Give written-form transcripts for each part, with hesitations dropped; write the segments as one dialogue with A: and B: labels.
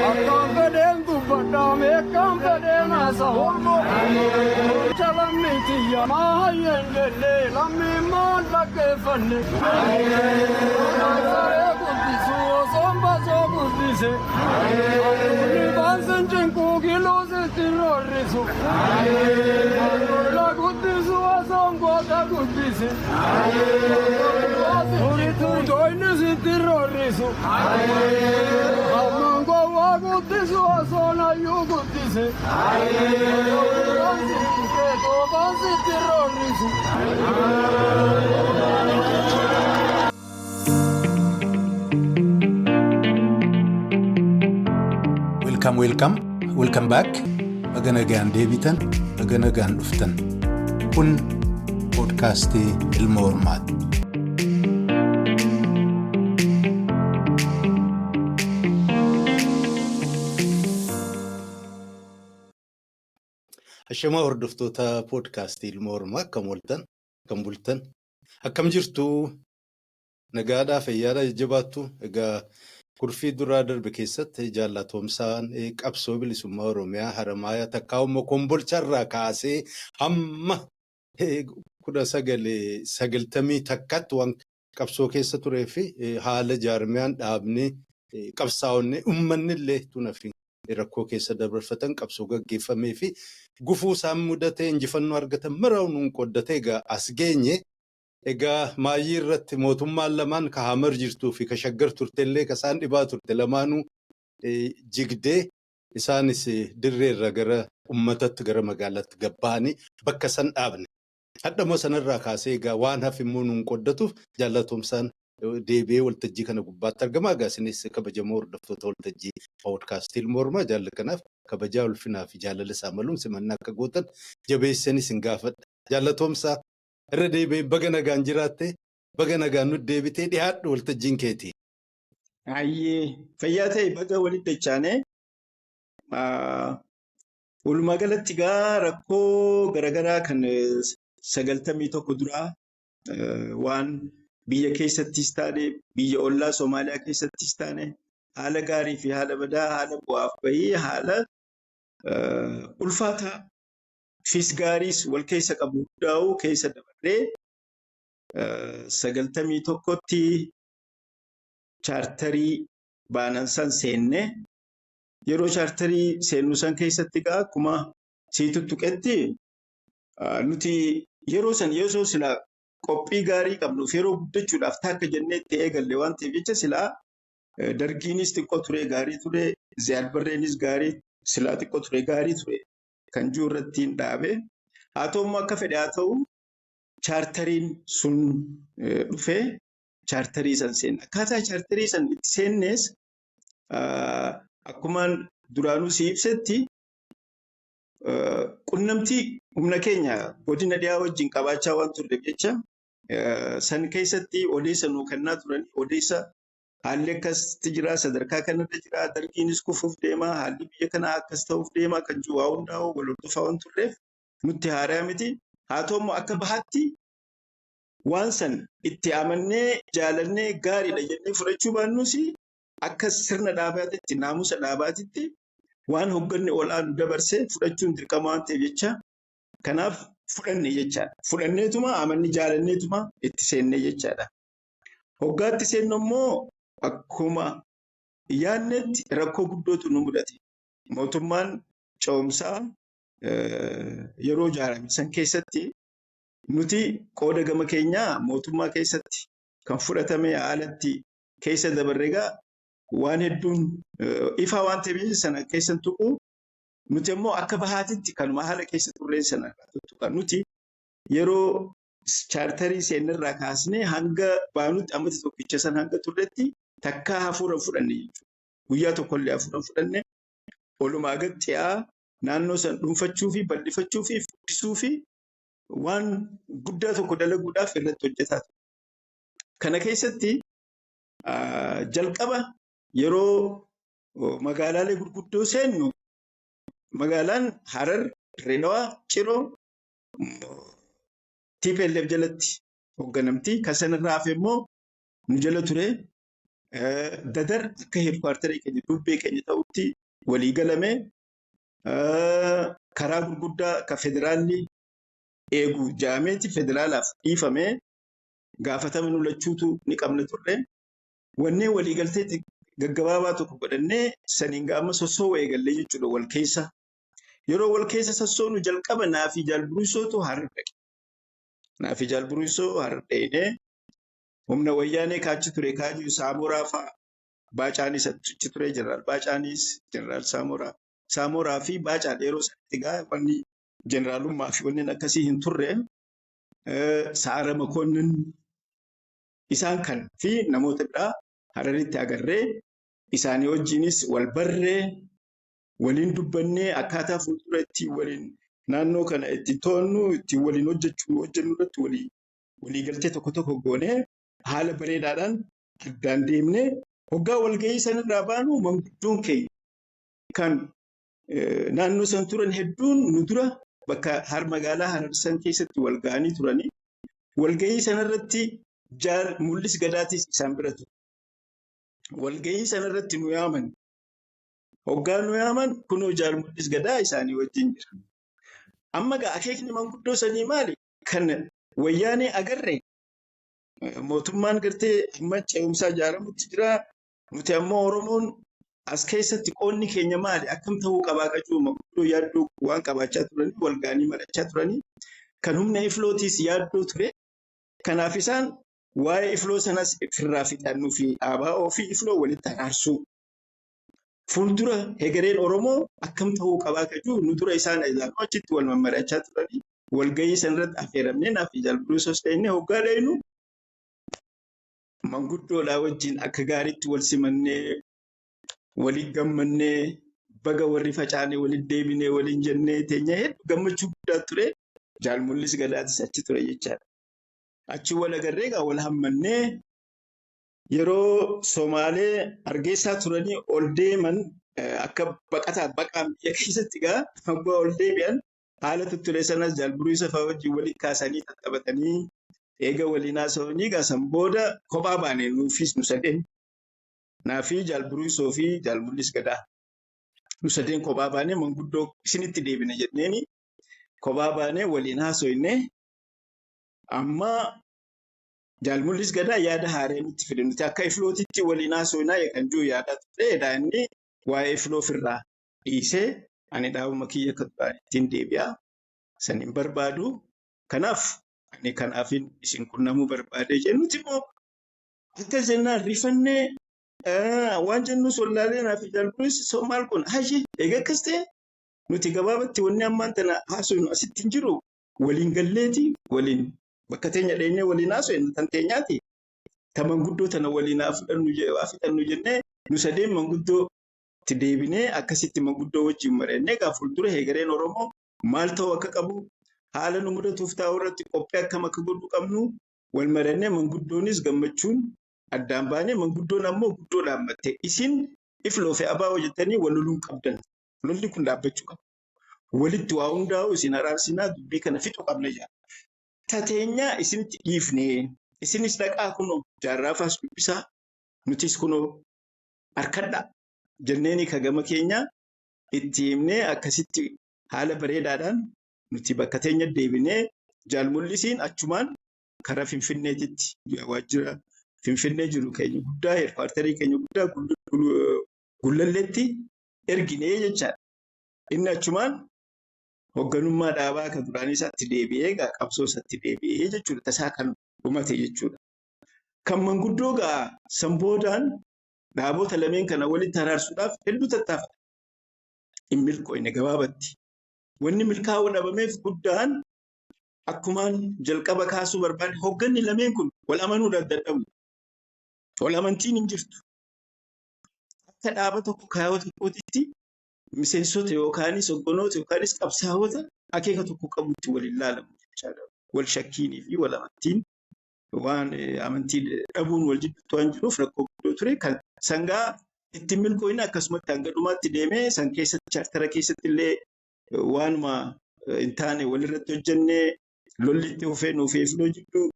A: Akkam fedhen dubbadhaame akkam fedhen haasa'u. Jalamitiya maayen jedhee lammii maan dhaggeeffanne. Saree guddisu osoon basoo guddise. Aduunni baansin cinkuu kiluu sitti roorrisu. Aduulla guddisu osoon goota guddise. Turituu sitti roorrisu. Ammaan gowwaa guddisu osoon hayyuu guddise. Keetootaan sitti roorrisu.
B: Welcome back. Baga nagaan deebitan, baga nagaan dhuftan. Kun podcastii Ilma Hormaati. Ashama hordoftoota podcastii Ilma Hormaa akkam ooltan, akkam bultan, akkam jirtu, nagaadhaa fayyaadhaa jajjabaattu. Egaa kurfii duraa darbe keessatti jaallatoomsaan qabsoo bilisummaa Oromiyaa Haramaayaa takkaa'ummaa Kombolcharraa kaasee hamma 1990 takkaatti waan qabsoo keessa turee fi haala jaarmiyaan dhaabnee qabsaa'onni uummanni illee tunafi rakkoo keessa dabarfatan qabsoo gaggeeffamee fi gufuu isaan mudatee injifannoo argatan maraa'uun qoddatee egaa as geenye. Egaa maayii irratti mootummaan lamaan ka Hamar jirtuu fi ka Shaggar turte illee ka isaan dhibaa turte lamaanuu jigdee isaanis dirreerra gara uummatatti gara magaalaatti gabbaanii bakka san dhaabne. Hadhamoo sanarraa kaasee egaa waan hafe immoo nuun qoddatuuf jaallatoomsaan deebi'ee waltajjii kana gubbaatti argama. Egaa isinis kabajamoo hordoftoota waltajjii podcast Ilma Hormaa jaalala kanaaf kabajaa ulfinaa fi jaalala isaa maluun simannaa akka gootan jabeessanis hin gaafadha. Jaallatoomsaa irra deebi'ee baga nagaan jiraatte, baga nagaan nuti deebitee dhiyaadhu waltajjiin keetii.
C: Ayyee fayyaa ta'e baga walitti dachaane. Walumaa galatti egaa rakkoo garaagaraa kan 91 duraa waan biyya keessattis taane biyya ollaa Soomaaliyaa keessattis taane haala gaarii fi haala badaa haala bu'aaf bahii haala ulfaataa fis gaariis wal keessa qabu hundaa'uu keessa dabarree 91tti chaartarii baanan san seenne. Yeroo chaartarii seennu san keessatti egaa akkuma siitu tuqetti nuti yeroo san yoo silaa qophii gaarii qabnuuf yeroo guddachuudhaaf takka jennee itti eegalle waan ta'eef jecha silaa dargiinis xiqqoo ture gaarii ture, Ziyaad Barreenis gaarii silaa xiqqoo ture gaarii ture kan jiru irratti hin dhaabe. Haa ta'u akka fedhe haa ta'u chaartariin sun dhufee chaartarii san seenna. Akkaataa chaartarii san itti seennes akkumaan duraanuu si ibsetti qunnamtii humna keenya godina dhiyaa wajjin qabaachaa waan turreef jecha san keessatti odeessa nuu kennaa turan odeessa haalli akkasitti jira sadarkaa kanarra jira dargiinis kufuuf deemaa haalli biyya kanaa akkas ta'uuf deemaa kan jiru waa hundaa'u wal hordofaa waan turreef nutti haaraa miti. Haa ta'u akka bahaatti waan san itti amannee jaalannee gaariidha jennee fudhachuu baannus akka sirna dhaabaatitti naamusa dhaabaatitti waan hogganni olaanu dabarsee fudhachuun dirqama waan ta'eef jecha kanaaf fudhanne jechaadha. Fudhanneetuma amanni jaalanneetuma itti seennee jechaadha. Hoggaatti seennu immoo akkuma yaadnetti rakkoo guddootu nu mudate. Mootummaan ce'umsaa yeroo ijaarame san keessatti nuti qooda gama keenyaa mootummaa keessatti kan fudhatame haalatti keessa dabarreegaa waan hedduun ifaa waan ta'eef sana keessan tuqu nuti immoo akka bahaatitti kanuma haala keessa turreen sana tuqa nuti yeroo chaartarii seenirraa kaasnee hanga baanutti ammatti tokkicha san hanga turretti takkaa hafuura fudhanne jechuudha. Guyyaa tokkollee hafuura fudhanne walumaa galatti naannoo san dhuunfachuu fi bal'ifachuu fi guddisuu fi waan guddaa tokko dalaguudhaaf irratti hojjetaa ture. Kana keessatti jalqaba yeroo magaalaalee gurguddoo seennu magaalaan Harar, Dirreedawaa, Ciroo TPLF jalatti hoogganamti. Kan sanarraa hafe immoo nu jala ture dadar akka heedkwaartarii keenya dubbee keenya ta'utti walii galame karaa gurguddaa akka federaalli eegu jaameeti federaalaaf dhiifamee gaafatama nulachuutu ni qabna turre. Wanneen waliigalteetti gaggabaabaa tokko godhannee saniin gaama sossoo'uu eegallee jechuudha wal keessa. Yeroo wal keessa sossoonu jalqaba naafi jaalburuusootu harde. Naafi jaalburuusoo hardeenee humna wayyaanee kaachi ture kaaju Saamoraa fa'a. Baacaanis achi ture jeneraal Baacaanis jeneraal Saamoraa fi Baacaan yeroo sanatti gaa wanni jeneraalummaa fi wanneen akkasii hin turre Saara Makoonnin isaan kan fi namoota biraa Hararitti agarree isaanii wajjinis wal barree waliin dubbannee akkaataa fuuldura ittiin waliin naannoo kana itti toonnu ittiin waliin hojjennu irratti walii galtee tokko goonee haala bareedaadhaan addaan deemnee hoggaa walgahii sanarraa baanu manguddoon keenya kan naannoo san turan hedduun nu dura bakka magaalaa Harar san keessatti wal ga'anii turanii walgahii sanarratti mul'is gadaatis isaan bira ture. Walgahii sanarratti nu yaaman hoggaa nu yaaman kunoo mul'is gadaa isaanii wajjin jira. Amma gaa akeekni manguddoo sanii maali? Kan wayyaanee agarre mootummaan gartee dhimma ce'umsaa ijaaramutti jira. Nuti ammoo Oromoon as keessatti qoonni keenya maali? Akkam ta'uu qabaa qacuu manguddoo yaaddoo waan qabaachaa turanii wal ga'anii marachaa turanii kan humna iflootiis yaaddoo ture. Kanaaf isaan waa'ee ifloo sanas firraa fixannuu fi ABO fi ifloo walitti araarsuu. Fuuldura hegereen Oromoo akkam ta'uu qabaa qacuu nu dura isaan ilaaluu achitti wal mammarachaa turanii walgahii sanarratti affeeramnee naafi jaalburuusoos ta'inne hoggaa dhaynu manguddoodhaa wajjin akka gaariitti wal simannee waliin gammannee baga warri facaanee waliin deebinee waliin jennee teenya hedduu gammachuu guddaa ture. Mul'is gadaatis achi ture jechaadha. Achi wal agarree gaa wal hammannee yeroo Somaalee Hargeysaa turanii ol deeman akka baqaan biyya keessatti gaa hoggaa ol deebi'an haala tuttulee sanas jaalburuusa fa'aa wajjin waliin kaasanii tattabatanii eega waliin haasawanii gaasan booda kophaa baanee nuufis nu sadeen naafi jaalburuusoo fi mul'is gadaa nu sadeen kophaa baanee manguddoo isinitti deebina jenneeni kophaa baanee waliin haasawinne amma mul'is gadaa yaada haaree nutti fide nuti akka iflootitti waliin haasawinaa kan jiru yaada ture daa'imni waa'ee ifloo firraa dhiisee ani dhaabuma kiyya akka duraan ittiin deebi'aa saniin barbaadu kanaaf ani kanaafin isin qunnamuu barbaade jennuti immoo akka jennaan rifannee waan jennu sollaalee naafi jaalburuusi maal kun haji eega akkas ta'e nuti gabaabatti wanni ammaan tana haasofnu asitti hin jiru waliin galleeti waliin bakka teenya dheenyee waliin haasofnu tan teenyaati ta manguddoo tana waliin fudhannu jennee nu sadeen manguddoo itti deebinee akkasitti manguddoo wajjin mari'annee gaa fuuldura hegereen Oromoo maal ta'uu akka qabu haala nu mudatuuf taa'u irratti qophii akkam akka godhuu qabnu wal mari'annee manguddoonis gammachuun addaan baanee manguddoon ammoo guddoo dhaabbatte isin ifloo fi ABO jettanii wal loluun qabdan. Lolli kun dhaabbachuu qaba. Walitti waa hundaa'u isin araarsinaa dubbii kana fixuu qabna jedha. Tateenyaa isinitti dhiifnee isinis dhaqaa kunoo jaarraafaas dubbisaa nutis kunoo harkadha jenneeni ka gama keenya itti himnee akkasitti haala bareedaadhaan nuti bakka teenya deebinee Mul'isiin achumaan karaa Finfinneetitti waajjira Finfinnee jiru keenya guddaa heedkwaartarii keenya guddaa Gullalleetti erginee jechaadha. Inni achumaan hoogganummaa dhaabaa kan duraan isaatti deebi'ee gaa qabsoo isaatti deebi'ee jechuudha. Tasaa kan dhumate jechuudha. Kan manguddoo gaa sanboodaan dhaabota lameen kana walitti araarsuudhaaf hedduu tattaafata. Hin milkooyne gabaabatti. Wanni milkaa'uu dhabameef guddaan akkumaan jalqaba kaasuu barbaade hoogganni lameen kun wal amanuu dadhabdu. Wal amantiin hin jirtu. Akka dhaaba tokko kaayoo tokkootitti miseensota yookaanis hogganoota yookaanis qabsaa'ota akeeka tokko qabutti waliin ilaalamu jechaadha. Wal shakkiinii fi wal amantiin waan amantii dhabuun wal jibbitu waan jiruuf rakkoo guddoo ture. Kan sangaa ittiin milkooyne akkasumatti hanga dhumaatti deemee san keessatti chaartara keessatti illee waanuma hin taane walirratti hojjennee lolli itti hufee nuufee filoo jidduu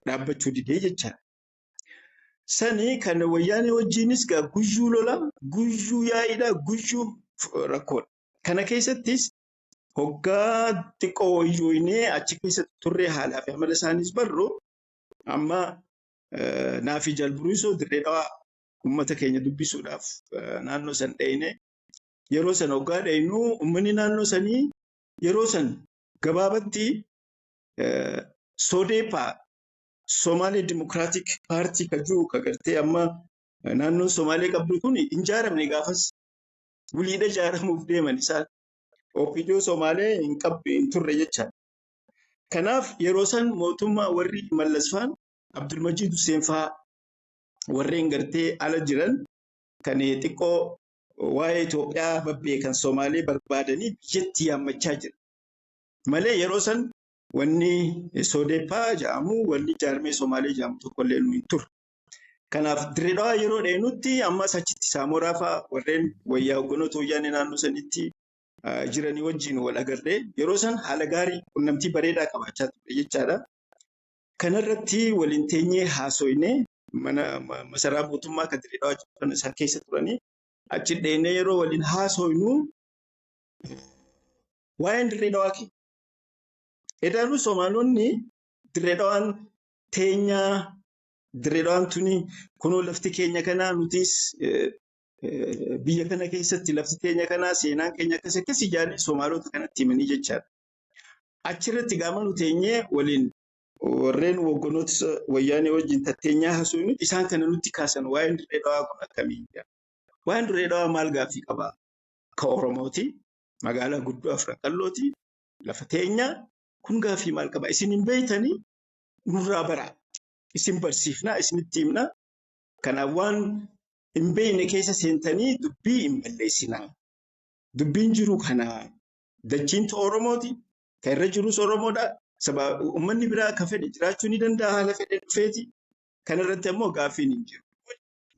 C: dhaabbachuu didee jechaadha. Sanii kan wayyaanee wajjinis gaa guyyuu lola, guyyuu yaa'idha, guyyuu rakkoodha. Kana keessattis hoggaa xiqqoo wayyooyinee achi keessatti turree haalaa fi amala isaanis barru amma naafi jalburisoo dirree dhawaa uummata keenya dubbisuudhaaf naannoo san dhayine yeroo san hoggaa dhayinuu uummanni naannoo sanii yeroo san gabaabatti Sodeepaa Somaalee Dimokiraatik Paartii kan jiru kan gartee amma naannoon Somaalee qabdu kun hin ijaaramne gaafas wuliidha ijaaramuuf deeman isaan OPDO Somaalee hin turre jecha. Kanaaf yeroo san mootummaa warri Mallasfaan Abdulmajid Hussein fa'aa warreen gartee ala jiran kan xiqqoo waa'ee Itoophiyaa babbeekan Somaalee barbaadanii biyyatti yaammachaa jira. Malee yeroo san wanni Sodeepaa jedhamu wanni jaarmee Somaalee jedhamu tokkollee nu hin turre. Kanaaf dirree dhawaa yeroo dheenutti ammas achitti Saamoraa fa'aa warreen wayyaa hogganoota wayyaanee naannoo sanitti jiranii wajjin wal agarree yeroo san haala gaarii qunnamtii bareedaa qabaachaa ture jechaadha. Kanarratti waliin teenyee haasoynee mana masaraa mootummaa kan dirree dhawaa isaan keessa turanii achi dheenee yeroo waliin haasoynuu waa'een dirree dhawaa edaanuu Somaalonni dirree dhawaan teenyaa dirree dhawaan tuni kunoo lafti keenya kanaa nutis biyya kana keessatti lafti keenya kanaa seenaan keenya akkas ijaaree Somaalota kanatti himanii jechaadha. Achirratti gaafa nu teenyee waliin warreen hogganoota wayyaanee wajjin tatteenyaa haasofnu isaan kana nutti kaasan waa'een dirree dhawaa kun akkamiidha? Waa'een dirree dhawaa maal gaaffii qaba? Ka Oromooti, magaalaa guddoo Afran Qallooti, lafa teenyaa kun gaaffii maal qaba? Isin hin beeytanii nurraa baraa. Isin barsiifnaa, isinitti himnaa. Kanaaf waan hin beeyne keessa seentanii dubbii hin balleessinaa. Dubbiin jiru kana dachiin Oromooti. Kan irra jirus Oromoodha. Sababa uummanni biraa akka fedhe jiraachuu ni danda'a haala fedhe dhufeeti. Kanarratti ammoo gaaffiin hin jiru.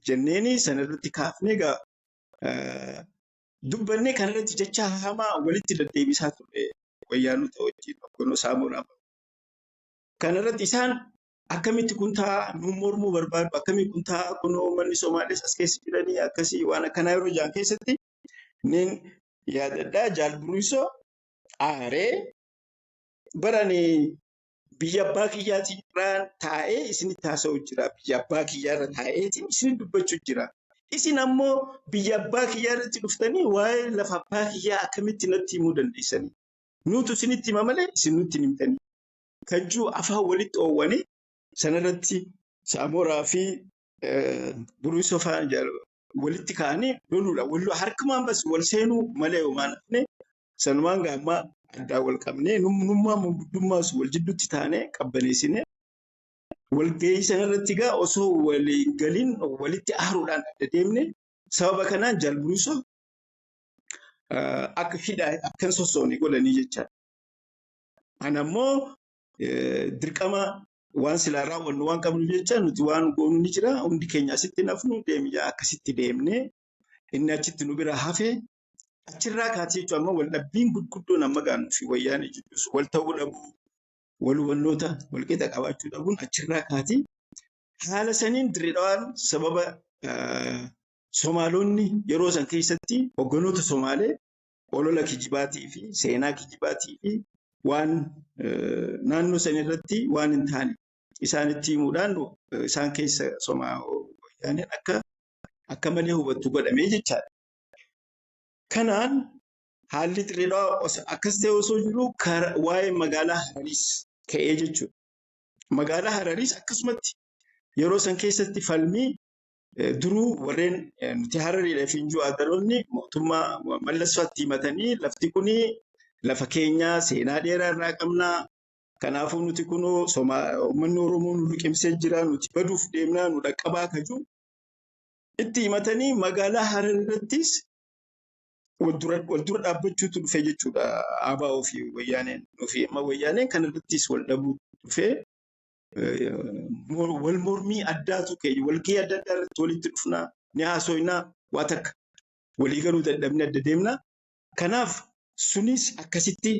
C: Jenneeni sanarratti kaafnee dubbannee kanarratti jecha hamaa walitti deddeebisaa ture. Wayyaanota wajjin hogganoota Saamoraa. Kanarratti isaan akkamitti kun ta'a nuun mormuu barbaadu akkamitti kun ta'a kun uummanni Somaalees as keessa jiranii akkasii waan akkanaa yeroo jaan keessatti nin yaadadhaa jaalburisoo aaree baranii biyya abbaa kiyyaatiin irraan taa'ee isinitti haasa'u jira. Biyya abbaa kiyyaarra taa'eetiin isin dubbachuu jira. Isin ammoo biyya abbaa kiyyaarratti dhuftanii waa'ee lafa abbaa kiyyaa akkamitti natti himuu dandeessanii? Nutu isinitti hima malee isin nutti hin himtanii. Kajjuu afaan walitti oowwanii sanarratti Saamoraa fi Burisoo fa'aa walitti ka'anii loluudha. Wallu harkumaan bas wal seenuu malee homaan hafne sanumaan gaammaa addaa wal qabnee nummaa manguddummaas wal jidduutti taanee qabbaneessine walgahii sanarratti gaa osoo waliin galiin walitti aaruudhaan adda deemne sababa kanaan jaalburisoo akka hidhaa akkan sossoone godhanii jechaadha. Anammoo dirqama waan silaa raawwannu waan qabnu jecha nuti waan goonu ni jira. Hundi keenya asitti nafnu deemnee akkasitti deemnee inni achitti nu bira hafee achirraa kaatee jechuun amma wal dhabbiin gurguddoon amma gaanuu fi wayyaanee jidduus wal ta'uu dhabuu wal hubannoota wal qixa qabaachuu dhabuun achirraa kaatee haala saniin dirree dhawaan sababa Somaalonni yeroo san keessatti hogganoota Somaalee olola kijibaatii fi seenaa kijibaatii fi waan naannoo san irratti waan hin taane isaanitti himuudhaan isaan keessa wayyaaneen akka malee hubattu godhamee jechaadha. Kanaan haalli dirree dhawaa akkas ta'e osoo jiru waa'ee magaalaa Harariis ka'ee jechuudha. Magaalaa Harariis akkasumatti yeroo san keessatti falmii duruu warreen nuti Harariidha fi injuu aadaroonni mootummaa Mallasfaatti himatanii lafti kuni lafa keenyaa seenaa dheeraa irraa qabnaa. Kanaafuu nuti kunoo uummanni Oromoo nu liqimsee jira nuti baduuf deemnaa nu dhaqqabaa kaju itti himatanii magaalaa Harariirrattis wal dura dhaabbachuutu dhufe jechuudha. ABO fi wayyaaneen nufi amma wayyaaneen kanarrattis wal dhabuu dhufe wal mormii addaatu keenya walgahii adda addaa irratti walitti dhufnaa ni haasoynaa waa takka walii galuu dadhabne adda deemnaa. Kanaaf sunis akkasitti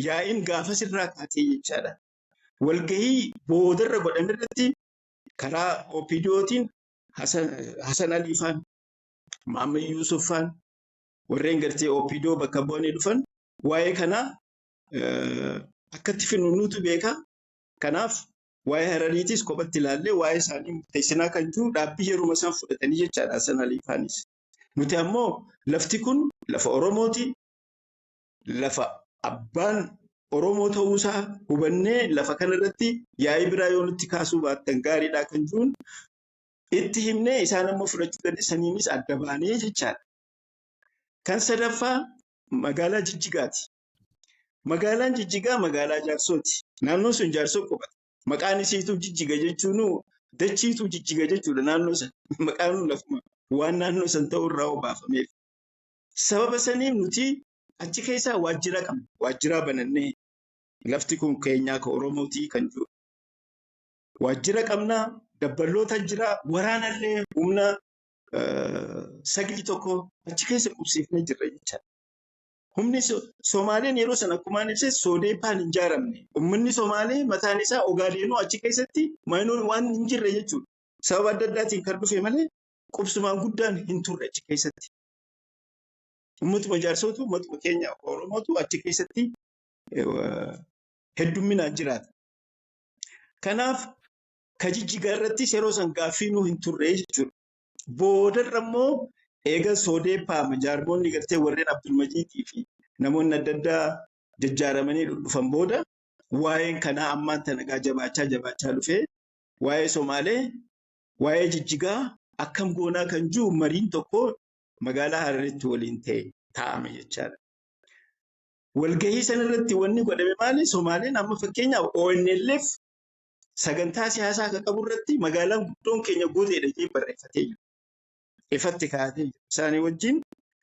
C: yaa'iin gaafas irraa kaatee jechaadha. Walgahii boodarra godhame irratti karaa OPDOtiin Hasan Alii faan, Muhammad Yusuf faan warreen gartee Opiidoo bakka bu'anii dhufan waa'ee kanaa akkatti finnuutu beeka. Kanaaf waa'ee Harariitis kophatti ilaallee waa'ee isaanii murteessinaa kan jiru dhaabbii yeruma isaan fudhatanii jechaadha Hasan Alii faanis. Nuti ammoo lafti kun lafa Oromooti. Lafa abbaan Oromoo ta'uusaa hubannee lafa kanarratti yaa'ii biraa yoo nutti kaasuu baattan gaariidhaa kan jiruun itti himnee isaan ammoo fudhachuu danda'aniinis adda baanee jechaadha. Kan sadaffaa magaalaa Jijjigaati. Magaalaan Jijjigaa magaalaa jaarsooti. Naannoon sun jaarsoo qubata. Maqaan isiituu Jijjiga jechuun dachiituu Jijjiga jechuudha naannoo sana. Maqaan lafuma waan naannoo san ta'u irraa obaafameef. Sababa saniif nuti achi keessaa waajjira qabna. Waajjira banannee lafti kun keenyaa ka Oromootii kan jiru. Waajjira qabnaa, dabballoota jira, waraanallee humna sagli tokko achi keessa qubsiifnee jirra jechaadha. Humni Somaaleen yeroo sana akkuma ibse Soodeepaan hin ijaaramne. Uummanni Somaalee mataan isaa Ogaadenoo achi keessatti maayinoon waan hin jirre jechuudha. Sababa adda addaatiin kan dhufe malee qubsumaan guddaan hin turre achi keessatti. Uummatuma jaarsootu uummatuma keenya Oromootu achi keessatti heddumminaan jiraata. Kanaaf ka Jijjigaa irrattis yeroo san gaaffii nuu hin turre jechuudha. Boodarra immoo eega Soodeepaa jaarmoonni gartee warreen Abdulmajiitii fi namoonni adda addaa jajjaaramanii dhufan booda waa'een kanaa ammaan tanagaa jabaachaa dhufee waa'ee Somaalee, waa'ee Jijjigaa akkam goonaa kan jiru mariin tokko magaalaa Hararitti waliin ta'e taa'ame jechaadha. Walgahii sanarratti wanni godhame maali? Somaaleen amma fakkeenyaaf ONLF sagantaa siyaasaa akka qabu irratti magaalaan guddoon keenya gooteedha jee barreeffatee jiru. Ifatti kaa'atee jiru. Isaanii wajjin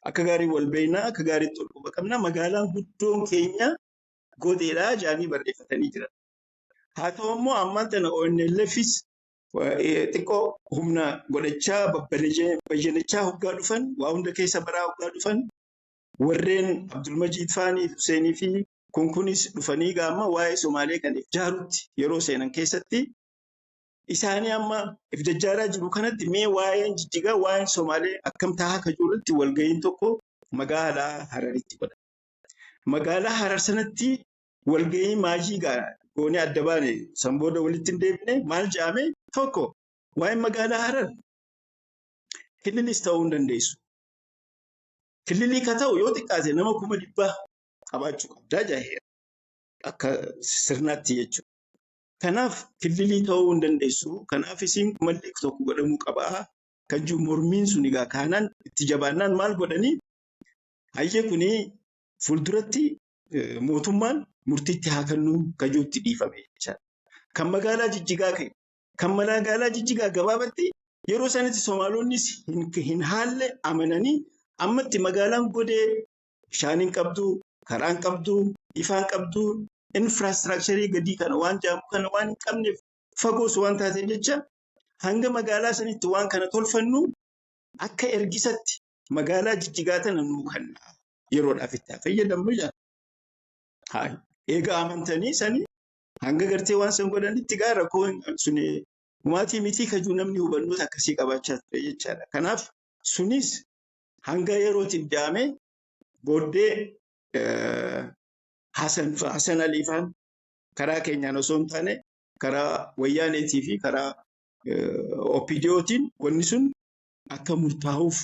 C: akka gaarii wal beeknaa, akka gaariitti ol quba qabna. Magaalaan guddoon keenya gooteedha jaanii barreeffatanii jiran. Haa ta'u immoo ammaan tana ONLFis xiqqoo humna godhachaa babbajanachaa hoggaa dhufan, waa hunda keessa baraa hoggaa dhufan, warreen Abdulmajiid faanii Huseenii fi kunis dhufanii gaama waa'ee Somaalee kan ijaarutti yeroo seenan keessatti isaanii amma ifjajjaaraa jiru kanatti mee waa'een Jijjigaa waa'een Somaalee akkam taa'aa akka jirutti walgahiin tokko magaalaa Hararitti godha. Magaalaa Harar sanatti walgahii maashii goonee adda baane san booda walitti hin deebine maal jedhame tokko waa'een magaalaa Harar killilis ta'uu hin dandeessu. Killilii ka ta'u yoo xiqqaate nama 100,000 qabaachuu qabdaa jaahee akka sirnaatti jechuudha. Kanaaf killilii ta'uu hin dandeessu. Kanaaf isiin malli tokko godhamuu qabaa kan jiru mormiin sun egaa kaanaan itti jabaannaan maal godhanii hayyee kuni fuulduratti mootummaan murtiitti haa kennu kajuutti dhiifame jechaadha. Kan magaalaa Jijjigaa ka'e kan magaalaa Jijjigaa gabaabatti yeroo sanatti Somaaloonnis hin haalle amananii ammatti magaalaan godee bishaan qabdu, karaan qabdu, ifaan qabdu, infraastiraakcharii gadii kana waan jaamu kana waan hin qabneef fagoos waan taateef jecha hanga magaalaa sanitti waan kana tolfannu akka ergisatti magaalaa Jijjigaa tana nuu kanna yeroodhaaf itti fayyadamu jaa. Egaa amantanii sanii hanga gartee waan san godhanitti gaa rakkoo sun maatii mitii kajuu namni hubannoota akkasii qabaachaa ture jechaadha. Kanaaf sunis hanga yerootiin daame booddee Hasan Aliifaan karaa keenyaan osoo hin taane karaa Wayyaaneetii fi karaa Opiidiyootiin wanni sun akka murtaa'uuf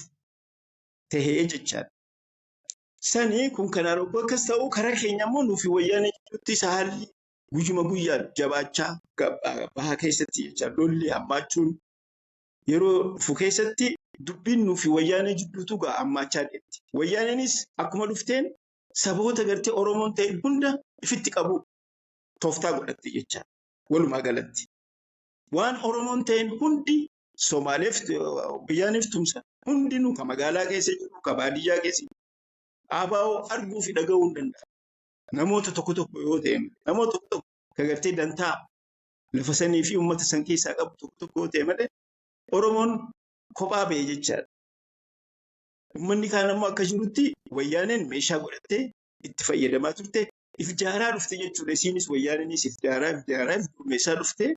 C: tahee jechaadha. Sanii kun kanaan obboo akkas ta'u karaa keenya immoo nuufi Wayyaanee jidduutti haalli guyyuma guyyaan jabaachaa bahaa keessatti jechaadha. Lolli hammaachuun yeroo dhufu keessatti dubbiin nuufi Wayyaanee jidduutu hammaachaa deemti. Wayyaaneenis akkuma dhufteen saboota gartee Oromoon ta'e hunda ifitti qabu tooftaa godhatte jechaadha. Walumaa galatti waan Oromoon ta'een hundi Somaaleef Wayyaaniif tumsa hundinuu ka magaalaa keessa jiru ka baadiyyaa keessa jiru ABO arguu fi dhaga'uu hin danda'a. Namoota tokko yoo ta'e namoota tokko ka gartee dantaa lafa sanii fi uummata san keessaa qabu tokko yoo ta'e malee Oromoon kophaa ba'e jechaadha. Uummanni kaan ammoo akka jirutti Wayyaaneen meeshaa godhattee itti fayyadamaa turte if jaaraa dhufte jechuudha. Isiinis Wayyaaneenis if jaaraa gurmeessaa dhufte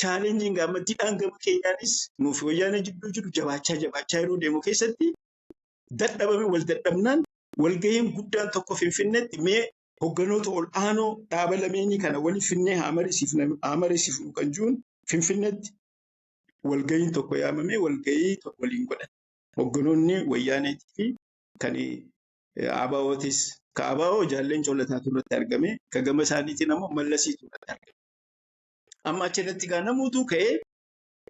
C: chaalenjiin gaammattiidhaan gama keenyaanis nuuf wayyaanee jidduu jiru jabaachaa yeroo deemu keessatti dadhabame wal dadhabnaan walgahiin guddaan tokko Finfinneetti mee hogganoota ol aanoo dhaaba lameenii kana waliif finnee haa mariisifnu kan jiruun Finfinneetti walgahiin tokko yaamamee walgahii waliin godhan. Hogganoonni wayyaaneetii fi kan ABO'tis ka ABO jaalleen Coolataatu irratti argame ka gama isaaniitiin ammoo Mallasiitu irratti argame. Amma achirratti gaa namuutu ka'ee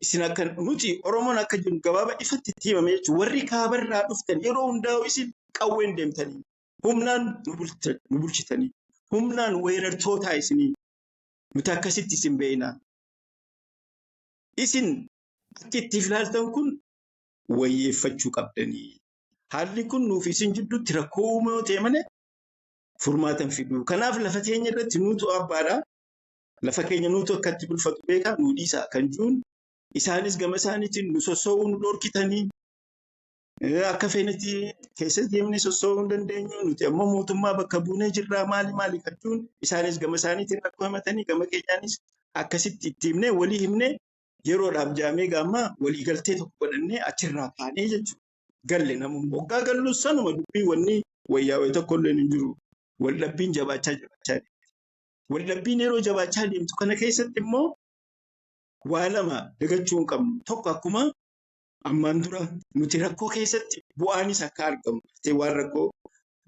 C: isin akka nuti Oromoon akka jiru gabaaba ifatti itti himame jechuudha. Warri kaabarraa dhuftan yeroo hundaa'u isin qawween deemtanii humnaan nu bulchitanii humnaan weerartootaa isinii nuti akkasitti isin beeknaa. Isin akka itti ilaaltan kun wayyeeffachuu qabdanii. Haalli kun nuuf isin jidduutti rakkoo uume yoo ta'e malee furmaatan fidu. Kanaaf lafa keenya irratti nuutu abbaadhaa. Lafa keenya nuutu akkatti bulfatu beekaa nu dhiisaa kan jiruun isaanis gama isaaniitiin nu sossoo'uu nu dhorkitanii akka feenatti keessatti deemnee sossoo'uu hin dandeenyu nuti ammoo mootummaa bakka buunee jirraa maali kan jiruun isaanis gama isaaniitiin rakkoo himatanii gama keenyaanis akkasitti itti himnee walii himnee yeroodhaaf jaamee gaammaa walii galtee tokko godhannee achirraa kaanee jechuudha. Galle namoonni waggaa galluus sanuma dubbii wanni wayyaawee tokko illee hin jiru. Waldhabbiin jabaachaa waldhabbiin yeroo jabaachaa deemtu kana keessatti immoo waa lama dagachuu hin qabnu. Tokko akkuma ammaan dura nuti rakkoo keessatti bu'aanis akka argamu waan rakkoo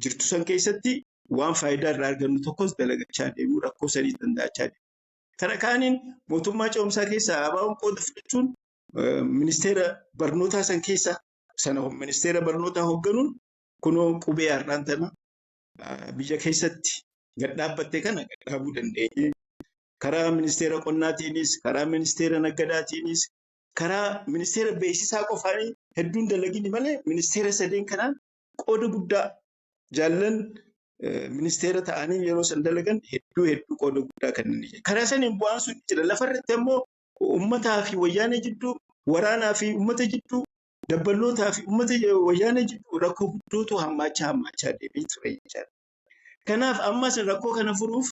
C: jirtu san keessatti waan faayidaa irraa argannu tokkos dalagachaa deemu rakkoo sanii danda'achaa deemu. Kana kaaniin mootummaa ce'umsaa keessaa ABO'n qooda fudhachuun ministeera barnootaa san keessaa sana ministeera barnootaa hoogganuun kunoo qubee har'aan tana biyya keessatti gad dhaabbatte kana gad dhaabuu dandeenye. Karaa ministeera qonnaatiinis, karaa ministeera naggadaatiinis, karaa ministeera beeksisaa qofaanii hedduun dalagini malee ministeera sadeen kanaan qooda guddaa jaallan ministeera ta'anii yeroo san dalagan hedduu qooda guddaa kan inni jedhu. Karaa saniin bu'aan sun jira. Lafarratti ammoo uummataa fi wayyaanee jidduu, waraanaa fi uummata jidduu, dabballootaa fi uummata wayyaanee jidduu rakkoo guddootu hammaachaa deemee ture jechaadha. Kanaaf ammas rakkoo kana furuuf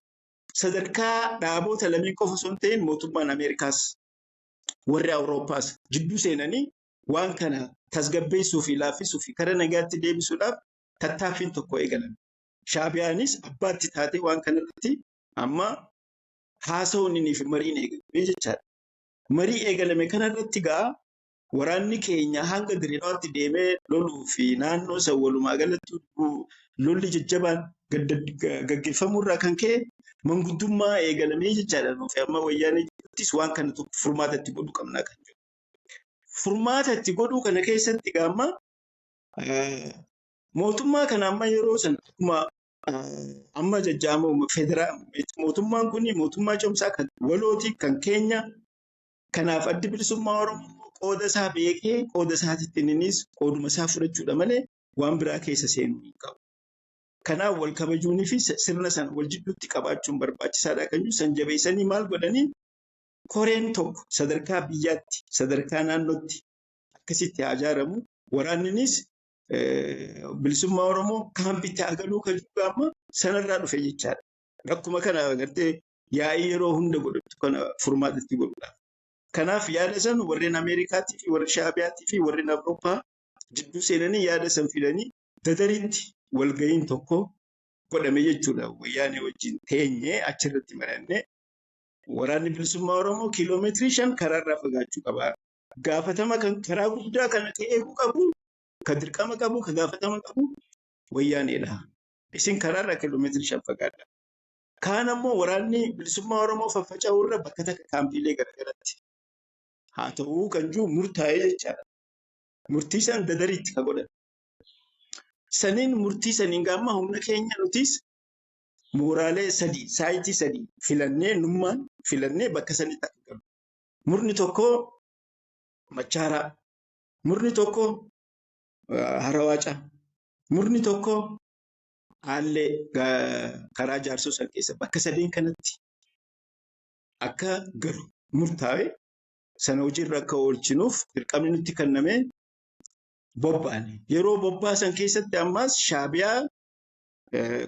C: sadarkaa dhaabota lameen qofa osoo hin ta'in mootummaan Ameerikaas warri Awurooppaas jidduu seenanii waan kana tasgabbeessuu fi laaffisuu fi karaa nagaatti deebisuudhaaf tattaaffiin tokko eegalan. Shaabiyaanis abbaatti taatee waan kanarratti amma haasa'uun inni fi mariin eegalame jechaadha. Marii eegalame kanarratti gaa waraanni keenya hanga Dirreedawaatti deemee loluu fi naannoo san walumaa galatti lolli jajjabaan gaggeeffamurraa kan ka'e manguddummaa eegalamee jechaadha. Nuuf amma wayyaanee jiruttis waan kana tokko furmaata itti godhuu qabnaa kan jiru. Furmaata itti godhuu kana keessatti gaamma mootummaa kana amma yeroo san amma jajjaamoo mootummaan kun mootummaa ce'umsaa kan walooti kan keenya kanaaf addi bilisummaa Oromoo qooda isaa beekee qooda isaatitti innis qooduma isaa fudhachuudha malee waan biraa keessa seenuu hin qabu. Kanaaf wal kabajuunii fi sirna sana wal jidduutti qabaachuun barbaachisaadha kan jiru. San jabeessanii maal godhanii koreen tokko sadarkaa biyyaatti sadarkaa naannootti akkasitti haa ijaaramu. Waraanninis bilisummaa Oromoo kaampitti haa galuu kan jiru amma sanarraa dhufe jechaadha. Akkuma kana agartee yaa'ii yeroo hunda godhatu kana furmaatatti godhudha. Kanaaf yaada san warreen Ameerikaatii fi warri Shaabiyaatii fi warreen Awurooppaa jidduu seenanii yaada san fidanii dadaritti walgahiin tokko godhame jechuudha. Wayyaanee wajjin teenyee achirratti marannee waraanni bilisummaa Oromoo kiiloomeetirii 5 karaarraa fagaachuu qaba. Gaafatama kan karaa guddaa kana eeguu qabu, kan dirqama qabu, kan gaafatama qabu wayyaaneedha. Isin karaarraa kiiloomeetirii 5 fagaadha. Kaan ammoo waraanni bilisummaa Oromoo faffaca'uurra bakka takka kaampiilee garaagaraatti haa ta'uu kan jiru murtaa'ee jechaadha. Murtii san dadariitti kan godhan. Saniin murtii saniin gaamma humna keenya nutis mooraalee 3 saayitii 3 filannee nummaan filannee bakka sanitti akka galu. Murni tokko Machaaraa, murni tokko Harawaacaa, murni tokko Haallee karaa Jaarsoo san keessa bakka sadeen kanatti akka galu murtaa'e sana hojiirra akka oolchinuuf dirqamni nutti kenname bobba'an. Yeroo bobbaasan keessatti ammas Shaabiyaa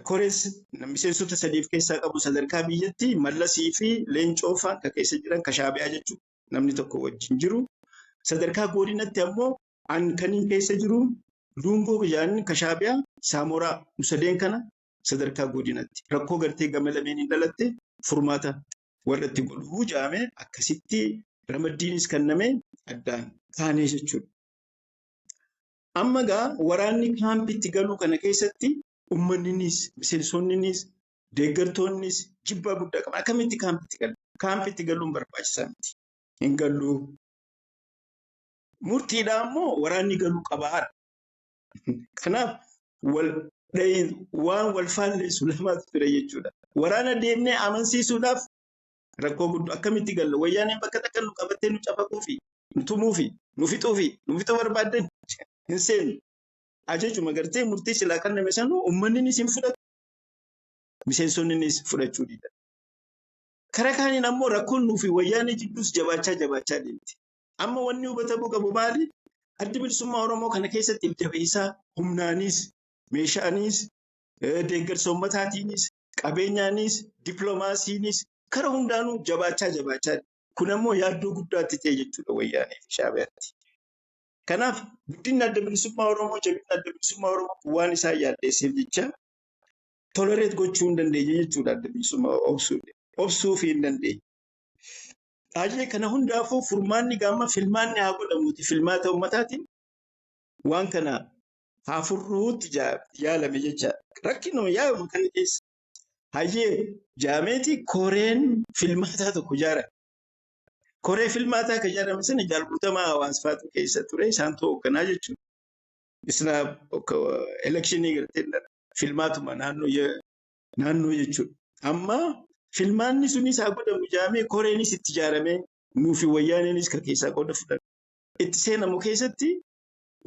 C: Korees miseensota sadiif keessaa qabu sadarkaa biyyatti Mallasii fi Leencoo fa'aa kan keessa jiran Shaabiyaa jechuudha. Namni tokko wajjin jiru. Sadarkaa godinatti ammoo kaniin keessa jiru Luungoo Jaanni Shaabiyaa Saamoraa sadeen kana sadarkaa godinatti rakkoo gartee gama lameen dhalatte furmaata warratti godhuu jaame akkasitti ramaddiinis kenname addaan kaanee jechuudha. Amma gaa waraanni kaampitti galuu kana keessatti uummanninis miseensonninis deeggartoonnis jibbaa guddaa qaban akkamitti kaampitti galu? Kaampitti galuun barbaachisaa miti. Hin galuu. Murtiidhaan ammoo waraanni galuu qabaadha. Kanaaf waan wal faalleessu lamaatu ture jechuudha. Waraana deemnee amansiisuudhaaf rakkoo guddaa akkamitti galla? Wayyaaneen bakka takka nu qabattee nu cafaquufi, nu tumuufi, nu fixuufi, nu fixuu barbaaddan hin seenu. Ajajuma gartee murtii silaa kan nama sanu uummanninis hin fudhatu. Miseensonninis fudhachuu dida. Karaa kaaniin ammoo rakkoon nuufi wayyaanee jidduus jabaachaa deemti. Amma wanni hubatamuu qabu maali? Adda bilisummaa Oromoo kana keessatti jabeessaa humnaanis, meeshaanis, deeggarsa uummataatiinis, qabeenyaanis, dippiloomaasiinis karaa hundaanuu jabaachaa. Kun ammoo yaaddoo guddaatti ta'e jechuudha wayyaanee fi Shaabiyaatti. Kanaaf guddinni adda bilisummaa Oromoo, jabinni adda bilisummaa Oromoo waan isaan yaaddeesseef jecha tolereet gochuu hin dandeenye jechuudha adda bilisummaa obsuu fi hin dandeenye. Ajee kana hundaafuu furmaanni gaama filmaanni haa godhamuuti. Filmaata uummataatiin waan kana haa furruutti yaalame jecha rakkinuma yaa'uma kana keessa. Hayyee jaameeti koreen filmaataa tokko ijaarame. Koree filmaataa kan ijaarame sana jaalatamaa hawaasfaatu keessa ture isaan hoogganaa jechuudha. Isna elekshinii gartee filmaatuma naannoo jechuudha. Amma filmaanni sunis haa godhamu jaamee koreenis itti ijaaramee nuufi wayyaaneenis kan keessaa qooda fudhatu. Itti seenamu keessatti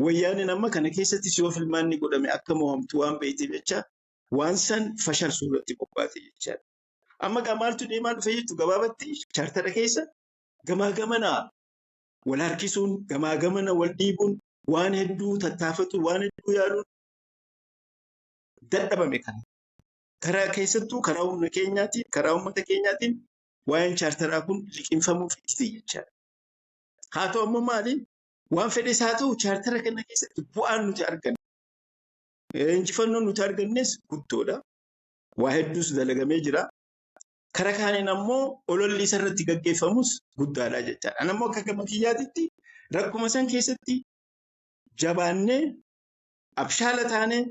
C: wayyaaneen amma kana keessatti yoo filmaanni godhame akka mo'amtu waan beekteef jecha waan san fashalsuu irratti qophaa'e jechaadha. Amma maaltu deemaa dhufe jechuun gabaabatti chaartara keessa gamaa gamana wal harkisuun, gamaa gamana wal dhiibuun, waan hedduu tattaafatu, waan hedduu yaaduun dadhabame kana. Karaa keessattuu karaa humna keenyaatiin, karaa uummata keenyaatiin waa'een chaartaraa kun liqinfamuuf itti jechaadha. Haa ta'u ammoo maali? Waan fedhes haa ta'u chaartara kana keessatti bu'aan nuti arganne. Injifannoon nuti argannes guddoodha. Waa hedduus dalagamee jira. Karaa kaaniin ammoo ololli isarratti gaggeeffamus guddaadha jechaadha. Ani ammoo akka gama kiyyaatitti rakkuma san keessatti jabaannee abshaala taanee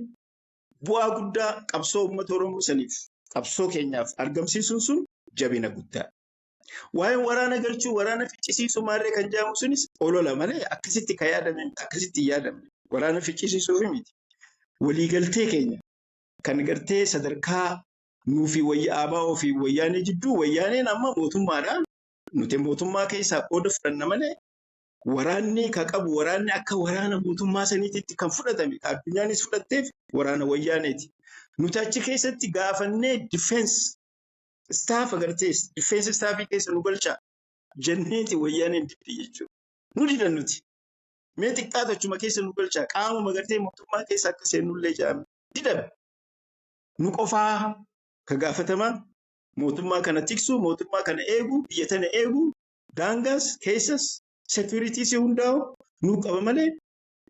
C: bu'aa guddaa qabsoo uummata Oromoo saniif qabsoo keenyaaf argamsiisuun sun jabina guddaa. Waa'een waraana galchuu, waraana ficcisiisuu maarree kan jedhamu sunis olola malee akkasitti kan yaadame, akkasitti hin yaadamne. Waraana ficcisiisuu miti. Waliigaltee keenya kan gartee sadarkaa nuufi ABO fi wayyaanee jidduu wayyaaneen amma mootummaadhaan nuti mootummaa keessaa qooda fudhanna malee waraanni ka qabu waraanni akka waraana mootummaa saniitti kan fudhatame addunyaanis fudhatteef waraana wayyaaneeti. Nuti achi keessatti gaafannee difeensi staff agartee difeensi staffii keessa nu galchaa jenneeti wayyaaneen diddi jechuudha. Nu didan nuti. Mee xiqqaatu achuma keessa nu galchaa qaamuma agartee mootummaa keessa akka seennullee jedhame didan. Nu qofaa ka gaafataman mootummaa kana tiksu, mootummaa kana eegu, biyya tana eegu, daangaas keessas securities hundaa'u nu qaba malee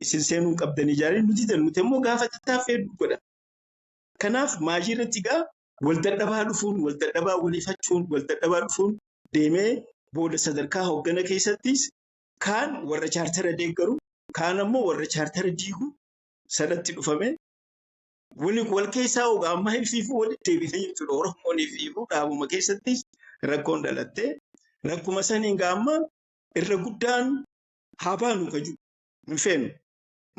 C: isin seenuu qabdan ijaareen nuti didan. Nuti immoo gaafa tattaaffee godha. Kanaaf maashii irratti gaa wal dadhabaa dhufuun, wal dadhabaa waliifachuun, wal dadhabaa dhufuun deemee booda sadarkaa hooggana keessattis kaan warra chaartara deeggaru, kaan ammoo warra chaartara diigu sanatti dhufame. Wal keessaa hoogaa amma ifiifuu walitti deebitee jechuudha. Oromoon ifiifuu dhaabuma keessattis rakkoon dhalattee rakkuma saniin gaamma irra guddaan haa baanu kaju hin feenu.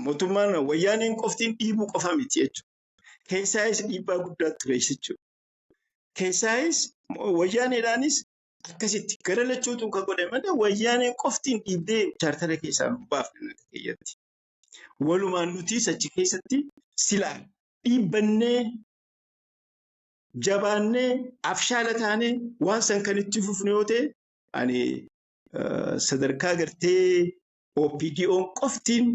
C: Mootummaan wayyaaneen qoftiin dhiibuu qofa miti jechuudha. Keessaayis dhiibbaa guddaa ture jechuudha. Keessaayis wayyaaneedhaanis akkasitti gara lachuutu kan godhe malee wayyaaneen qoftiin dhiibdee chaartara keessaa nu baafne akka keeyyatti. Walumaan nuti achi keessatti silaan dhiibbannee jabaannee abshaala taanee waan san kan itti fufne yoo ta'e ani sadarkaa gartee OPDO'n qoftiin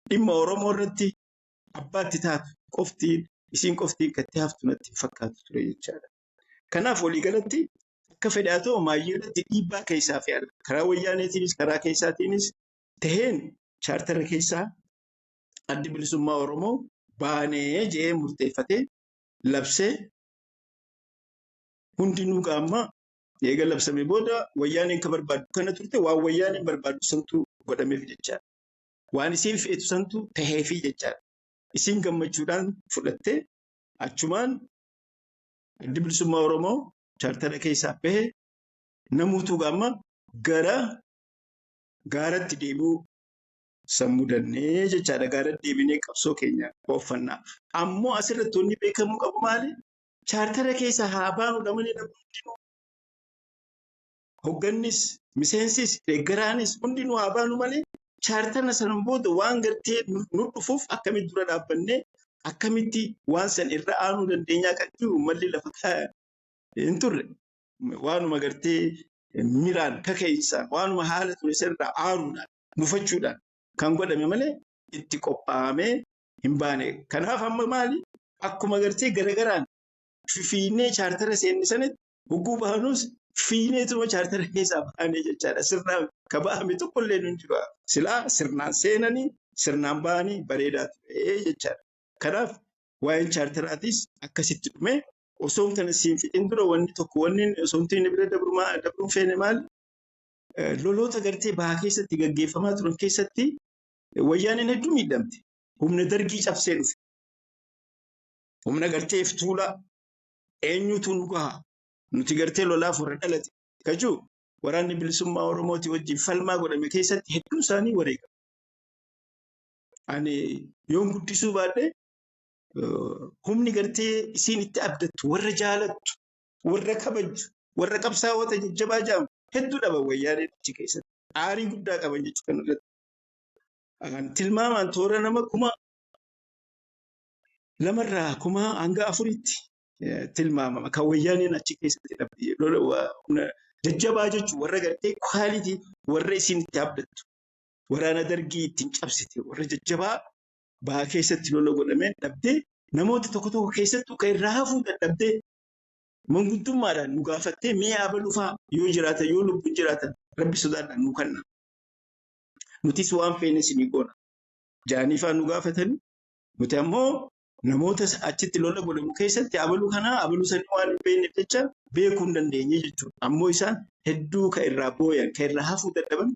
C: dhimma Oromoo irratti abbaatti taatu qoftiin isiin qoftiin katti haftu natti fakkaatu ture jechaadha. Kanaaf waliigalatti akka fedhaa ta'u maayyii irratti dhiibbaa keessaa fi karaa wayyaaneetiinis karaa keessaatiinis taheen chaartara keessaa addi bilisummaa Oromoo baanee jedhee murteeffatee labsee hundinuu qaama eega labsame booda wayyaaneen ka barbaadu kana turte waan wayyaaneen barbaadu santu godhameef jechaadha. Waan isiin feetu santu taheefi jechaadha. Isiin gammachuudhaan fudhattee achumaan addi bilisummaa Oromoo chaartara keessaa bahee namuutu qaama gara gaaratti deebi'uu sammuu dannee jechaadha. Gaaratti deebinee qabsoo keenya ooffannaaf. Ammoo asirratti wanni beekamuu qabu maali? Chaartara keessa haa baanu dhamanii hundinuu hoggannis, miseensis, deeggaraanis hundinuu haa baanu malee chaartara sana booda waan gartee nu dhufuuf akkamitti dura dhaabbannee akkamitti waan san irra aanuu dandeenyaa kan jiru malli lafa kaa'e hin turre. Waanuma gartee miraan kakeessaan waanuma haala ture sanirraa aaruudhaan mufachuudhaan kan godhame malee itti qophaa'amee hin baane. Kanaaf amma maali? Akkuma gartee garagaraan fiinee chaartara seenne sanatti hogguu baanus fiineetuma chaartara keessaa baanee jechaadha. Sirnaan ka ba'ame tokkollee nu hin jiru. Silaa sirnaan seenanii sirnaan ba'anii bareedaa ture jechaadha. Kanaaf waa'een chaartaraatis akkasitti dhume osoo kana siin fixin dura wanni tokko wanni osoo inni bira dabruun feene maali? Loloota gartee bahaa keessatti gaggeeffamaa turan keessatti wayyaaneen hedduu miidhamte. Humna dargii cabsee dhufe. Humna gartee iftuulaa eenyutu nu gahaa? Nuti gartee lolaaf warra dhalate. Kajuu waraanni bilisummaa Oromooti wajjin falmaa godhame keessatti hedduun isaanii wareegamu. Ani yoon guddisuu baadhee humni gartee isiin itti abdattu, warra jaalattu, warra kabajju, warra qabsaa'ota jajjabaa jedhamu hedduu dhaban wayyaaneen achi keessatti. Aarii guddaa qaban jechuu kan irratti. Tilmaamaan toora nama 2,000 hanga 4 tilmaamama. Kan wayyaaneen achi keessatti dhabde. Jajjabaa jechuun warra gartee kwaalitii warra isiin itti abdattu. Waraana dargii ittiin cabsite warra jajjabaa bahaa keessatti lola godhameen dhabdee namoota tokko keessattuu kan irraa hafuu dadhabdee manguddommaadhaan nu gaafattee mee abalufaa yoo jiraatan yoo lubbuun jiraatan rabbi sodaadhaan nu kenna. Nutis waan feene isinii goona. Jaaniifaa nu gaafatanii nuti ammoo namoota achitti lola godhamu keessatti abaluu kanaa abaluu sanii waan hin beekneef jecha beekuu hin dandeenye jechuudha. Ammoo isaan hedduu kan irraa booyan kan irraa hafuu dadhaban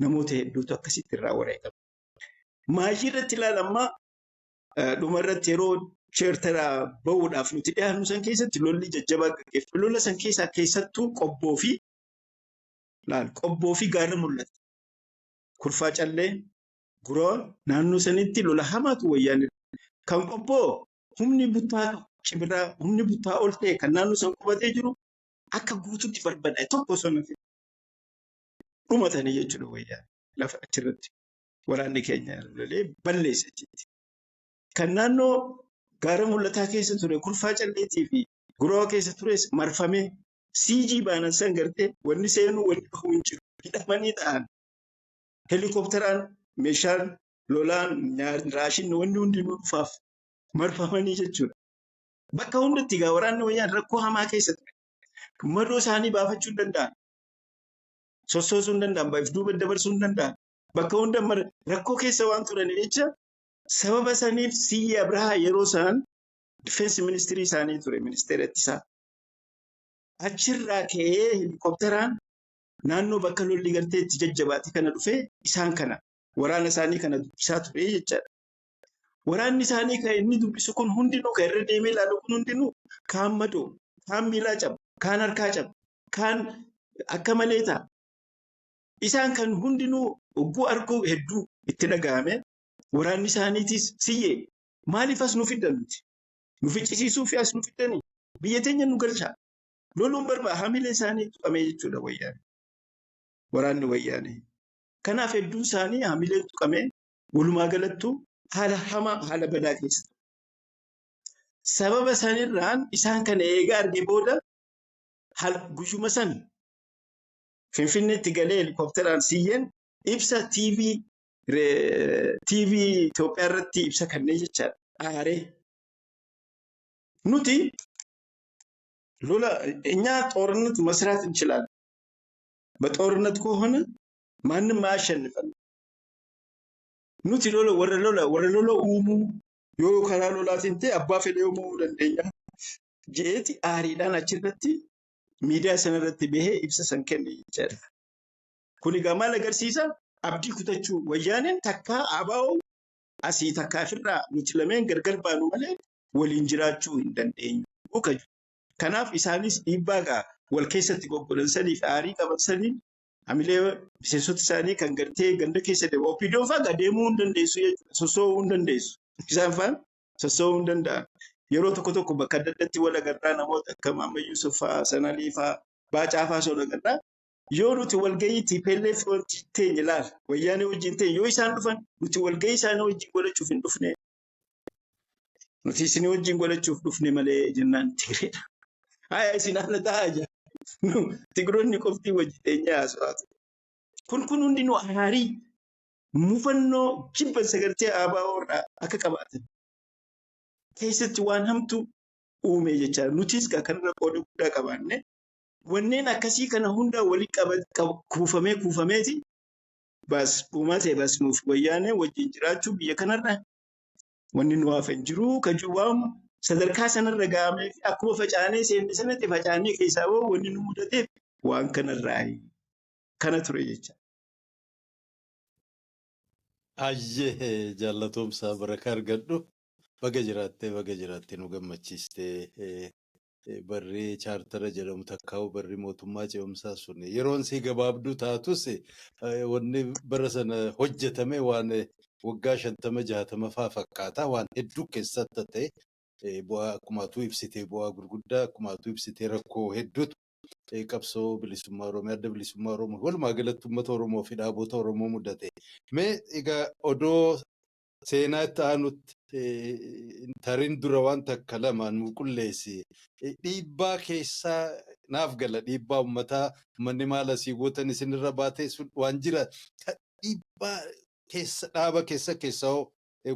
C: namoota hedduutu akkasitti irraa wareegama. Maayii irratti ilaalammaa dhuma irratti yeroo chaartaraa bahuudhaaf nuti dhiyaannu san keessatti lolli jajjabaa gaggeeffamu. Lola san keessattuu qobboo fi gaarra mul'ata. Kurfaa callee guroo naannoo sanitti lola hamaatu wayyaanee. Kan qobboo humni buttaa cibiraa humni buttaa ol ta'e kan naannoo san qubatee jiru akka guutuutti barbadaa'e tokko sana dhumatanii jechuudha wayyaanee lafa achirratti. Waraanni keenya lolee balleessa jechuudha. Kan naannoo gaara mul'ataa keessa ture kurfaa calleetii fi guroo keessa tures marfamee siijii baanan san gartee wanni seenuu wanni bahuu hin jiru. Hidhamanii ta'an helikopteraan meeshaan lolaan raashin wanni hundinuu dhufaaf marfamanii jechuudha. Bakka hundatti egaa waraanni wayyaan rakkoo hamaa keessa ture. Madoo isaanii baafachuu hin danda'an. Sossoosuu hin danda'an. Baay'if duuba dabarsuu hin danda'an. Bakka hunda rakkoo keessa waan turaniif jecha sababa saniif Siyyi Abrahaa yeroo isaan difeensi ministirii isaanii ture ministeera ittisaa. Achirraa ka'ee helikopteraan naannoo bakka lolli gartee itti jajjabaate kana dhufee isaan kana waraana isaanii kana dubbisaa ture jechaadha. Waraanni isaanii kan inni dubbisu kun hundinuu kan irra deemee ilaalu kun hundinuu kaan madoo, kaan miilaa cabu, kaan harkaa cabu, kaan akka malee ta'a. Isaan kan hundinuu ogguu arguu hedduu itti dhaga'ame waraanni isaaniitis siyyee maaliif as nu fiddan nuti? Nu ficcisiisuu fi as nu fiddanii biyya teenya nu galchaa. Loluun barbaada hamilee isaanii tuqamee jechuudha wayyaanee. Waraanni wayyaanee. Kanaaf hedduun isaanii hamilee tuqamee walumaa galattuu haala hamaa haala badaa keessa. Sababa sanirraan isaan kana eegaa argee booda guyyuma san Finfinneetti galee helikopteraan Siyyeen ibsa TV Itoophiyaa irratti ibsa kanneen jechaadha. Aaree nuti lola እኛ ጦርነት መስራት እንችላለን። በጦርነት ከሆነ ማንም አያሸንፈን። ኑቲ ወረ ሎላ ኡሙ yoo karaa lolaatiin ta'e abbaa fedhe uumuu dandeenya. Jeeti aariidhaan achirratti miidiyaa sanarratti bahee ibsa san kenne jechaadha. Kun egaa maal agarsiisa? Abdii kutachuu wayyaaneen takkaa abaa'oo asii takkaa ofirraa nuti lameen gargar baanu malee waliin jiraachuu hin dandeenyu. Kanaaf isaanis dhiibbaa wal keessatti goggodansanii fi aarii qabansanii hamilee miseensota isaanii kan gartee ganda keessa deemu OPDO'n fa'aa deemuu hin dandeessu jechuudha. Soso'uu hin dandeessu. Isaan fa'aan soso'uu hin danda'an. Yeroo tokko bakka adda addaatti wal agarraa namoota akka Maamma Yuusuf fa'aa, Sanalii fa'aa, Baacaa fa'aa soda agarraa. Yoo nuti walgahii TPLF wanti teenye laala wayyaanee wajjin teenye yoo isaan dhufan nuti walgahii isaanii wajjin godhachuuf hin dhufne. Nuti isin wajjin godhachuuf dhufne malee jennaan Tigreedha. Haa isin haala ta'aa jira. Tigiroonni qoftii wajjin teenye haasa'aa. Kun hundinuu aarii mufannoo jibban sagartee ABO irraa akka qabaatan keessatti waan hamtu uume jecha nutis kanarra qooda guddaa qabaanne wanneen akkasii kana hunda walii kuufameeti bas uumate bas nuuf wayyaanee wajjin jiraachuu biyya kanarra wanni nu hafan jiru kajuwaam sadarkaa sanarra gaamee akkuma facaanee seenne sanatti facaanee keessaa wanni nu mudateef waan kanarraa kana ture jecha.
B: Ayyee jaallatoomsaa barakaa argadhu baga jiraattee nu gammachiistee barri chaartara jedhamu takkaa'u barri mootummaa ce'umsaa sun yeroon si gabaabduu taatus wanni bara sana hojjetame waan waggaa 50-60 fa'aa fakkaata waan hedduu keessatti ta'e bu'aa akkumaatu ibsitee bu'aa gurguddaa akkumaatu ibsitee rakkoo hedduutu qabsoo bilisummaa Oromoo adda bilisummaa Oromoo walumaa galatti uummata Oromoo fi dhaabota Oromoo mudate. Mee egaa odoo seenaa itti aanutti tariin dura waan takka lamaan nu qulleessi. Dhiibbaa keessaa naaf gala dhiibbaa uummataa manni maal asii gootan isinirra baatee waan jira dhiibbaa keessa dhaaba keessaa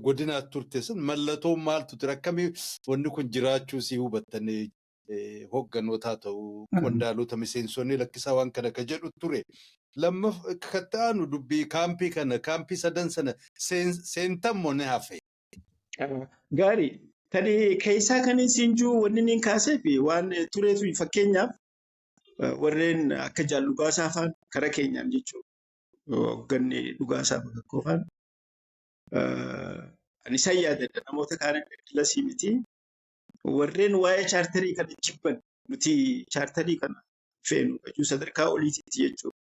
B: godinaatti turte sun mallattoo maaltu ture akkamii wanni kun jiraachuu si hubattanii hoogganotaa ta'uu qondaalota miseensonni lakkisaa waan kana ka jedhu ture. Kattaanu dubbii kaampii sadan sana seentammoo ni hafe.
C: Gaarii tani keessaa kan isin jiru wanni niin kaasee fi waan tureetu fakkeenyaaf warreen akka Jaallugaasaa fa'aan kara keenyaan jechuudha. Hoogganni dhugaasaa bakka qofaan ani isaan yaadadha namoota kaan lasii miti. Warreen waa'ee chaartarii kana jibban nuti chaartarii kana feenu jechuu sadarkaa oliitiitti jechuudha.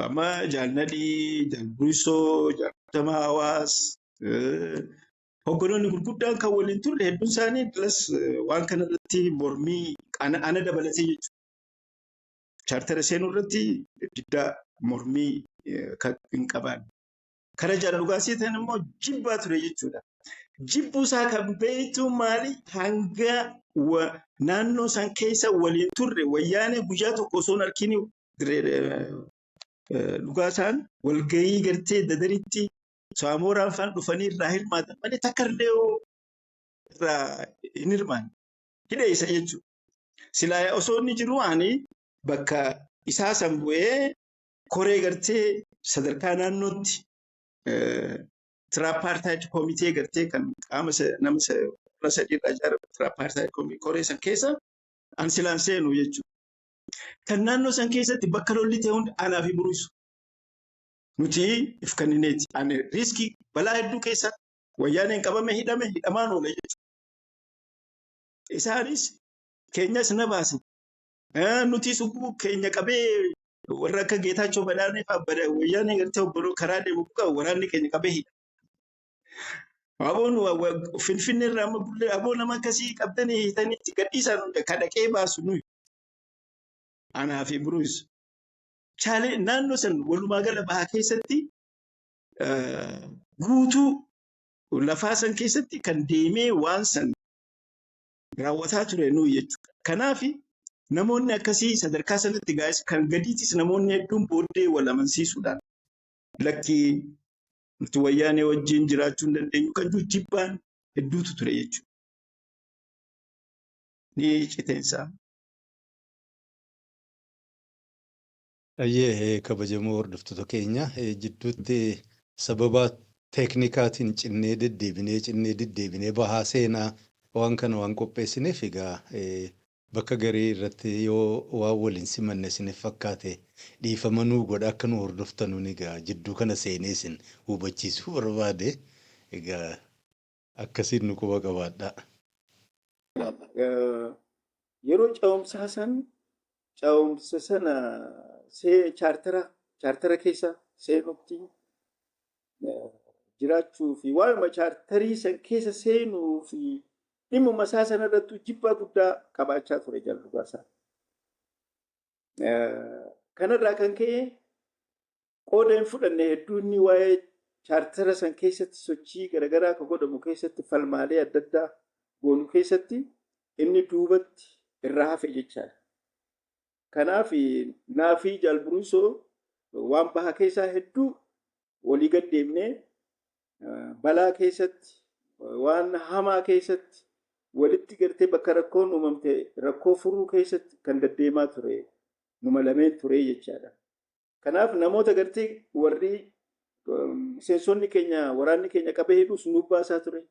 C: Amma Jaalnadii, Jaalburisoo, Jaalatamaa Hawaas hogganoonni gurguddaan kan waliin turre hedduun isaanii plus waan kana irratti mormii ana dabalatee jechuudha. Chaartara seenuu irratti diddaa mormii kan hin qaban. Kara Jaallugaasii ta'an immoo jibbaa ture jechuudha. Jibbuusaa kan beektu maali hanga naannoo san keessa waliin turre wayyaanee guyyaa tokko osoo hin argin dhugaasaan walgahii gartee dadaritti saamooraan faan dhufanii irraa hirmaatan malee takka illee irraa hin hirmaanne hidheessa jechuudha. Silaa osoo inni jiru ani bakka isaa san bu'ee koree gartee sadarkaa naannootti Tripartite Committee gartee kan qaama nama sadiirraa ijaarame Tripartite Committee koree san keessa an silaan seenu jechuudha. Kan naannoo san keessatti bakka lolli ta'e hundi anaa fi buruusu. Nuti if kennineeti. Ani riiskii balaa hedduu keessa wayyaaneen qabame hidhamaan oola jechuudha. Isaanis keenyas na baasan. Nuti subbuu keenya qabee warra akka Geetaachoo Badhaanee fa'aa wayyaanee gartee obboloo karaa deemu qabu waraanni keenya qabee hidha. Aboon Finfinnee irraa amma bullee aboo nama akkasii qabdanii hiitaniitti gadhiisaan hunda kadhaqee baasu nuyi. Anaa fi buruus. Naannoo san walumaa gala bahaa keessatti guutuu lafaa san keessatti kan deemee waan san raawwataa ture nuyi jechuudha. Kanaaf namoonni akkasii sadarkaa sanatti gaa'is kan gadiitis namoonni hedduun booddee wal amansiisuudhaan lakkii nuti wayyaanee wajjin jiraachuu hin dandeenyu kan jibbaan hedduutu ture jechuudha. ni citeensa.
B: Ayyee kabajamoo hordoftoota keenya jidduutti sababa teeknikaatiin cinnee deddeebinee bahaa seenaa waan kana waan qopheessineef egaa bakka garii irratti yoo waan waliin simanne isiniif fakkaate dhiifama nuu godha akka nu hordoftanuun egaa jidduu kana seenee isin hubachiisuu barbaade egaa akkasiin nu quba qabaadha.
C: Yeroo ce'umsaa sana chaartara keessa seenutti jiraachuu fi waanuma chaartarii san keessa seenuu fi dhimma isaa sanarratti jibbaa guddaa qabaachaa ture Jaallugaa. Kanarraa kan ka'e qooda hin fudhanne hedduun waa'ee chaartara san keessatti sochii garaagaraa akka godhamu keessatti falmaalee adda addaa goonu keessatti inni duubatti irraa hafe jechaadha. Kanaaf naafii Jaalburuusoo waan baha keessaa hedduu walii gad deemnee balaa keessatti waan hamaa keessatti walitti gartee bakka rakkoon uumamte rakkoo furuu keessatti kan deddeemaa ture numa lameen ture jechaadha. Kanaaf namoota gartee warri miseensonni keenya waraanni keenya qabee hidhuus nu baasaa ture.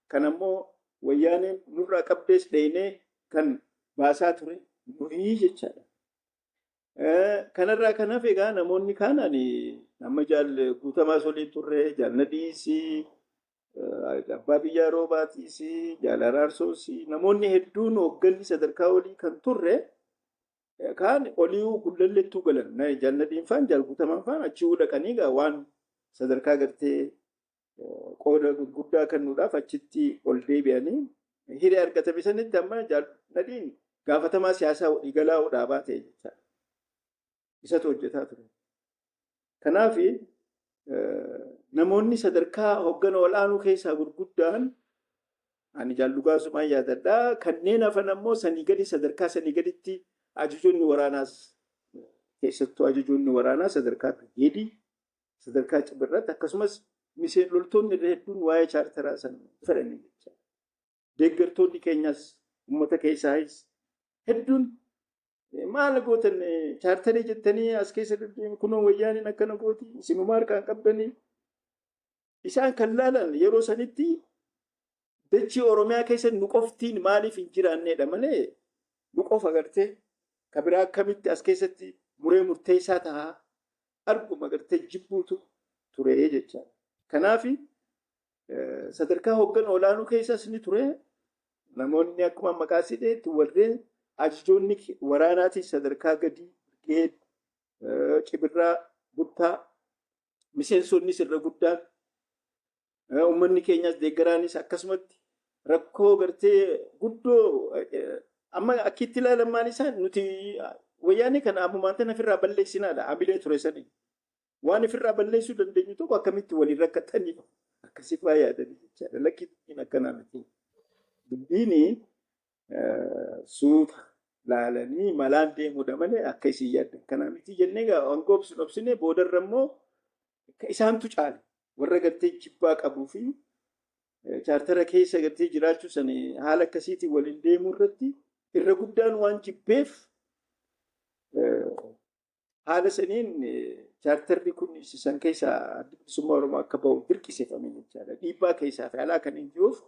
C: Kan ammoo wayyaaneen nurraa qabdees dheenee kan baasaa ture nuyi jechaadha. Kanarraa kanaaf egaa namoonni kaanaan amma Jaal Guutamaa Solee turre, Jaal Nadiisii, Abbaa Biyyaa Roobaatiis, Jaal Araarsoos namoonni hedduun hoogganni sadarkaa olii kan turre kaan olii gullalleettuu galan. Jaal Nadiin faan Jaal Guutamaan faan achii dhaqanii egaa waan sadarkaa gartee qooda guddaa kennuudhaaf achitti ol deebi'anii hiree argatame sanitti amma Jaal Nadiin gaafatamaa siyaasaa waliigalaa dhaabaa ta'e jechaadha. Isatu hojjetaa ture. Kanaaf namoonni sadarkaa hoggana olaanuu keessaa gurguddaan ani Jaallugaa sumaan yaadadhaa. Kanneen hafan ammoo sanii gadi sadarkaa sanii gaditti ajajoonni waraanaas keessattuu ajajoonni waraanaa sadarkaa birgeedii sadarkaa cibirratti akkasumas miseen loltoonni hedduun waa'ee chaartaraa san fedhanii jechaadha. Deeggartoonni keenyas uummata keessaayis hedduun maal gootan chaartarii jettanii as keessa kunoo wayyaaniin akkana gooti isinuma harkaan qabdanii isaan kan laalan yeroo sanitti dachii Oromiyaa keessa nu qoftiin maaliif hin jiraanneedha malee nu qofa gartee kabiraa akkamitti as keessatti muree murteessaa tahaa arguma gartee jibbuutu ture jechaadha. Kanaaf sadarkaa hoggana olaanuu keessas ni ture namoonni akkuma maqaa sidheetti warreen ajajoonni waraanaatiin sadarkaa gadii birgeed cibirraa guddaa miseensonni sirra guddaan uummanni keenyas deeggaraanis akkasumatti rakkoo gartee guddoo amma akkitti ilaalan maal isaan nuti wayyaanii kana ammumaan tana ofirraa balleessinaadha amilee ture sanii waan ofirraa balleessuu dandeenyu tokko akkamitti waliin rakkatanii akkasii faa yaadanii jechaadha lakkiin akkanaa miti dubbiin suuta laalanii malaan deemuudha malee akka isin yaaddan kanaa miti jennee wangoobsu dhobsine boodarra immoo isaantu caale warra gartee jibbaa qabuu fi chaartara keessa gartee jiraachuu sana haala akkasiitiin waliin deemuu irratti irra guddaan waan jibbeef haala saniin chaartarri kun san keessaa adda bilisummaa Oromoo akka bahu dirqisiifame jechaadha. Dhiibbaa keessaa fi alaa kan hin jiruuf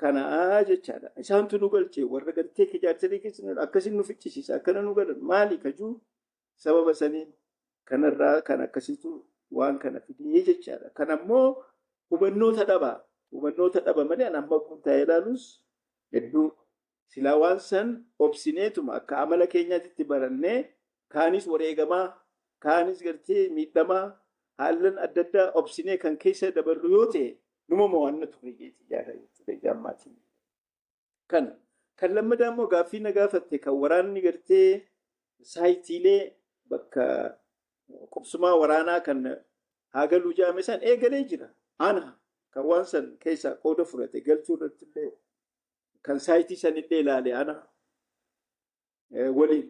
C: kanaa jechaadha. Isaantu nu galchee warra gartee chaartarii keessa akkasiin nu ficcisiisa akkana nu galan maali kajuu sababa saniin kanarraa kan akkasiitu waan kana fidee jechaadha. Kan ammoo hubannoota dhaba malee amma kun taa'ee ilaalus hedduu silaa waan san obsineetuma akka amala keenyaatti barannee kaanis wareegamaa kaanis gartee miidhamaa haalan adda addaa obsinee kan keessa dabarru yoo ta'e numama waan ture jechuudha jammaatiin. Kan lammadaa immoo gaaffii na gaafatte kan waraanni gartee saayitiilee bakka qubsumaa waraanaa kan haagaluu jaame san eegalee jira. Ana kan waan san keessaa qooda fudhate galchuu irratti illee kan saayitii san illee ilaale ana waliin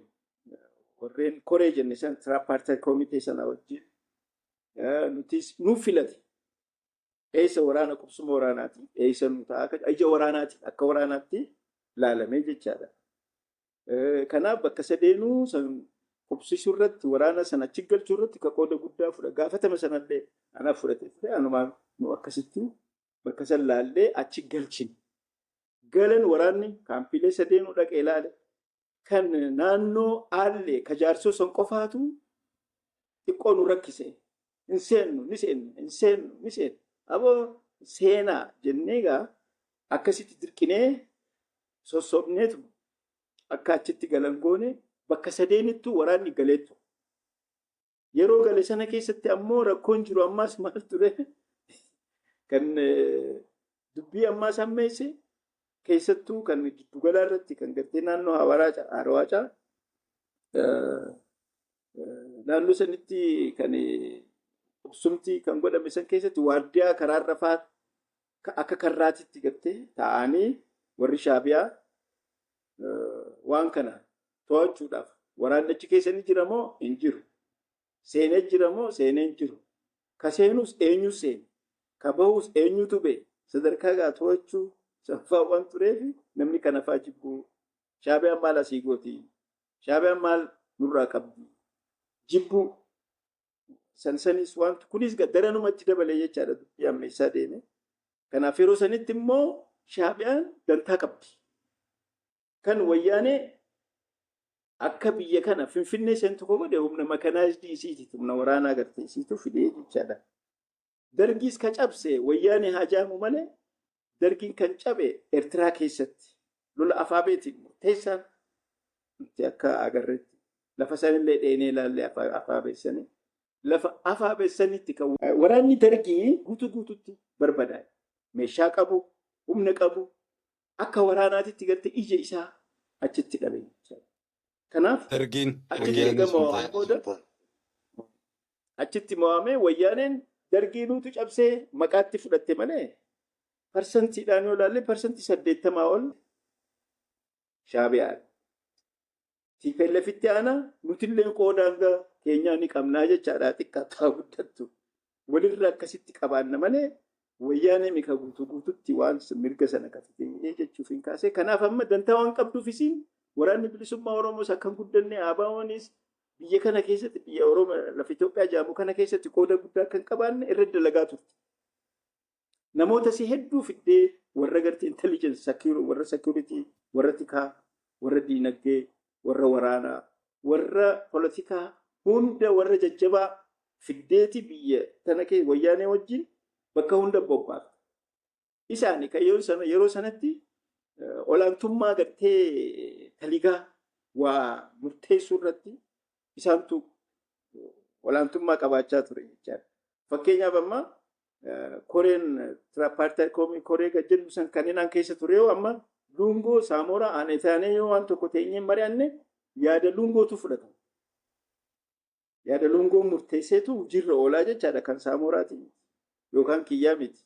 C: warreen koree jenne san tiraapaartii koomitee sana wajjin nuuf filate. Eessa waraana qubsuma waraanaati eessa nu ta'a ija waraanaati akka waraanaatti ilaalamee jechaadha. Kanaaf bakka sadeenuu qubsisuu irratti waraana sana achi galchuu irratti ka qooda guddaa fudha. Gaafatama sanallee anaaf fudhate ture. Anumaan nu akkasitti bakka san laallee achi galchine. Galan waraanni kaampiilee sadeenuu dhaqee ilaale. Kan naannoo aallee ka jaarsoo san qofaatu xiqqoo nu rakkise. Hin seennu, ni seennu, hin seennu, ni seennu. Aboo seenaa jennee egaa akkasitti dirqinee sossobneetu akka achitti galan goone bakka sadeenittuu waraanni galeettu. Yeroo gale sana keessatti ammoo rakkoon jiru ammaas maal ture? Kan dubbii ammaas hammeesse keessattuu kan giddugalaa irratti kan gartee naannoo Hawaacaa naannoo sanitti kan qubsumtii kan godhame san keessatti waardiyaa karaa rafaa akka karraatitti gartee taa'anii warri Shaabiyaa waan kana to'achuudhaaf waraanni achi keessa ni jira moo hin jiru? Seenee jira moo seenee hin jiru? Ka seenus eenyu seene? Ka bahus eenyutu ba'e? Sadarkaa gaa to'achuu sanfaa waan tureef namni kana faa jibbuu. Shaabiyaan maal asii gooti? Shaabiyaan maal nurraa qabdi? Jibbuu sansanis wanti kunis daranumatti dabalee jechaadha dubbii ammeessaa deeme. Kanaaf yeroo sanitti immoo Shaabiyaan dantaa qabdi. Kan wayyaanee akka biyya kana Finfinnee seentu godhe humna makanaayizii isiiti, humna waraanaa agartee isiitu fidee jechaadha. Dargiis ka cabse wayyaanee haa jaamu malee dargiin kan cabe Eertiraa keessatti lola Afaabeetiin murteessaan akka agarreetti lafa sanillee dheenee ilaallee Afaabeessanii lafa Afaabeessanitti kan waraanni dargii guutuutti barbadaa'e. Meeshaa qabu, humna qabu, akka waraanaatitti gartee ija isaa achitti dhabe. Kanaaf achitti mo'amee wayyaaneen dargiinuutu cabsee maqaatti fudhatte malee parsantiidhaan yoo ilaalle parsantii 80 ol Shaabiyaan. TPLFitti aanaa nutillee qoodaan keenyaa ni qabnaa jechaadha xiqqaataa guddattu. Walirraa akkasitti qabaanna malee wayyaanee mika guutuutti waan mirga sana kafatee jechuuf hin kaasee. Kanaaf amma dantaa waan qabduufis waraanni bilisummaa Oromoos akkan guddannee ABO'nis biyya kana keessatti biyya Oromoo lafa Itoophiyaa jedhamu kana keessatti qooda guddaa kan qabaanne irra dalagaa turte. Namoota si hedduu fiddee warra gartee intelligence warra security, warra tikaa, warra diinagdee, warra waraanaa, warra politikaa hunda warra jajjabaa fiddeeti biyya tana kee wayyaanee wajjin bakka hunda bobbaafte. Isaanii kan yeroo sanatti olaantummaa gartee taligaa waa murteessuu irratti isaantu olaantummaa qabaachaa ture jechaadha. Fakkeenyaaf amma Koreen Tripartite Koree kan jedhu san kanneen keessa ture yoo amma Luungoo Saamoraa aanee taanee yoo waan tokko teenyee mari'anne yaada Luungootu fudhatama. Yaada Luungoo murteesseetu jirra oolaa jechaadha kan Saamoraatiin yookaan kiyyaa miti.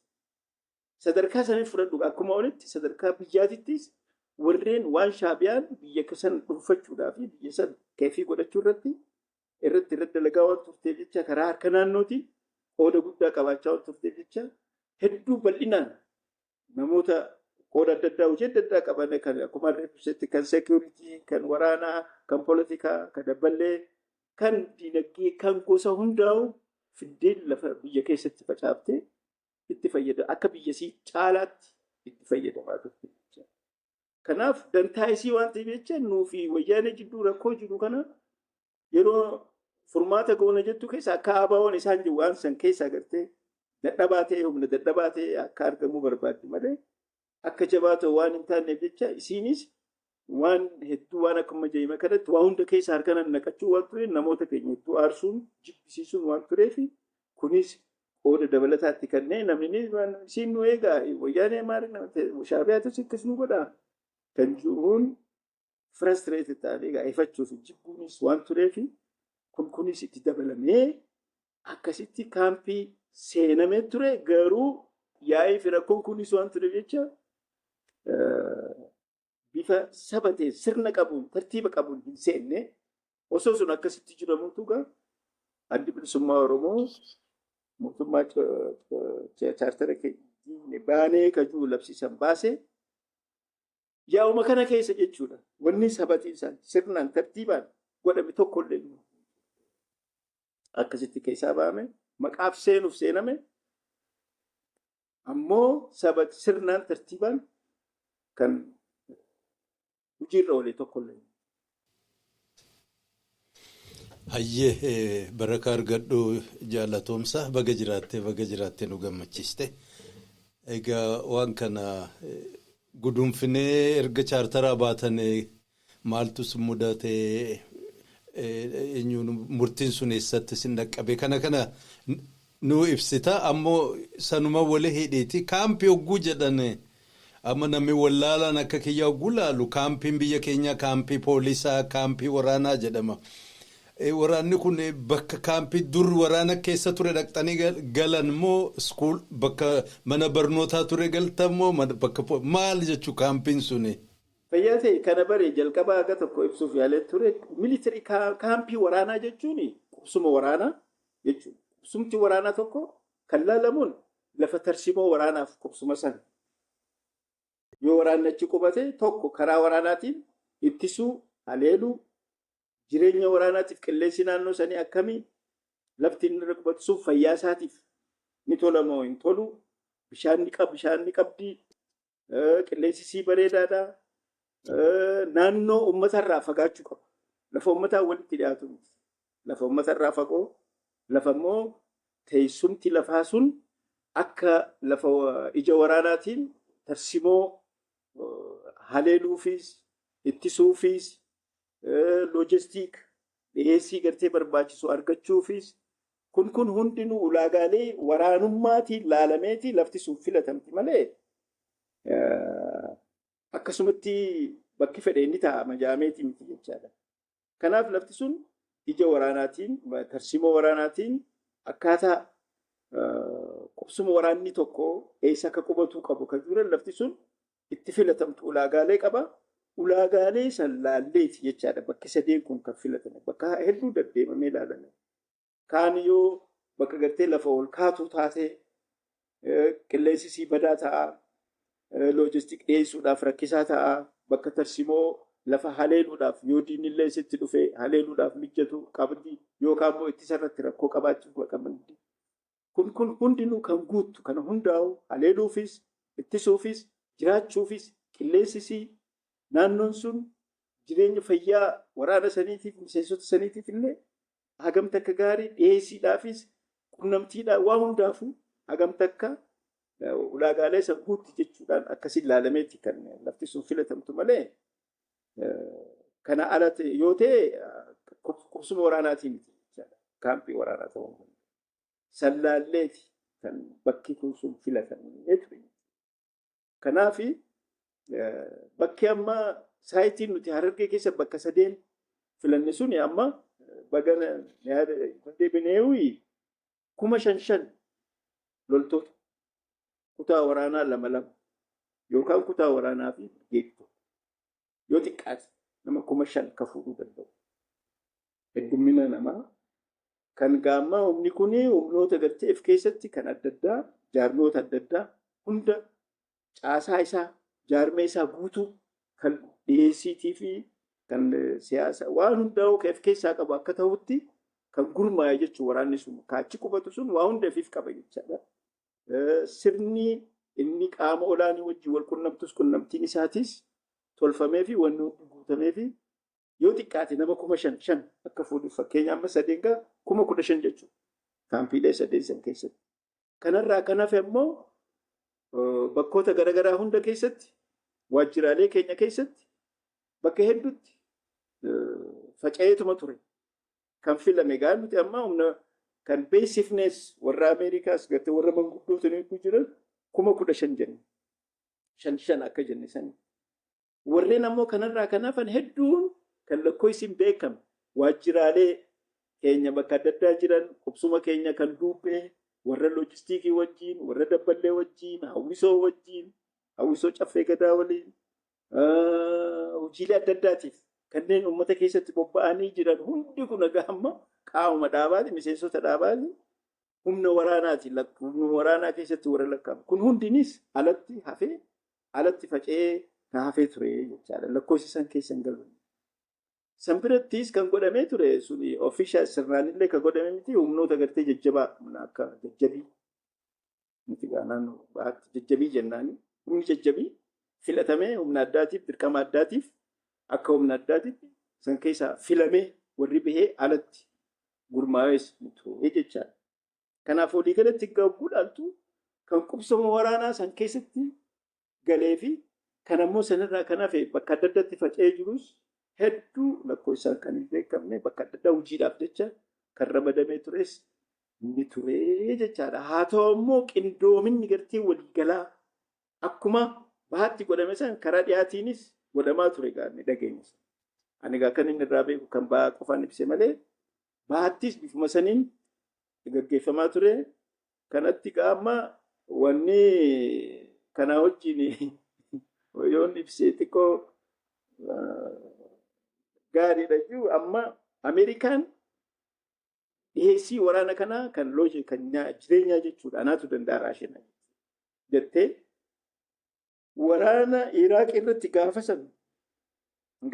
C: Sadarkaa sanii fudhadhu akkuma olitti sadarkaa biyyaatittis warreen waan Shaabiyaan biyya san dhuunfachuudhaaf biyya san keefii godhachuu irratti dalagaa waan turteef jecha karaa harka naannootiin qooda guddaa qabaachaa waan turteef jecha hedduu bal'inaan namoota qooda adda addaa hojii adda addaa qaban kan akkuma reebisetti kan security, kan waraanaa, kan politikaa, kan dabballee, kan diinagdee, kan gosa hundaa'u fiddeen lafa biyya keessatti facaaftee itti fayyada akka biyyasii caalaatti itti fayyadamaa turte. Kanaaf dantaa isii waan ta'eef jecha nuufi wayyaanee jidduu rakkoo jiru kana yeroo furmaata goona jettu keessa akka ABO'n isaan jiru waan san keessa agartee dadhabaa ta'e humna dadhabaa ta'e akka argamuu barbaaddi malee akka jabaa ta'u waan hin taaneef jecha isiinis waan hedduu waan akkuma jeema kanatti waa hunda keessa harkanan naqachuu waan ture namoota keenya hedduu aarsuun jibbisiisuun waan tureef kunis qooda dabalataatti kanneen namni isiin nu eegaa wayyaanee maali Shaabiyaatus akkas nu godhaa kan jiruun frustrated ta'anii egaa ifachuuf jibbuunis waan tureef kunis itti dabalamee akkasitti kaampii seenamee ture garuu yaa'ii fi rakkoon kunis waan tureef jecha bifa sabatee sirna qabuun tartiiba qabuun hin seenne osoo sun akkasitti jiramutu gaa addi bilisummaa Oromoo mootummaa chaartara baanee kajuu labsiisan baase
D: yaa'uma kana keessa jechuudha. Wanni sabatiinsa sirnaan tartiibaan godhame tokkollee akkasitti keessaa ba'ame maqaaf seenuuf seename ammoo sabati sirnaan tartiibaan kan hojiirra oole tokkollee.
B: Hayyee baraka argadhu jaalatoomsa baga jiraattee nu gammachiiste. Egaa waan kana gudunfinee erga chaartaraa baatanii maaltus mudatee murtiin sun eessatti sin dhaqqabe kana nu ibsita ammoo sanuma wali hidheeti kaampii hogguu jedhane amma namni wallaalaan akka kiyyaa hogguu laalu kaampiin biyya keenya kaampii poolisaa kaampii waraanaa jedhama. Waraanni kun bakka kaampii dur waraana keessa ture dhaqxanii galan moo school bakka mana barnootaa ture galtan moo bakka maal jechuu kaampiin suni?
D: Fayyaa ta'e kana baree jalqabaa akka tokko ibsuuf yaalee ture military kaampii waraanaa jechuun qubsuma waraanaa jechuudha. Qubsumti waraanaa tokko kan laalamuun lafa tarsimoo waraanaaf qubsuma sana. Yoo waraanni achi qubate tokko karaa waraanaatiin ittisuu haleeluu jireenya waraanaatiif qilleensi naannoo sanii akkamii lafti inni irra qubatu sun fayyaa isaatiif ni tola moo hin tolu bishaan ni qabdi qilleensi sii bareedaadha naannoo uummatarraa fagaachuu qaba lafa uummataa walitti dhiyaatu lafa uummatarraa fagoo lafa immoo teessumti lafaa sun akka lafa ija waraanaatiin tarsimoo haleeluufis ittisuufis loojistik dhiyeessii gartee barbaachisu argachuufis kun hundinuu ulaagaalee waraanummaatiin laalameeti lafti sun filatamti malee akkasumatti bakki fedhe inni taa'ama jaameeti miti jechaadha. Kanaaf lafti sun ija waraanaatiin tarsimoo waraanaatiin akkaataa qubsuma waraanni tokko eessa akka qubatuu qabu kan jiran lafti sun itti filatamtu ulaagaalee qaba. Ulaagaalee san laalleeti jechaadha bakki sadeen kun kan filatame bakka hedduu deddeemamee ilaalame. Kaan yoo bakka gartee lafa ol kaatuu taatee qilleensi sii badaa ta'a loojistik dhiyeessuudhaaf rakkisaa ta'a bakka tarsimoo lafa haleeluudhaaf yoo diinillee sitti dhufee haleeluudhaaf mijjatu qabdi yookaan immoo ittisarratti rakkoo qabaachuu qabdi. Kun hundinuu kan guuttu kana hundaa'u haleeluufis ittisuufis jiraachuufis qilleensisii naannoon sun jireenya fayyaa waraana saniitiif miseensota saniitiif illee hagamta akka gaarii dhiyeessiidhaafis qunnamtiidhaan waa hundaafuu hagamta akka ulaagaalee san guutti jechuudhaan akkasiin laalameeti kan lafti sun filatamtu malee kana alatti yoo ta'e qubsuma waraanaatiin kaampii waraanaa ta'uu sallaalleeti kan bakki kun sun filatamee ture. Kanaafi bakki amma saayitiin nuti Harargee keessa bakka sadeen filanne suni amma bagana deebineewi 5,500 loltoota kutaa waraanaa 2 yookaan kutaa waraanaa fi geettu yoo xiqqaate nama 5,000 ka fuudhuu danda'u. Heddummina namaa kan gaammaa humni kuni humnoota garteef keessatti kan adda addaa jaarmoota adda addaa hunda caasaa isaa jaarmee isaa guutuu kan dhiyeessiitii fi kan siyaasa waan hundaa'u keef keessaa qabu akka ta'utti kan gurmaa'e jechuun waraanni sun kaachi qubatu sun waa hundaafis qaba jechaadha. Sirni inni qaama olaanii wajjin wal qunnamtus qunnamtiin isaatis tolfamee fi wanni hundi guutamee fi yoo xiqqaate nama 5,500 akka fuudhuuf fakkeenya amma sadeen gaa 15,000 jechuudha. Kaampiilee sadeen san keessatti. Kanarraa kan hafe immoo bakkoota garaagaraa hunda keessatti waajjiraalee keenya keessatti bakka hedduutti faca'eetuma ture. Kan filame gaa nuti amma humna kan beeksifnees warra Ameerikaas gartee warra manguddoota hedduu jiran 15,000 jenne. 5,500 akka jenne sani. Warreen ammoo kanarraa kan hafan hedduun kan lakkoofsiin beekame waajjiraalee keenya bakka adda addaa jiran qubsuma keenya kan duubee warra loojistikii wajjin warra dabballee wajjin hawwisoo wajjin hawwisoo caffee gadaa waliin hojiilee adda addaatiif kanneen uummata keessatti bobba'anii jiran hundi kun amma qaama dhaabaati miseensota dhaabaati humna waraanaati humna waraanaa keessatti warra lakkaa'amu kun hundinis alatti hafee alatti faca'ee naafee ture jechaadha. Lakkoofsi isaan keessa hin galu. San birattis kan godhamee ture suni ofishaal sirnaalillee kan godhame miti humnoota gartee jajjabaa akka jajjabii miti naannoo baatti jajjabii jennaani. Humni jajjabii filatamee humna addaatiif dirqama addaatiif akka humna addaatitti san keessaa filamee warri bahee alatti gurmaa'es ture jechaadha. Kanaaf walii galatti gagguu dhaaltu kan qubsuma waraanaa san keessatti galee fi kan ammoo sanirraa kanaaf bakka adda addaatti faca'ee jirus hedduu lakkoofsaan kan hin beekamne bakka adda addaa hojiidhaaf jecha kan ramadamee tures ni ture jechaadha. Haa ta'u immoo qindoominni gartee waliigalaa akkuma bahaatti godhame san karaa dhiyaatiinis godhamaa ture gaanne dhageenyas. Ani egaa kan inni irraa beeku kan bahaa qofaan ibse malee bahattis bifuma saniin gaggeeffamaa ture. Kanatti qaama wanni kanaa wajjin yoon ibsee xiqqoo gaariidha jiru amma Ameerikaan dhiyeessii waraana kanaa kan loojii kan jireenyaa jechuudha anaatu danda'a raashina jettee waraana Iraaq irratti gaafa san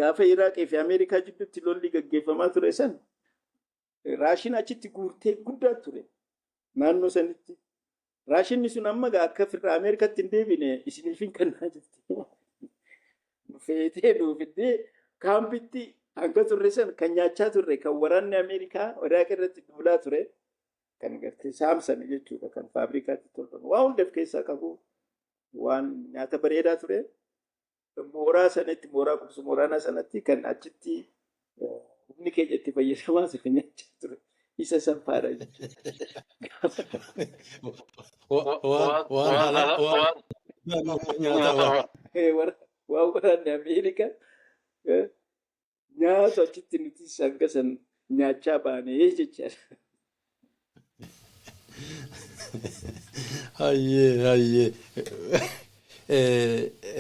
D: gaafa Iraaqii fi Ameerikaa jidduutti lolli gaggeeffamaa ture san raashina achitti guurtee guddaa ture naannoo sanitti raashinni sun amma akka firra Ameerikaatti hin deebine isiniif hin kennaa jirti. Feetee dhuufidee kaampitti hanga turre san kan nyaachaa turre kan waraanni Ameerikaa Iraaq irratti duulaa ture kan gartee saamsame jechuudha kan faabrikaatti tolfame waan hundaaf keessaa qabu waan nyaata bareedaa ture mooraa sanatti mooraa qubsuma waraanaa sanatti kan achitti humni keenya itti fayyadamaa ture nyaachaa ture isa sanfaadha jechuudha. Waan waraanni Ameerikaa nyaata achitti nuti hanga san nyaachaa baanee jechaadha.
B: Hayyee.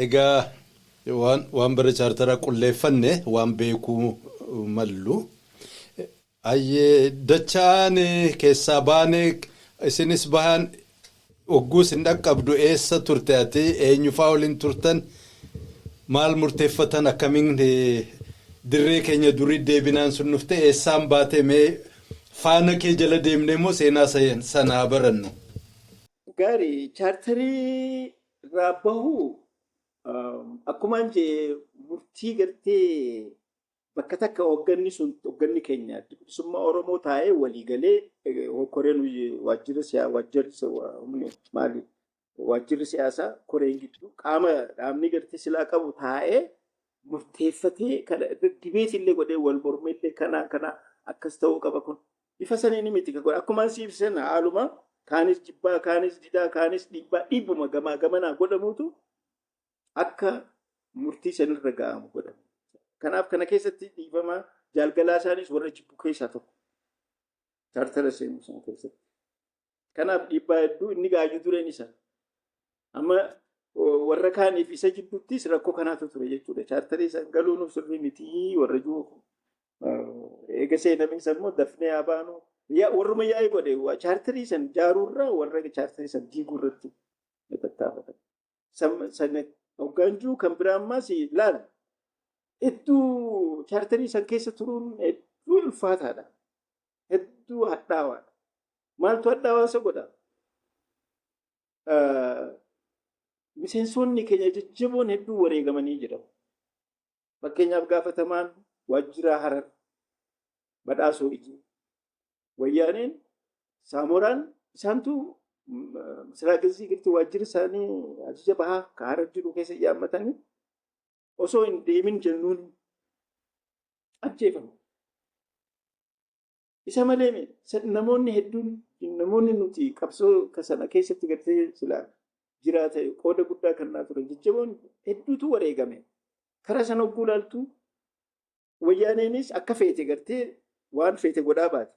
B: Egaa waan bara chaartara qulleeffanne waan beekuu mallu. Hayyee dachaan keessaa baane isinis bahan ogguus hin dhaqqabdu eessa turte ati eenyufaa waliin turtan maal murteeffatan akkamiin dirree keenya durii deebinaan sun nufte eessaan baate mee faana kee jala deemnee moo seenaa sanaa barannu.
D: Gaarii chaartarii irraa bahuu akkumaan jee murtii gartee bakka takka hoogganni sun hoogganni keenya bilisummaa Oromoo taa'ee waliigalee koreen waajjirri siyaasaa koreen gidduu qaama dhaabni gartee silaa qabu taa'ee murteeffatee kana dibeetillee godhee wal mormeellee kana akkas ta'uu qaba kun bifa saniin miti kan godhe akkumaan si ibsan haaluma kaanis jibbaa kaanis didaa kaanis dhiibbuma gamaa gamanaa godhamuutu akka murtii sanirra ga'amu godhama. Kanaaf kana keessatti dhiifamaa jaalgalaa isaanis warra jibbu keessaa tokko chaartara seenuu sana keessatti. Kanaaf dhiibbaa hedduu inni gaayyu dureen isa. Amma warra kaaniif isa jibbuuttis rakkoo kanaatu ture jechuudha. Chaartarii isaan galuunuuf sirrii mitii warra jiru eega seenamee immoo dafnee haa baanu. Warruma yaa'ii godhe chaartarii san jaaruurraa warra chaartarii san diiguurratti tattaafatan. Sana hogganjuu kan biraa ammaas laal hedduu chaartarii san keessa turuun hedduu ulfaataadha. Hedduu hadhaawaadha. Maaltu hadhaawaa isa godha? Miseensonni keenya jajjaboon hedduu wareegamanii jiran. Fakkeenyaaf gaafatamaan waajjira Harar badhaasoo ijii. Wayyaaneen Saamoraan isaantu misiraagazii girti waajjirri isaanii ajaja bahaa ka Harar jiru keessa yaammatanii osoo hin deemin jennuun ajjeefamu. Isa malee namoonni hedduun namoonni nuti qabsoo sana keessatti gartee silaa jiraata qooda guddaa kannaa turan jajjaboon hedduutu wareegame. Karaa sana hogguu ilaaltu wayyaaneenis akka feete gartee waan feete godhaa baate.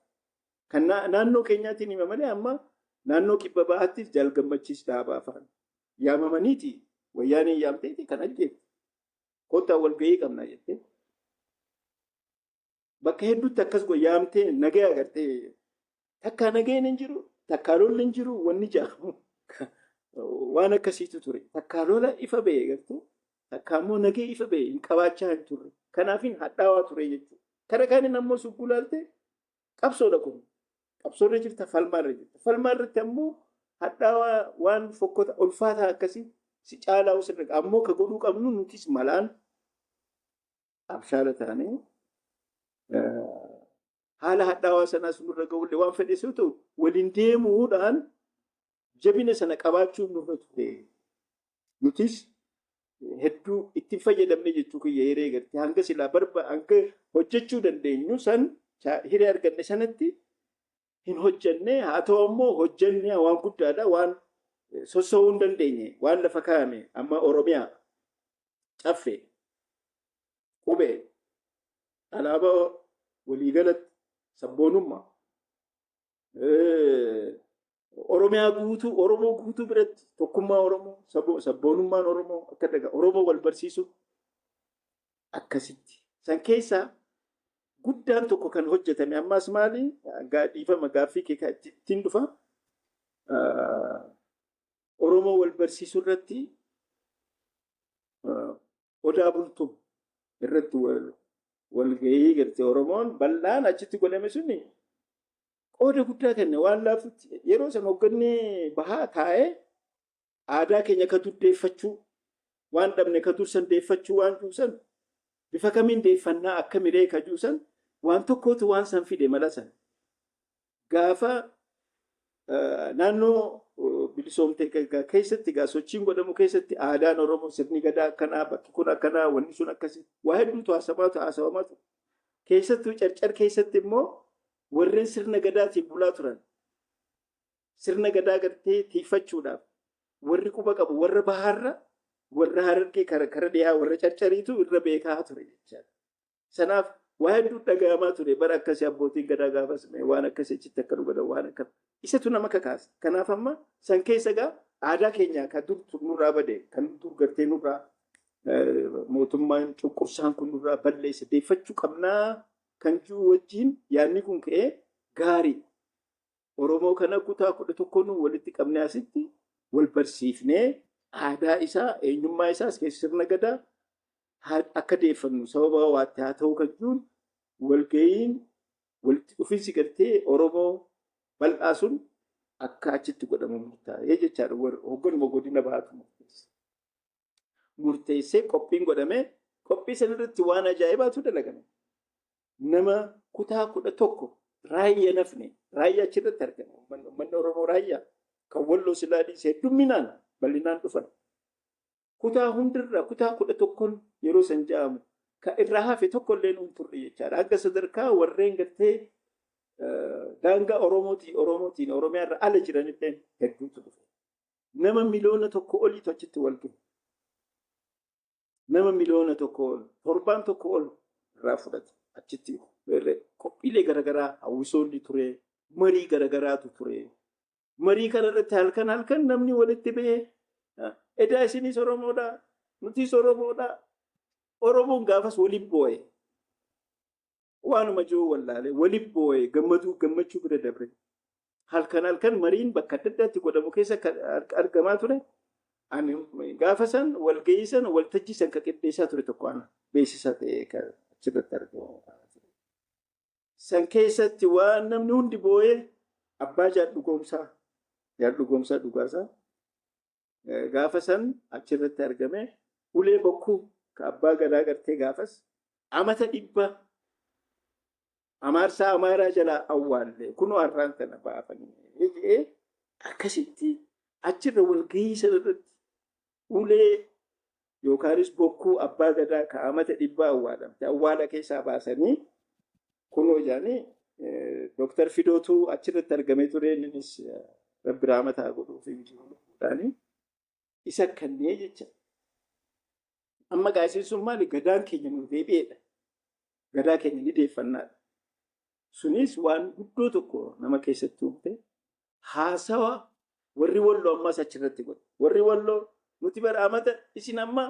D: Kan naannoo keenyaatiin hima malee amma naannoo kibba bahaattis jaalgammachiis dhaabaa afaan yaamamaniiti wayyaaneen yaamteeti kan ajjeefte. Kottaa wal gahii qabna jettee. Bakka hedduutti akkas yaamtee nagaa agartee takkaa nageen hin jiru takkaa lolli hin jiru wanni jaamu waan akkasiitu ture. Takkaa lola ifa ba'e gartuu takkaammoo nagee ifa ba'e hin qabaachaa hin turre. Kanaafin hadhaawaa ture jechuudha. Kara kaaniin ammoo suggulaalte qabsoodha kun. Qabsoorra jirta falmaarra jirta. Falmaarratti ammoo hadhaawaa waan fokkota ulfaataa akkasii si caalaa usirra ammoo ka godhuu qabnu nutis malaan abshaala taanee haala hadhaawaa sanaa sunurra ga'ullee waan fedhes yoo ta'u waliin deemuudhaan jabina sana qabaachuun nurra ture. Nutis hedduu itti fayyadamne jechuu kiyya hiree gartee hanga silaa hanga hojjechuu dandeenyu san hiree arganne sanatti hin hojjenne haa ta'u ammoo hojjenne waan guddaadha waan sossoo'uu hin dandeenye waan lafa kaa'ame amma Oromiyaa caffee qubee alaabaa waliigalatti sabboonummaa Oromiyaa guutuu Oromoo guutuu biratti tokkummaa Oromoo sabboonummaan Oromoo akka dhagaa Oromoo wal barsiisu akkasitti san keessaa guddaan tokko kan hojjetame ammas maali dhiifama gaaffii kee ittiin dhufa Oromoo wal barsiisuu irratti odaa bultuu irratti wal gahii gartee Oromoon bal'aan achitti godhame suni qooda guddaa kenne waan laafutti yeroo san hoggannee bahaa taa'ee aadaa keenya ka durdeeffachuu waan dhabne ka dursan deeffachuu waan juusan bifa kamiin deeffannaa akka miree ka juusan waan tokkootu waan san fide mala san gaafa naannoo bilisoomte keessatti gaa sochiin godhamu keessatti aadaan Oromoo sirni gadaa akkanaa bakki kun akkanaa wanni sun akkasii waa hedduutu haasawamaatu keessattuu carcar keessatti immoo warreen sirna gadaatiin bulaa turan sirna gadaa gartee tiifachuudhaaf warri quba qabu warra bahaarra warra harargee kara dhiyaa warra carcariitu irra beekaa ture jechaadha. Sanaaf waa hedduu dhagahamaa ture bara akkasii abbootiin gadaa gaafas waan akkasii achitti akka dhugadan waan akka isatu nama kakaasa. Kanaaf amma san keessa gaa aadaa keenya kan dur nurraa bade kan dur gartee nurraa mootummaan cunqursaan kun nurraa balleessa deeffachuu qabnaa kan jiru wajjin yaadni kun ka'ee gaarii Oromoo kana kutaa 11 walitti qabnee asitti wal barsiifnee aadaa isaa eenyummaa isaas keessa sirna gadaa akka deeffannu sababa waatti haa ta'u kan jiruun walga'iin walitti dhufiinsi gartee Oromoo bal'aa sun akka achitti godhamu murtaa'ee jechaadha. Hogganuma godina bahaatu murteessee qophiin godhamee qophii sanarratti waan ajaa'ibaatu dalagame. Nama kutaa 11 raayyaa nafne raayyaa achirratti argama. Uummanni Oromoo raayyaa kan Walloo Silaadii hedduminaan bal'inaan dhufan. Kutaa hundirraa kutaa 11 yeroo san ja'amu kan irraa hafe tokkollee nuun turre jechaadha. Akka sadarkaa warreen gartee daangaa Oromootiin Oromiyaarra ala jiranillee hedduutu dhufe. Nama miliyoona 1 oliitu achitti wal gahe. Nama miliyoona 1 ol torbaan 1 ol irraa fudhate. Achitti qophiilee garaagaraa hawwisoonni ture marii garaagaraatu ture marii kanarratti halkan namni walitti bahee edaa isinis Oromoodha nutis Oromoodha Oromoon gaafas waliin boo'e waanuma jiru wallaalee waliin boo'e gammachuu bira dabre halkan mariin bakka adda addaatti godhamu keessa argamaa ture ani gaafa san walgahii san waltajjii san kan qindeessaa ture tokko ana beeksisaa ta'ee achirratti argamu. San keessatti waan namni hundi boo'ee abbaa jaadhu dhugaasaa gaafa san achirratti argame ulee bokkuu ka abbaa gadaa gartee gaafas amata 100 amaarsaa amaaraa jalaa awwaalle kunoo har'aan kana baafanii jedhee akkasitti achirra walgahii sanarratti ulee yookaanis bokkuu abbaa gadaa ka amata 100 awwaalamte awwaala keessaa baasanii kunoo jaanii Dr. Fidootu achirratti argamee ture innis rabbi rahmataa godhuuf jiruudhaani isa kannee jecha amma gaasiin sun maali gadaan keenya nu deebi'eedha gadaa keenya ni deeffannaadha sunis waan guddoo tokko nama keessatti uumte haasawa warri Walloo ammas achirratti godhu warri Walloo nuti bara amata isin amma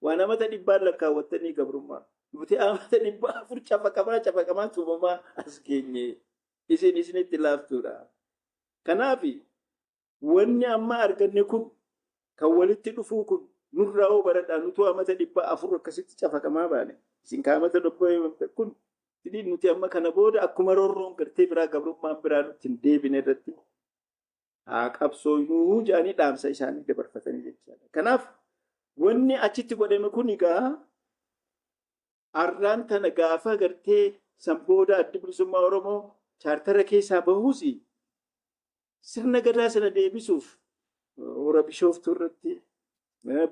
D: waan amata 100 lakkaawwattanii gabrummaa nuti amata 400 cafaqamaa tuumamaa as geenye isinitti laaftuudha. Kanaaf wanni amma arganne kun kan walitti dhufuu kun nurraa baradhaa nutu amata 400 akkasitti cafaqamaa baane. Isin kaamata dhobboo kun sidii nuti amma kana booda akkuma roorroon gartee biraa gabrummaan biraa nutti hin deebine irratti haa qabsoofnuu jedhanii dhaamsa isaanii dabarfatanii jechaadha. Kanaaf wanni achitti godhame kun egaa har'aan tana gaafa gartee san booda adda bilisummaa Oromoo chaartara keessaa bahuus sirna gadaa sana deebisuuf hora Bishooftuu irratti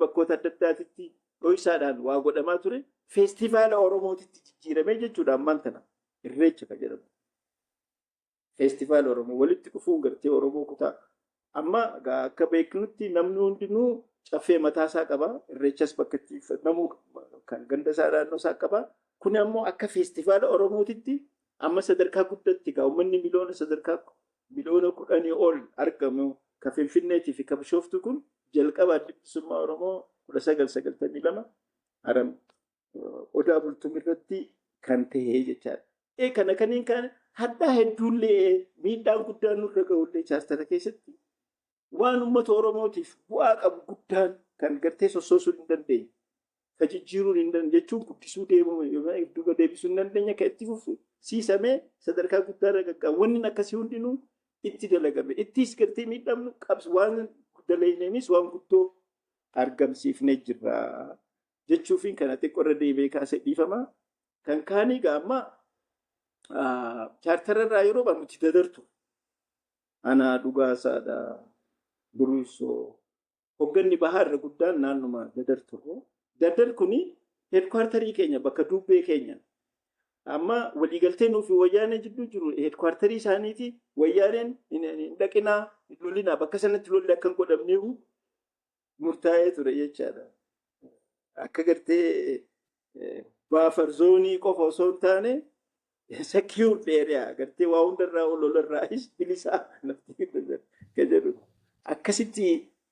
D: bakkoota adda addaatitti dho'isaadhaan waa godhamaa ture. Feestivaala Oromootitti jijjiiramee jechuudha ammaan tana Irreecha kan jedhamu. Feestivaala Oromoo walitti dhufuun gartee Oromoo kutaa. Amma akka beeknutti namni hundinuu caffee mataasaa qaba. Irreechas bakka itti namuu kan ganda isaa naannoo isaa qaba. Kun ammoo akka feestivaala Oromootitti amma sadarkaa guddatti egaa uummanni miliyoona sadarkaa miliyoona 10 ol argamu kan Finfinneetii fi kan Bishooftuu kun jalqaba adda bilisummaa Oromoo 1992 haram odaa bultuun irratti kan ta'e jechaadha. Kana kaniin kan haddaa hedduullee miidhaan guddaan nurra ga'ullee chaartara keessatti waan uummata Oromootiif bu'aa qabu guddaan kan gartee sossoosuu hin dandeenye. Kan jijjiiruu hin dandeenye jechuun guddisuu deemuu duuba deebisuu hin dandeenye kan itti fufsiisamee sadarkaa guddaarra qaqqabu. Wanni akkasii hundinuu itti dalagame. Ittis gartee miidhamnu qabsu waan dalayneenis waan guddoo argamsiifnee jirra jechuufiin kana xiqqoorra deebi'ee kaasee dhiifama. Kan kaanii gaamma chaartararraa yeroo banutti dadartu. Anaa dhugaasaadha. Buruusoo hogganni bahaarra guddaan naannuma dadartu. Dadar kuni heedkwaartarii keenya bakka dubbee keenya. Amma waliigaltee nuuf wayyaanee jidduu jiru heedkwaartarii isaaniiti wayyaaneen hin dhaqinaa lolinaa bakka sanatti lolli akka hin godhamneef murtaa'ee ture jechaadha. Akka gartee baafar zoonii qofa osoo hin taane sekiur dheeriyaa gartee waa hundarraa lolarraayis bilisaa nafti kan jedhu.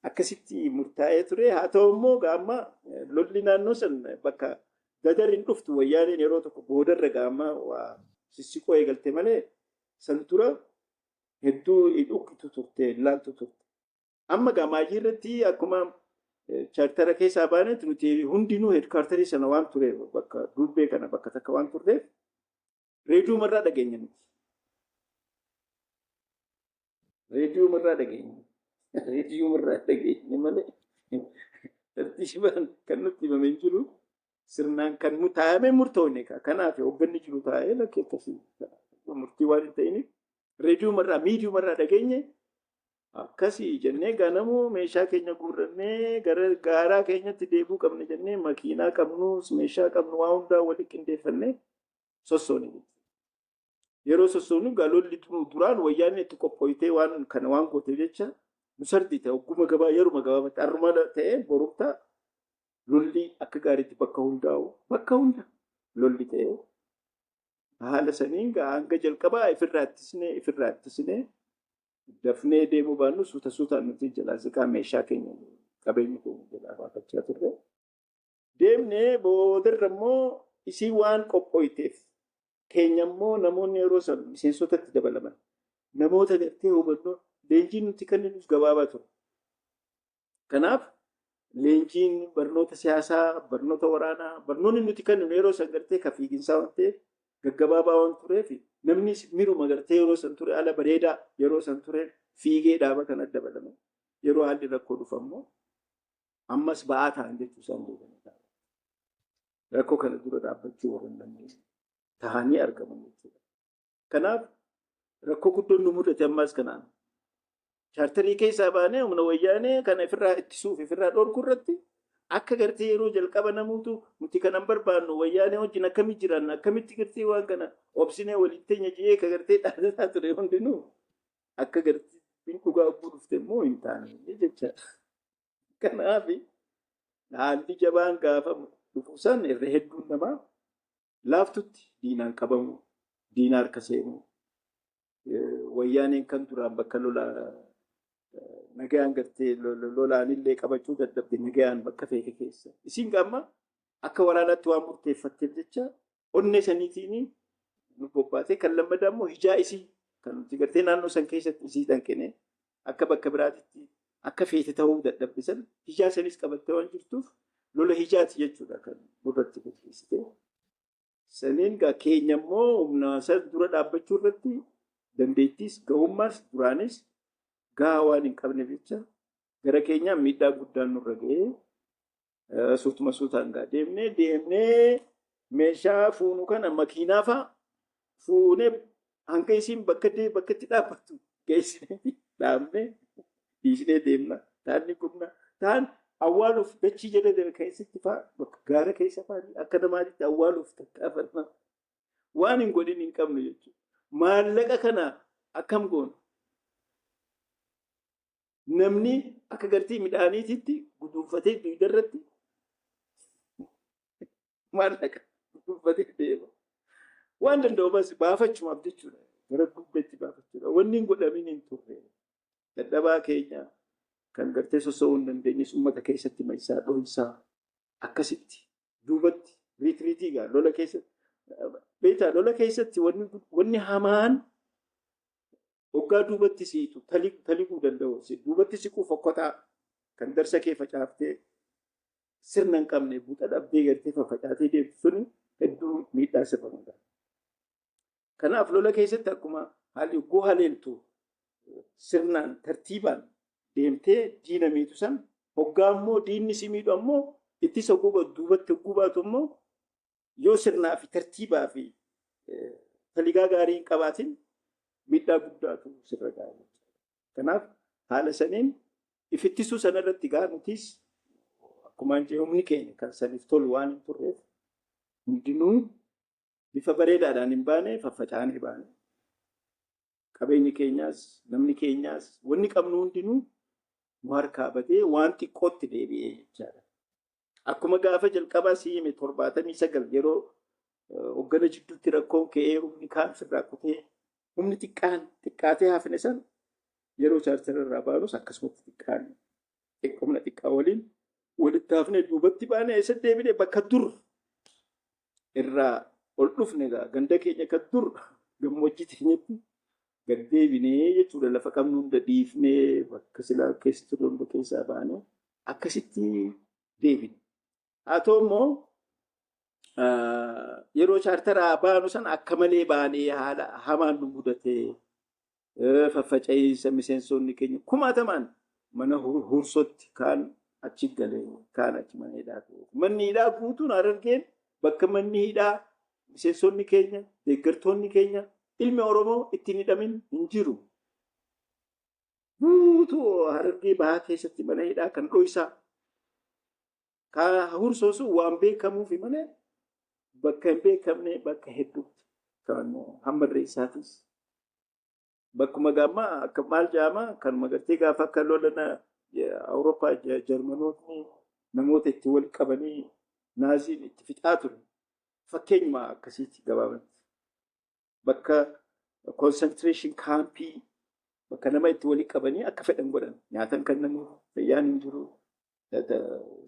D: Akkasitti murtaa'ee ture. Haa ta'u immoo gaamma lolli naannoo san bakka dadar hin dhuftu wayyaaneen yeroo tokko boodarra gaamma waa sissiqoo eegalte malee san tura hedduu dhukkitu turte laaltu turte. Amma gaamaajii irratti akkuma chaartara keessaa baanetti nuti hundinuu heedkwaartarii sana waan tureef bakka dubbee kana bakka takka waan turreef reediyoo marraa dhageenya nuti. Reediyoo marraa dhageenya. Reediyoo marraa dhageenya malee tartiibaan kan nutti himamee jiru sirnaan kan taa'amee murtoofne kanaaf hogganni jiru taa'ee lakkeeffasii murtii waan hin ta'iniif reediyoo marraa miidiyoo marraa dhageenye akkasii jennee ganamuu meeshaa keenya guurrannee gara gaaraa keenyatti deebuu qabna jennee makiinaa qabnus meeshaa qabnu waa hundaa walitti qindeeffannee sossoone. Yeroo sossoonu gaalolli duraan wayyaanee itti qophooytee waan kana waan gooteef jecha nusartii ta'e ogguma gabaa yeruma gabaabatti harma ta'ee borumtaa lolli akka gaariitti bakka hunda lolli ta'ee haala saniin hanga jalqabaa ifirraa ittisnee dafnee deemuu baannu suutaan nuti jalaa siqaa meeshaa keenya qabeenya keenya jalaa baafachaa turre. Deemnee boodarra immoo isii waan qophooyteef keenya immoo namoonni yeroo san miseensotatti dabalaman namoota gartee hubannoo leenjiin nuti kenninuus gabaabaa ture. Kanaaf leenjiin barnoota siyaasaa, barnoota waraanaa, barnoonni nuti kenninu yeroo san gartee ka fiiginsaa waan ta'eef gaggabaabaa waan tureef namni miruma gartee yeroo san ture ala bareedaa yeroo san ture fiigee dhaaba kana dabalame. Yeroo haalli rakkoo dhufammoo ammas ba'aa ta'an jechuu isaan beekamudha. Rakkoo kana dura dhaabbachuu warra hin dandeenye tahanii argaman jechuudha. Kanaaf rakkoo guddoon nu mudate ammas kanaan. Chaartarii keessaa baanee humna wayyaanee kana ifirraa ittisuuf ifirraa dhorkuu irratti akka gartee yeroo jalqaba namuutu nuti kanan barbaannu wayyaanee wajjin akkamitti jiran akkamitti gartee waan kana obsinee walitti teenya jiyee ka gartee dhaadataa ture hundinuu akka gartee dhugaa uffuu dhufte immoo hin taane jechaadha. Kanaaf haalli jabaan gaafa dhufu san irra hedduun namaa laaftutti diinaan qabamu diinaa harka seenu wayyaaneen kan duraan bakka lolaa nagayaan gartee lolaanillee qabachuu dadhabde nagayaan bakka feeke keessa. Isin gamma akka waraanaatti waan murteeffatteef jecha onnee saniitiin nu bobbaatee kan lammadaa immoo hijaa isii kan nuti gartee naannoo san keessatti isii danqinee akka bakka biraatitti akka feete ta'uu dadhabbisan hijaa sanis qabattee waan jirtuuf lola hijaati jechuudha kan irratti gaggeessite. Saniin gaa keenya immoo humna san dura dhaabbachuu irratti dandeettiis ga'ummaas duraanis gahaa waan hin qabneef jecha gara keenyaan miidhaa guddaan nurra ga'ee suutuma suutaan gaa deemnee meeshaa fuunu kana makiinaa fa'a fuunee hanga isiin bakka itti dhaabbattu geessinee dhaabnee dhiisnee deemna. Taanni kunna taan awwaaluuf dachii jala keessatti fa'a bakka gaara keessa fa'a akka namaatti awwaaluuf tattaaffanna waan hin godhin hin qabnu jechuudha. Maallaqa kana akkam goonu? Namni akka gartii midhaaniititti guduunfatee duudarratti maallaqa guduunfatee deema. Waan danda'u bas baafachumaaf jechuudha. Gara dugdatti baafachuudha. Wanni hin godhamin hin turre. Dadhabaa keenya kan gartee sosso'uu hin dandeenyes uummata keessatti maisaa dhohisaa akkasitti duubatti riitiriitii gaa lola keessatti beektaa lola keessatti wanni hamaan waggaa duubatti siitu taliguu danda'u duubatti siquu fokkotaa kan darsa kee facaaftee sirna hin qabne buuxa dhabdee gartee facaatee deemtu suni hedduu miidhaa sirra mudata. Kanaaf lola keessatti akkuma haalli uggoo haleeltu sirnaan tartiibaan deemtee diina miitu san hoggaa immoo diinni si miidhu ammoo ittisa oggoo duubatti ogguu baatu ammoo yoo sirnaa fi tartiibaa fi taligaa gaarii hin qabaatin miidhaa guddaatu sirra ga'a. Kanaaf haala saniin ifittisuu sanarratti gaa nutis akkuma humni keenya kan saniif tolu waan hin turreef hundinuu bifa bareedaadhaan hin baane faffacaanee baane. Qabeenyi keenyaas namni keenyaas wanni qabnu hundinuu nu harkaa batee waan xiqqootti deebi'ee jechaadha. Akkuma gaafa jalqabaa siime 79 yeroo hoggana jidduutti rakkoon ka'ee humni kaan sirraa kutee humni xiqqaatee hafne san yeroo chaartararraa baanus akkasumatti humna xiqqaa waliin walitti hafne duubatti baane eessa deebine bakka dur irraa ol dhufne ganda keenya kan dur gammoojjii teenyatti gad deebinee jechuudha. Lafa qabnu hunda dhiifnee bakka silaa keessa turre hunda keessaa baane akkasitti deebine. Haa ta'u immoo yeroo chaartaraa baanu san akka malee baanee haala hamaan nu mudatee faffaca'insa miseensonni keenya kumaatamaan mana hursootti kaan achi galee kaan achi mana hidhaa ta'e. Manni hidhaa guutuun Harargeen bakka manni hidhaa miseensonni keenya deeggartoonni keenya ilmi Oromoo ittiin hidhamin hin jiru. Guutuu Harargee bahaa keessatti mana hidhaa kan dho'isaa. Kaa hursoosu waan beekamuufi malee bakka hin beekamne bakka hedduutti kan hammarree isaatis. Bakkuma gaammaa akka maal jedhama kan magartee gaafa akka lola Awurooppaa Jarmanootni namoota itti wal qabanii naaziin itti fixaa ture. Fakkeenyuma akkasitti gabaabatti. Bakka concentration kaampii bakka nama itti wal qabanii akka fedhan godhan nyaatan kan namuuf fayyaan hin jiru.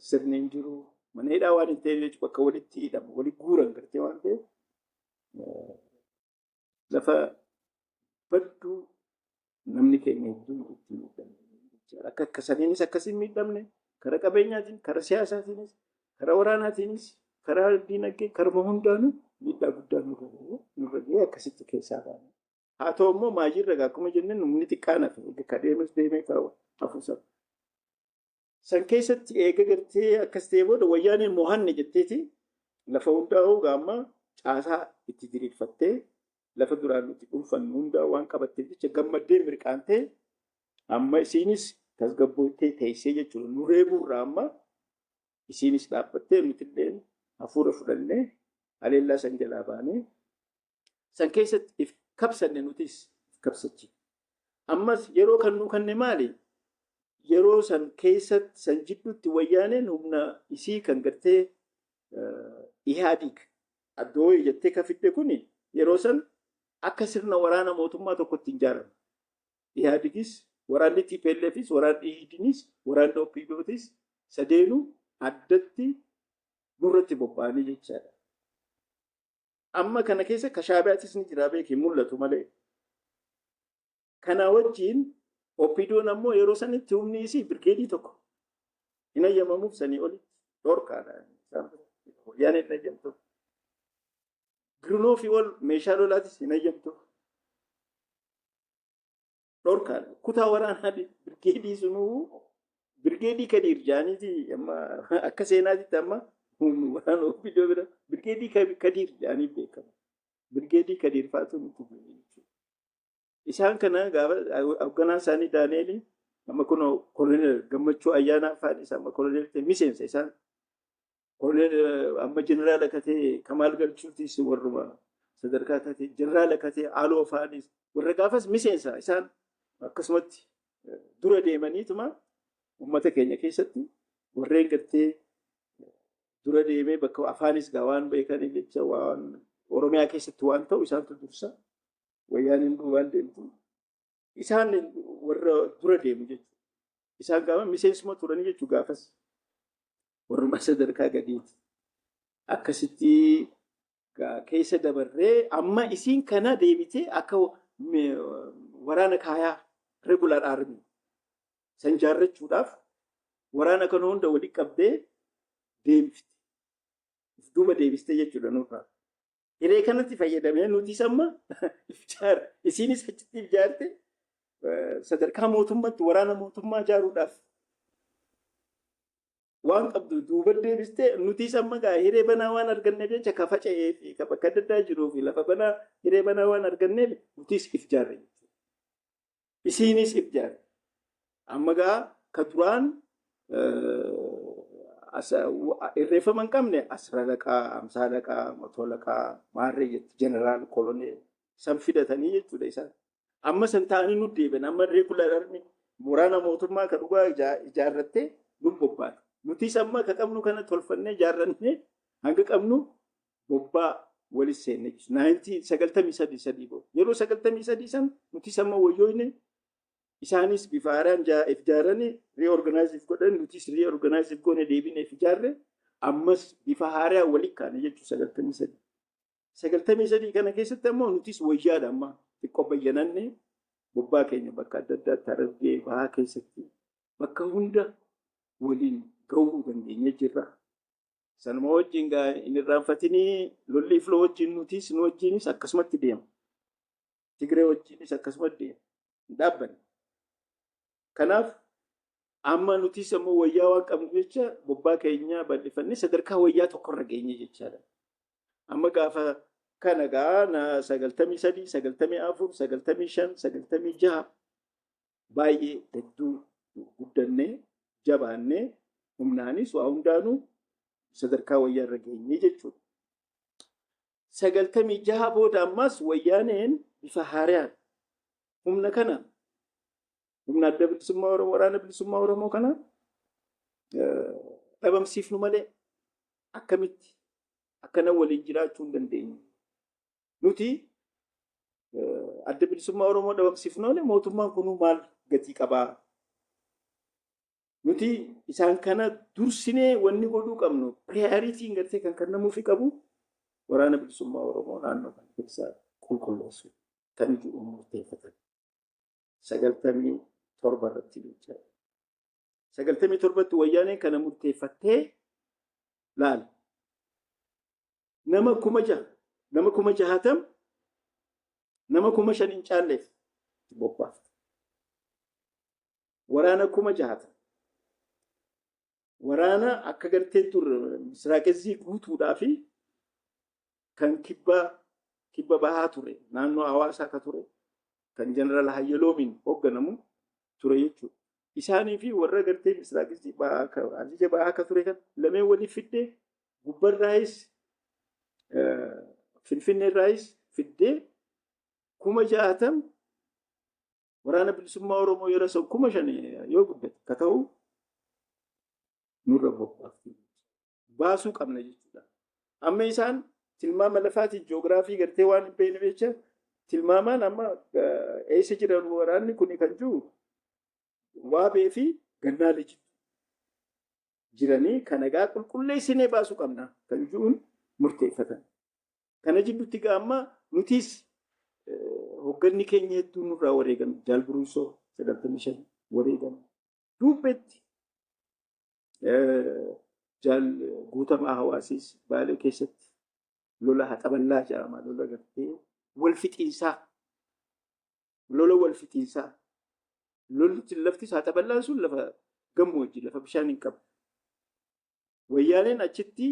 D: Sirni hin jiru. Mana hidhaa waan hin ta'eef bakka walitti hidhamu walitti guuran gartee waan ta'eef lafa badduu namni keenya hedduu itti miidhamne. Akka saniinis akkasiin miidhamne karaa qabeenyaatiin, karaa siyaasaatiinis, karaa waraanaatiinis, karaa diinagdee, karaa hundaanuu miidhaa guddaa nurra ga'ee akkasitti keessaa baane. Haa ta'u immoo maayirra akkuma jenneen humni xiqqaan hafe akka deemes deemee hafuusa. San keessatti eega gartee akkas ta'e booda wayyaaneen mohanne jetteeti lafa hundaa'uu gaamma caasaa itti diriirfattee lafa duraan nuti dhuunfannu hundaa waan qabatteef jecha gammaddee mirqaantee amma isiinis tasgabboottee teessee jechuudha. Nu reebuurraa amma isiinis dhaabbattee nuti illee hafuura fudhannee haleellaa san jalaa baanee san keessatti if kabsanne nutis kabsachi. Ammas yeroo kan nu kanne maali? Yeroo san keessatti san jidduutti wayyaaneen humna isii kan gartee Ihaadig addoo jettee ka fidde kuni yeroo san akka sirna waraana mootummaa tokkotti hin ijaaramne. Ihaadigis waraanni TPLFis waraanni Ihidinis waraanni OPDOtis sadeenuu addatti nurratti bobba'anii jechaadha. Amma kana keessa ka Shaabiyaatis ni jira beekee mul'atu malee. Kana wajjin Oppiidoon ammoo yeroo sanitti humni isii birgeedii tokko hin ayyamamuuf sanii oli dhorkaadha. Wayyaaneen hin ayyamtu. Girnoo fi ol meeshaa lolaatis hin ayyamtu. Dhorkaadha. Kutaa waraanaa birgeedii sunuu birgeedii Kadiir jaaniiti amma akka seenaatitti amma waraana Oppiidoo bira birgeedii Kadiir jaaniif beekama. Birgeedii Kadiir faatu nuti jechuudha. Isaan kana gaafa hoogganaan isaanii Daaneeli amma kun koloneel Gammachuu Ayyaanaa fa'aan isaa amma koloneel ta'e miseensa isaan koloneel amma jeneraala katee Kamaal Galchuutis warruma sadarkaa katee jeneraala katee Aloo fa'aanis warra gaafas miseensa isaan akkasumatti dura deemaniituma uummata keenya keessatti warreen gartee dura deemee bakka afaanis gaa waan beekanii jecha waan Oromiyaa keessatti waan ta'u isaantu dursa wayyaaniin duubaan deemtu. Isaan warra dura deemu jechuudha. Isaan gaafa miseensuma turanii jechuudha gaafas. Warruma sadarkaa gadiiti. Akkasitti keessa dabarree amma isiin kana deebitee akka waraana kaayaa regular army san jaarrachuudhaaf waraana kana hunda walitti qabdee deebifte. Duuba deebistee jechuudha nurraa. Hiree kanatti fayyadamee nuti samma ijaar isiinis achitti ijaarte sadarkaa mootummaatti waraana mootummaa ijaaruudhaaf waan qabdu duuba deebistee nuti samma gaa hiree banaa waan arganneef jecha ka faca'ee fi ka bakka adda addaa jiruu fi lafa banaa hiree banaa waan arganneef nutis ijaarre jechuudha. Isiinis ijaarre. Amma gaa ka duraan irreeffama hin qabne asralaqaa, amsaalaqaa, mootolaqaa, maarree jetti jeneraal koloneel san fidatanii jechuudha isaan. Amma san ta'anii nu deebiin amma regular army waraana mootummaa ka dhugaa ijaarrattee nu bobbaata. Nuti samma ka qabnu kana tolfannee ijaarrannee hanga qabnu bobbaa walis seenne jechuudha. 1993 booda yeroo 93 san nuti samma wayyoine isaanis bifa haaraan ijaaranii reorganize godhan nutis reorganize goone deebinee ijaarre ammas bifa haaraa walitti kaane jechuudha 93. 93 kana keessatti ammoo nutis wayyaadha amma xiqqoo bayyananne bobbaa keenya bakka adda addaatti argee bahaa keessatti bakka hunda waliin gahuu dandeenye jirra. Sanuma wajjin gaa hin irraanfatinii lolli filoo wajjin nutis nu wajjinis akkasumatti deema. Tigree wajjinis akkasumatti deema. Dhaabbanne. Kanaaf amma nuti sammoo wayyaa waan qabnu jecha bobbaa keenya bal'ifannee sadarkaa wayyaa tokkorra geenye jechaadha. Amma gaafa kana gaa 93, 94, 95, 96 baay'ee hedduu guddannee jabaannee humnaanis waa hundaanuu sadarkaa wayyaa irra geenye jechuudha. 96 booda ammas wayyaaneen bifa haaraan humna kana humna adda bilisummaa Oromoo waraana bilisummaa Oromoo kana dhabamsiifnu malee akkamitti akkana waliin jiraachuu hin dandeenyu. Nuti adda bilisummaa Oromoo dhabamsiifnu mootummaan kun maal gatii qabaa? Nuti isaan kana dursinee wanni godhuu qabnu priority gartee kan kennamuufi qabu waraana bilisummaa Oromoo naannoo kana keessaa qulqulleessuu kan jiru murteeffatan. 97 irratti jechuudha. 97tti wayyaaneen kana murteeffattee laal. Nama 6,000 nama 60,000 nama 5,000 hin caalleef bobbaafte. Waraana 60,000 waraana akka gartee ture misraaqezzii guutuudhaa fi kan kibba bahaa ture naannoo Hawaasaa ka ture kan jeneraal Hayyaloomiin hoogganamu ture jechuudha. Isaanii fi warra gartee misraaqezzii ajaja bahaa ka ture kan lameen waliif fiddee gubbarraayis Finfinneerraayis fiddee 60,000 waraana bilisummaa Oromoo yeroo san 5,000 yoo guddate ka ta'u nurra bobbaafti. Baasuu qabna jechuudha. Amma isaan tilmaama lafaatiin ji'oogiraafii gartee waan hin beekne jecha tilmaamaan amma eessa jiran waraanni kun kan jiru Waabee fi Gannaalee jiranii kan egaa qulqulleessinee baasuu qabna kan jiruun murteeffatan. Kana jidduutti amma nutis hoogganni keenya hedduu nurraa wareegan Jaal Buruusoo sagaltamii wareegame. Duubetti jaal guutamaa hawaasis Baalee keessatti lola haxaballaa jedhama. Lola gartee wal fixiinsaa. Lola wal fixiinsaa. Lolli laftis haxaballaan sun lafa gammoojjii lafa bishaan hin qabu. Wayyaaneen achitti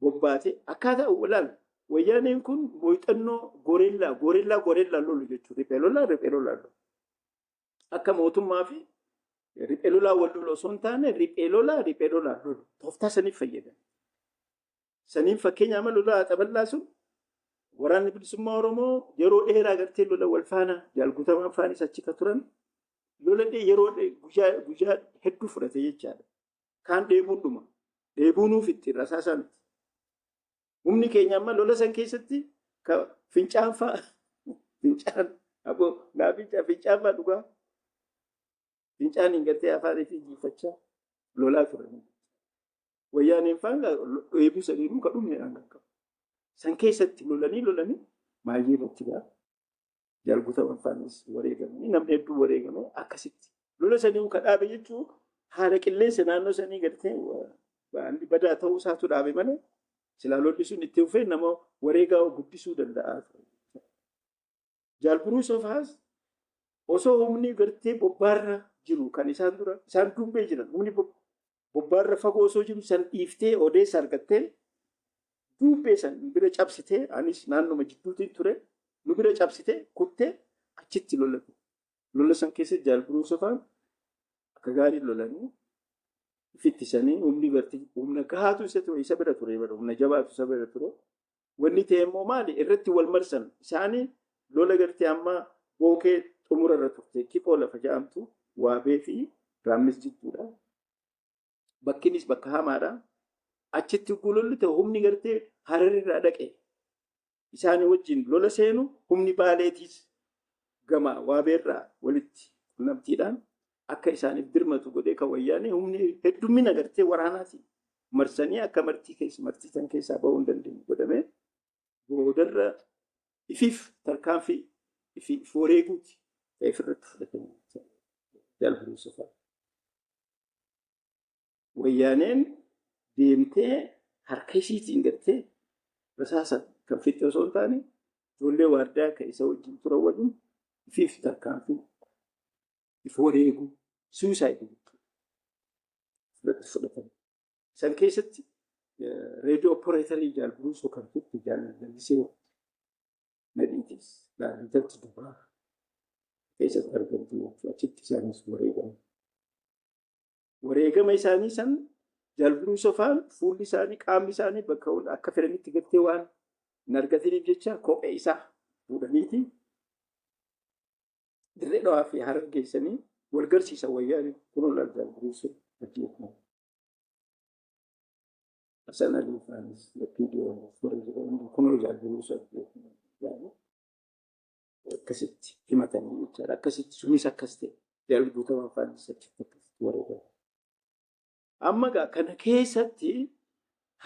D: bobbaate akkaataa ilaal. Wayyaaneen kun mooxannoo goreellaa lolu jechuudha. Riphee lolaa lolu. Akka mootummaa fi riphee lolaa wal lolu osoo hin taane riphee lolaa lolu. Tooftaa saniif fayyadamu. Saniin fakkeenyaaf lola haxaballaa sun waraanni bilisummaa Oromoo yeroo dheeraa gartee lola wal faana jaal guutamaan faanis achi ka turan lola yeroo guyyaa hedduu fudhate jechaadha. Kaan dheebuun dheebuunuuf itti rasaasaan humni keenya amma lola san keessatti fincaan fa'a fincaan fa'a dhugaa fincaan hin gartee afaanii fi jiifachaa lolaa turan. Wayyaaneen faan dheebuu saniinuu ka dhumneedhaan qaqqabu. San keessatti lolanii maayii irratti gaa jaal guutamaan faanis wareegamanii namni hedduu wareegame akkasitti. Lola sanii ka dhaabe jechuun haala qilleensa naannoo sanii gartee badaa ta'uu isaatu dhaabe malee silaa lolli sun itti dhufee nama wareegaa guddisuu danda'a. Jaal Buruusofaas osoo humni gartee bobbaarra jiru kan isaan dumbee jiran humni bobbaarra fagoo osoo jiru san dhiiftee odeessa argattee dubbee san bira cabsitee anis naannoma jidduutiin ture nu bira cabsitee kuttee achitti lolatu. Lola san keessatti jaal Buruusofaan akka gaarii lolanii fittisanii humni gartee humna gahaatu isa bira ture humna jabaatu isa bira ture. Wanni ta'e immoo maali irratti wal marsan isaanii lola gartee amma bookee xumura irra turte kiphoo lafa jedhamtu waabee fi raammis jidduudha. Bakkinis bakka hamaadha. Achitti gulolli ta'e humni gartee Hararirraa dhaqe. Isaanii wajjin lola seenu humni Baaleetiis gama waabeerraa walitti qunnamtiidhaan akka isaaniif dirmatu godhee kan wayyaanee humni heddummina gartee waraanaati. Marsanii akka martii san keessaa bahuu hin dandeenye godhamee boodarra ifiif tarkaanfii ifiif wareeguuti ta'e irratti fudhatanii jaal Buruusofaa. Wayyaaneen deemtee harka isiitiin gartee rasaasa kan fixe osoo hin taane ijoollee waardaa kan isa wajjin turan waliin ifiif tarkaanfii if wareeguu suusaayidii fudhatan. San keessatti reediyoo operaatorii jaal Buruusoo kan turte jaalladhisee nadhiitis laallatatti dubbaa keessatti argamtu achitti isaanis wareegama isaanii san jaal Buruusofaan fuulli isaanii qaamni isaanii bakka akka fedhanitti gartee waan hin argatiniif jecha kophee isaa fuudhaniiti dirree dhawaa fi Harar geessanii wal garsiisan wayyaanii kunoo jaal Buruusoo ajjeefame. Hasan Ali Faanis viidiyoo kunoo jaal Buruusoo ajjeefame. Akkasitti himatanii jechaadha. Akkasitti sunis akkas ta'e jaal Guutamaa Faanis achitti akkasitti wareegame. Amma kana keessatti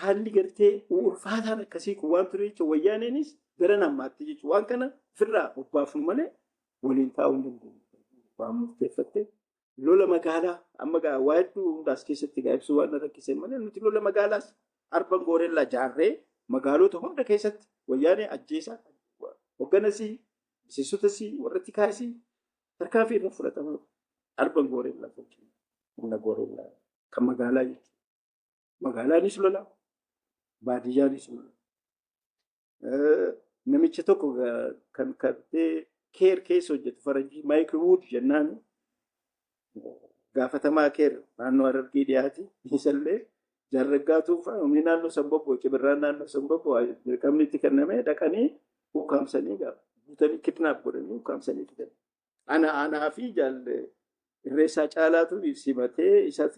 D: haalli gartee ulfaataan akkasii kun waan ture jechuun wayyaaneenis gara namaatti jechuun waan kana ofirraa bobbaafnu malee waliin taa'uu hin dandeenye. Waan murteeffattee lola magaalaa amma waa hedduu hundaas keessatti ibsuu waan rakkisan malee nuti lola magaalaas arban gooreellaa jaarree magaalota hunda keessatti wayyaanee ajjeesaa hoogganasii miseensotasi warra tikaasii tarkaanfii irra fudhatamu arban gooreellaa humna gooreellaa. Kan magaalaa jechuudha. Magaalaanis lola, baadiyyaanis lola. Namicha tokko kan keer keessa hojjetu faranjii Maayikil Wuud jennaan gaafatamaa keer naannoo Harargee dhiyaate isallee jaarraggaatuuf humni naannoo Samboboo Cibirraan naannoo Samboboo dirqamni itti kennamee dhaqanii ukkaamsanii guutanii kidnaap godhanii ukkaamsanii fidan. Anaa fi irreessaa caalaatu simatee isa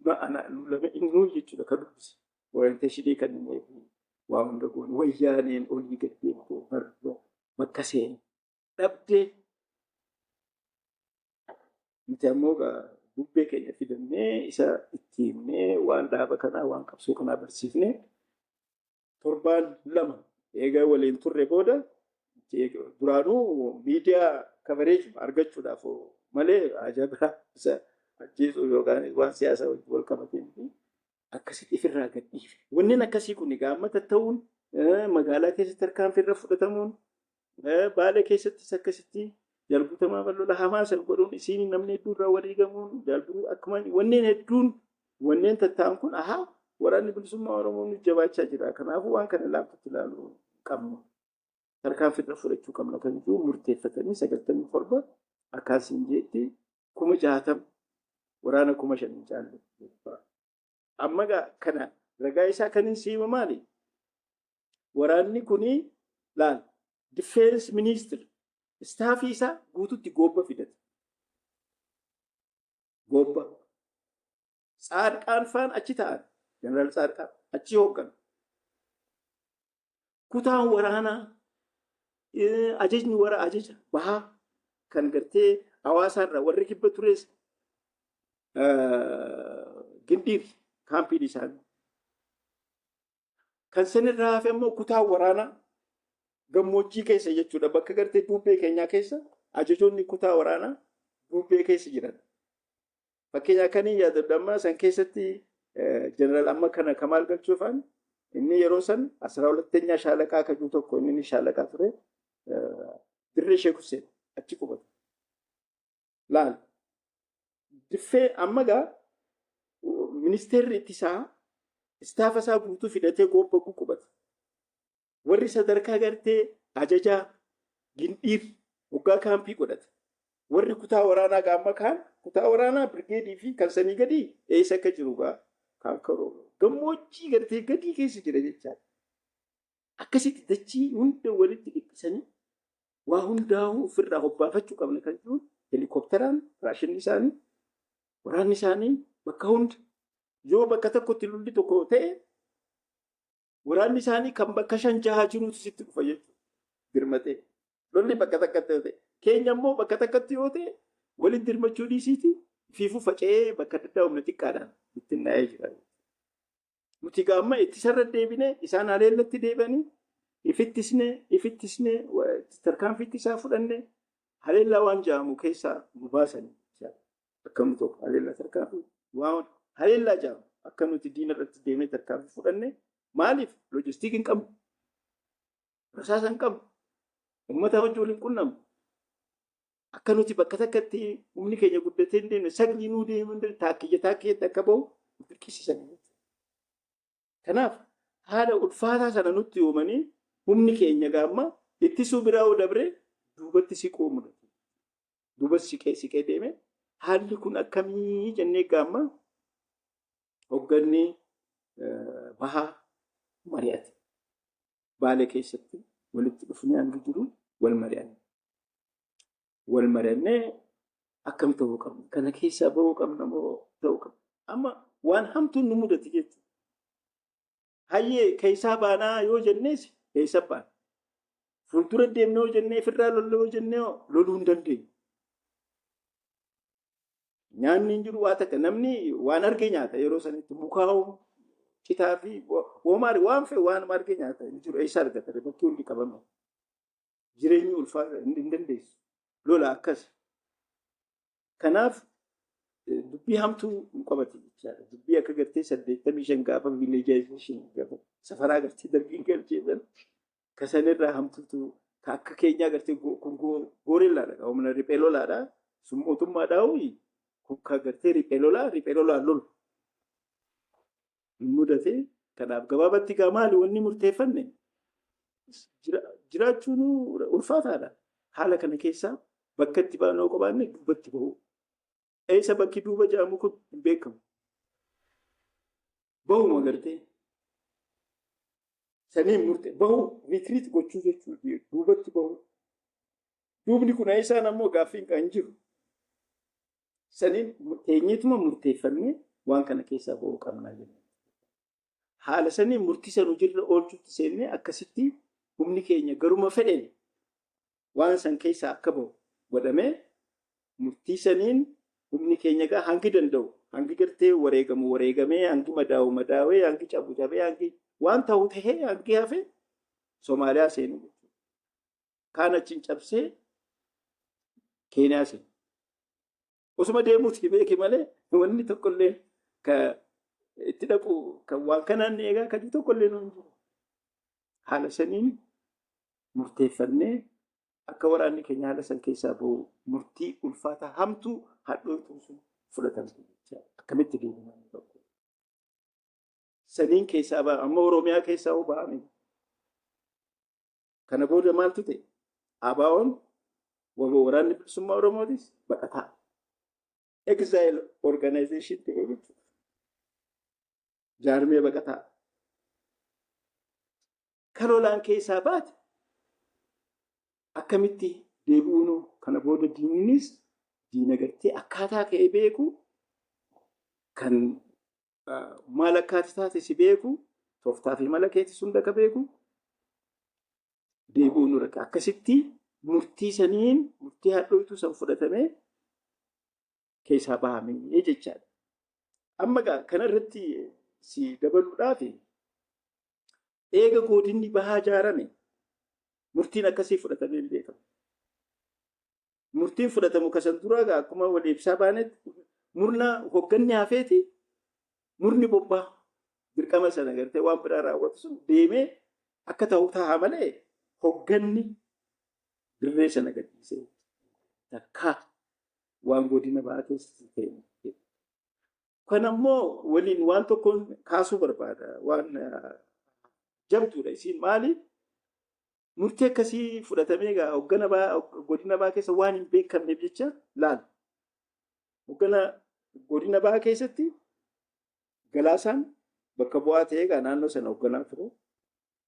D: lama innuu jechuudha kan dubbise. Orienteeshinii kan inni waa hunda goone wayyaaneen olii gad deemtee bakka seene dhabdee nuti ammoo bubbee keenya fidannee isa itti himnee waan dhaaba kanaa waan qabsoo kanaa barsiifnee torbaan lama eegaa waliin turre booda duraanuu miidiyaa kabareeju argachuudhaaf malee ajabaa isa ajjeesuu yookaan waan siyaasaa wajjin wal qabatee miti. Akkasitti ifirraa gad dhiife. Wanneen akkasii kun egaa amma tatta'uun magaalaa keessatti tarkaanfiirra fudhatamuun baala keessattis akkasitti jalbutamaa bal'oodha hamaa san godhuun isiin namni hedduun irraa wareegamuun jalbuu akkuma wanneen hedduun wanneen tatta'an kun waraanni bilisummaa Oromoo nu jabaachaa jira. Kanaafuu waan kana laaffatti ilaaluu qabna. Tarkaanfiirra fudhachuu qabna kan jiru murteeffatanii 97 akkasiin jeetti 60 waraana 5,000 caalu. Amma kana ragaa isaa kan hin siima maali? Waraanni kuni laal Defense Minister staafii isaa guututti gobba fidate. Gobba. Saadqaan faan achi ta'an. Jeneraal Saadqaan achi hooggan. Kutaan waraanaa ajajni ajaja bahaa kan gartee hawaasaarraa warri kibba tures Gindiir kaampii isaanii. Kan sanirraa hafe immoo kutaa waraanaa gammoojjii keessa jechuudha. Bakka gartee duubbee keenyaa keessa ajajoonni kutaa waraanaa duubbee keessa jiran. Fakkeenyaa kanii yaadadammaa san keessatti jeneraal amma kana Kamaal Galchuufaan inni yeroo san 12ኛ shaalaqaa kajuu tokko inni shaalaqaa ture Dirree Sheek Hussein achi qubata. Laal diffee amma gaa ministeerri ittisaa istaafa isaa guutuu fidatee gobba qubata. Warri sadarkaa gartee ajajaa Gindiir waggaa kaampii godhata. Warri kutaa waraanaa gaamma kaan kutaa waraanaa birgeedii fi kan sanii gadi eessa akka jiru gaa kan karoo gammoojjii gartee gadii keessa jira jechaadha. Akkasitti dachii hunda walitti dhiqisanii waa hundaa'uu ofirraa hobbaafachuu qabna kan jiru helikopteraan raashinni isaanii waraanni isaanii bakka hunda yoo bakka tokkotti lolli tokko ta'e waraanni isaanii kan bakka 5-6 jirutu sitti dhufa jechuudha. Dirmatee lolli bakka takkatti ta'e keenya immoo bakka takkatti yoo ta'e waliin dirmachuu dhiisiiti fiifuu faca'ee bakka adda humna xiqqaadhaan ittiin naa'ee jira. Nuti gaamma itti sarara deebine isaan haleellatti deebanii ifittisne tarkaanfiitti isaa fudhanne haleellaa waan jaamu keessaa nu baasanii akka nu tokko haleellaa tarkaanfii waan haleellaa jaamu akka nuti diina irratti deemee tarkaanfii fudhanne maaliif loojistiikii hin qabnu rasaasa hin qabnu uummata wajjin waliin qunnamnu akka nuti bakka takkatti humni keenya guddatee hin deemne saglii nuu deemuu taakkiyyeetti akka bahu dirqisiisan. Kanaaf haala ulfaataa sana nutti uumanii humni keenya gaamma ittisuu biraa dabree duubatti siquu mudatu. Duubatti siqee deeme haalli kun akkamii jennee gaamma hoogganni bahaa mari'ate. Baalee keessatti walitti dhufnee hangi jiru wal mari'anne. Wal mari'annee akkam ta'uu qabna. Kana keessaa bahuu qabna moo ta'uu qabna. Amma waan hamtuun nu mudate jechuudha. Hayyee keessaa baanaa yoo jennees keessa baana. Fuuldura deemnee yoo jennee ofirraa lolluu yoo jennee loluu hin dandeenyu. Nyaanni hin jiru waa takka namni waan argee nyaata yeroo sanitti mukaa'u citaa fi woomaari waan fe'e waan argee nyaata hin jiru eessa argata bakki hundi qabame. Jireenyi ulfaata hin dandeessu. Lola akkas. Kanaaf dubbii hamtuu hin qabate jechaadha. Dubbii akka gartee 85 gaafa viileejaayizeshin gaafa safaraa gartee darbiin galcheedhaan kasanirraa hamtuutu akka keenyaa gartee kun goorellaadha. Humna riphee lolaadha. Sun mootummaadhaa kun ka gartee riphee lolaan lolu. Mudate kanaaf gabaabatti gaa maali wanni murteeffanne jiraachuun ulfaataadha. Haala kana keessaa bakka itti baanoo qabaanne duubatti bahu. Eessa bakki duuba jedhamu kun hin beekamu. Bahuma gartee saniin murtee bahu riitiriit gochuu jechuudha. Duubatti bahu. Duubni kun eessaan ammoo gaaffiin kan jiru. Saniin teenyeetuma murteeffannee waan kana keessaa bahuu qabnaa jenna. Haala saniin murtiisa nu jirra oolchuutti seennee akkasitti humni keenya garuma fedheen waan san keessaa akka bahu godhamee murtii saniin humni keenya gaa hangi danda'u hangi gartee wareegamee hangi madaawee hangi cabee hangi waan ta'u tahee hangi hafe Somaaliyaa seenu jechuudha. Kaan achiin cabsee Keeniyaa seenu. Osuma deemuuti beeki malee wanni tokkollee ka itti dhaqu kan waan kanaan eegaa kan tokkollee nuun jiru. Haala saniin murteeffannee akka waraanni keenya haala san keessaa bahu murtii ulfaataa hamtuu hadhootuu sun fudhatan akkamitti deemuun tokko. Saniin keessaa ba'a amma Oromiyaa keessaa ba'ame. Kana booda maaltu ta'e? ABO'n waraanni bilisummaa Oromootis baqataa. Exile organization ta'ee jechuudha. Jaarmee baqataa. Kan olaan keessaa baate akkamitti deebi'uun kana booda diininis diina gartee akkaataa ka'ee beeku kan maal akkaataa taate si beeku tooftaa fi mala keetti sun dhaka beeku deebi'uun rakka akkasitti murtii saniin murtii hadhootu san fudhatamee keessaa bahamee jechaadha. Amma kana irratti si dabaluudhaaf eega godinni bahaa ijaarame murtiin akkasii fudhatamee hin beekamu. Murtiin fudhatamu kasan duraa akkuma wal ibsaa baanetti murna hogganni hafeeti murni bobbaa dirqama sana gartee waan biraa raawwatu sun deemee akka ta'u ta'a malee hogganni dirree sana gadhiisee takkaa waan godina bahaa keessa ta'e. Kan ammoo waliin waan tokkoon kaasuu barbaada waan jabduudha isiin maali? Murtii akkasii fudhatamee godina bahaa keessa waan hin beekamneef jecha laal. Godina bahaa keessatti Galaasaan bakka bu'aa ta'ee naannoo sana hoogganaa ture.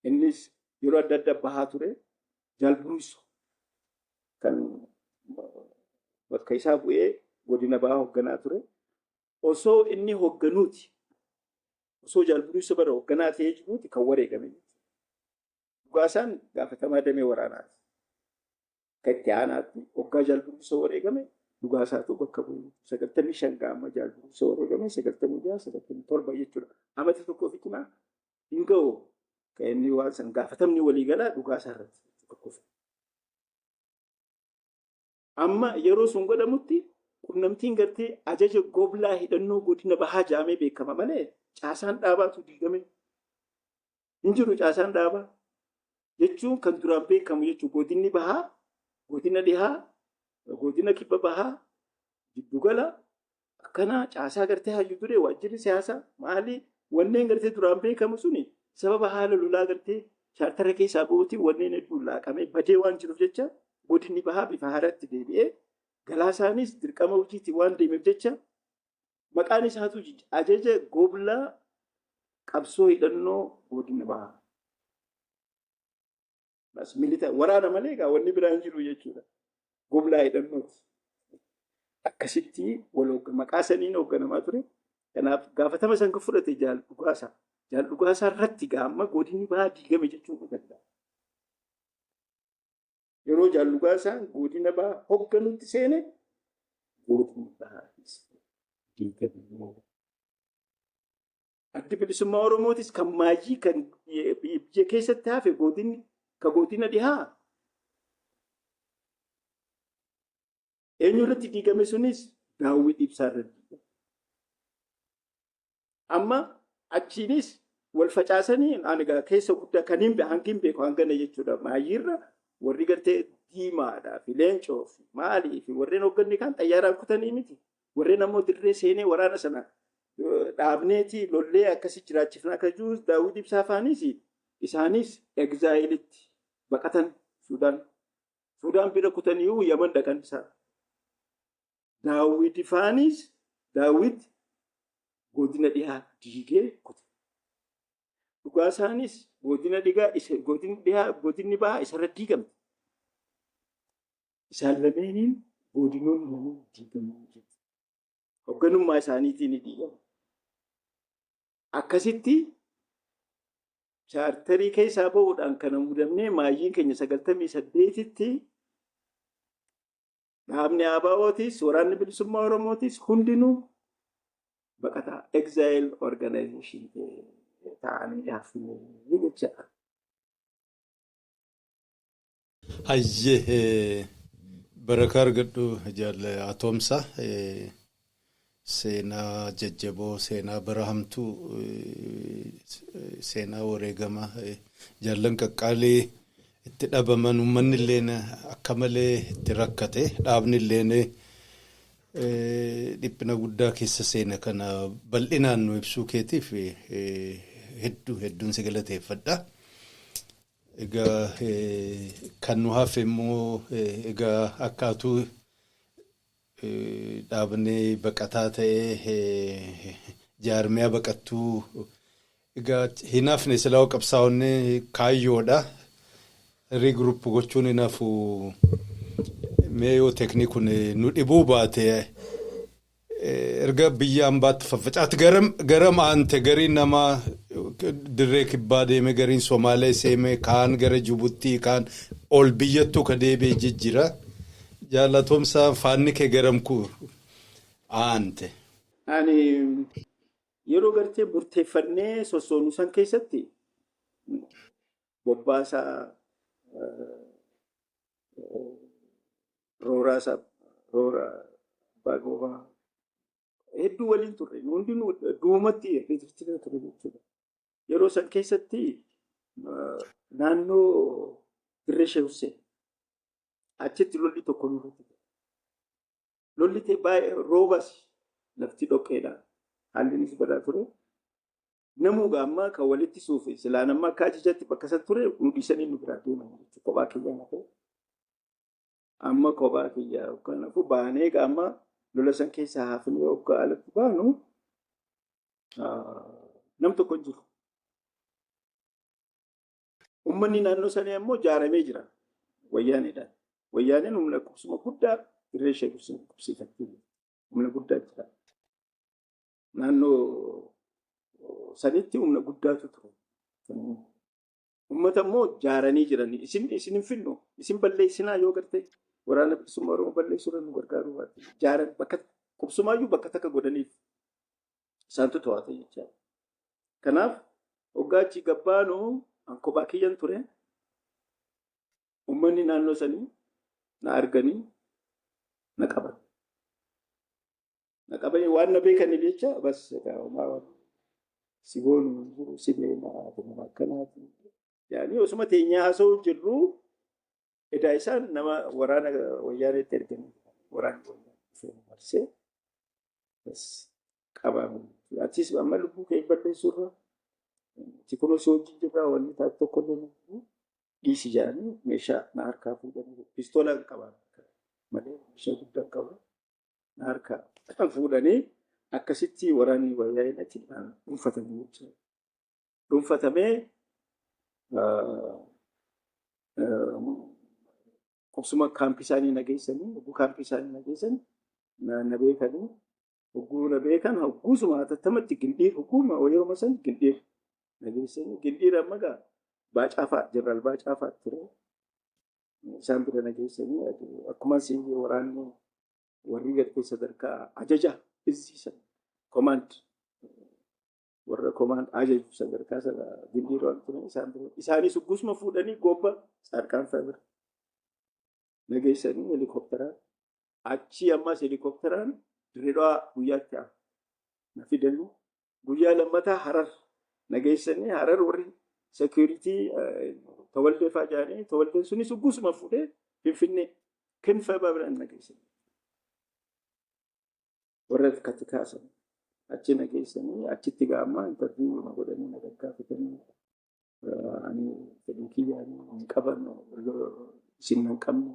D: Innis yeroo adda adda bahaa ture. Jaalburuuso kan bakka isaa bu'ee godina bahaa hoogganaa ture. Osoo inni hoogganuuti. Osoo Jaalburuuso bara hoogganaa ta'ee jiruuti kan wareegame. Dhugaasaan gaafatamaa damee waraanaati. Kan itti aanaatti hoggaa Jaalburuuso wareegame dhugaasaatu bakka bu'u. 95 gaama Jaalburuuso wareegame 96 97 jechuudha. Amata tokkoof itti hin ga'u kan inni waan san gaafatamni waliigalaa dhugaasaa irratti tokkoof. Amma yeroo sun godhamutti qunnamtiin gartee ajaja goblaa hidhannoo godina bahaa jaamee beekama malee caasaan dhaabaatu diigame. Hin jiru caasaan dhaabaa jechuun kan duraan beekamu jechuun godinni bahaa, godina dhihaa, godina kibba bahaa, jiddugala akkanaa caasaa gartee hayyuu duree waajjirri siyaasaa maali wanneen gartee duraan beekamu suni sababa haala lolaa gartee chaartara keessaa bu'uutiin wanneen hedduun laaqamee badee waan jiruuf jecha godinni bahaa bifa haaraatti deebi'ee Galaasaanis dirqama hojiitti waan deemeef jecha maqaan isaatu ajaja goblaa qabsoo hidhannoo godina bahaa. Waraana malee wanni biraan jiru jechuudha. Goblaa hidhannooti. Akkasitti maqaa saniin hoogganamaa ture. Kanaaf gaafatama san kan fudhate Jaaldhugaasaa. Jaaldhugaasaa irratti gaamma godinni bahaa diigame jechuun ni danda'a. Yeroo Jaaldhugaasaan godina bahaa hoogganutti seene godinni bahaa diigame. Addi bilisummaa Oromootis kan maayii kan biyya keessatti hafe godina dhihaa. Eenyu irratti diigame sunis Daawwit Ibsaa irratti diigame. Amma achiinis wal facaasanii ani keessa guddaa kan hangin beeku hangana jechuudha. Maayiirra warri gartee diimaadhaa fi leencoo fi maalii fi warreen hoogganni kan xayyaaraan kutanii miti. Warreen ammoo dirree seenee waraana sana dhaabneeti lollee akkasii jiraachifna akka jiru Daawwit Ibsaa faanis isaanis egzaayilitti baqatan Sudaan bira kutaniiru Yaman dhaqan isaa. Daawwit faanis Daawwit godina dhihaa diigee kute. Dhugaasaanis godinni bahaa isarra diigamte. Isaan lameeniin godinoonni diigamuu jechuudha. Hoogganummaa isaaniitiin ni diigamu. Akkasitti chaartarii keessaa bahuudhaan kana mudamnee maayiin keenya 98tti dhaabni ABO'tis waraanni bilisummaa Oromootis hundinuu baqataa exile organization ta'anii hafanii jechuudha.
B: Hayyee Barakar gaddu jaalle atoomsa seenaa jajjaboo seenaa barahamtu seenaa wareegama jaallan qaqqaalee itti dhabaman uummanni illee akka malee itti rakkate dhaabni illee dhiphina guddaa keessa seena kana bal'inaan nu ibsuu keetiif hedduun si galateeffadha. Egaa kan nu hafe immoo egaa akkaatuu dhaabni baqataa ta'ee jaarmiyaa baqattuu egaa hin hafne silaa qabsaa'onni kaayyoodha. Regroup gochuun hin hafu meeyoo teekniikuun nu dhibuu baate erga biyya ambaatti faffacaati garam aante gariin namaa dirree kibbaa deeme gariin Somaalee seeme kaan gara Jibuutii kaan ol biyyattuu ka deebi'ee jijjiira. Jaalatomsa faanni kee garamku aante.
D: Ani yeroo gartee murteeffannee sossoonuu san keessatti bobbaasaa roora baagoomaa hedduu waliin turre hundinuu duumatti ritirtiira ture jechuudha. Yeroo san keessatti naannoo Dirree Sheek Hussein achitti lolli tokko nurratti lolli ta'e baay'ee roobas lafti dhoqqeedha haallinis badaa ture. Namuugaa ammaa kan walitti suufe silaan amma akka ajajatti bakka san ture nu dhiisanii nu biraa deeman jechuudha. Kophaa kiyyaa nafee amma kophaa kiyyaa kanaafuu baanee amma lola san keessaa hafnee yookaan alatti baanu nam tokko jiru. Uummanni naannoo sanii ammoo jaaramee jira wayyaaneedhaan. Wayyaaneen humna qubsuma guddaa Dirree Sheek Hussein qubsiifattee humna guddaa jira. Naannoo sanitti humna guddaatu ture. Uummata immoo jaaranii jiranii isin hin finnu isin balleessinaa yoo gartee waraana bilisummaa Oromoo balleessuudhaan nu gargaaruu baate jaaran bakka qubsumaayyuu bakka takka godhaniif isaantu to'ata jechaadha. Kanaaf hoggaachii gabbaanuu an kophaa kiyyan ture uummanni naannoo sanii na arganii na qaban. Na qabanii waan na beekaniif jecha bas siboonu sibeena akkanaati. Yaani osuma teenyaa haasa'uu jirru edaa isaan nama waraana wayyaaneetti erganii waraanni wayyaanee marsee bas qabamu. Atis amma lubbuu kee balleessuurra tikuma si wajjin jirraa wanni taate tokko illee dhiisi jedhanii meeshaa na harkaa fuudhanii pistoola qaban malee meeshaa guddaa qaban na harkaa fuudhanii akkasitti waraanni wayyaaneetti dhuunfatanii jechuudha. Dhuunfatamee qubsuma kaampii isaanii nageessanii hogguu kaampii isaanii nageessan na beekanii hogguu na beekan hogguusuma hatattamatti gindhiir hogguma yeroo san gindhiir nageessanii gindhiir amma gaa baacaafa jeneraal baacaafa ture isaan bira nageessanii akkuma siin waraanni warri gartee sadarkaa ajaja izziisan command warra command ajaju sadarkaa sana gindhiir waan ture isaanis hogguusuma fuudhanii gobba sadarkaan fabira nageessanii helikopteraan achi ammas helikopteraan Dirreedhaa guyyaatti na fidanii guyyaa lammataa Harar nageessanii Harar warri security tawallee faajaanii tawallee sunis hogguusuma fuudhee Finfinnee kinfa babiraan nageessanii warra akkatti kaasan achi nageessanii achitti gaammaa interview na godhanii na gaggaafatanii ani fedhii kiyyaanii hin qaban isin hin qabne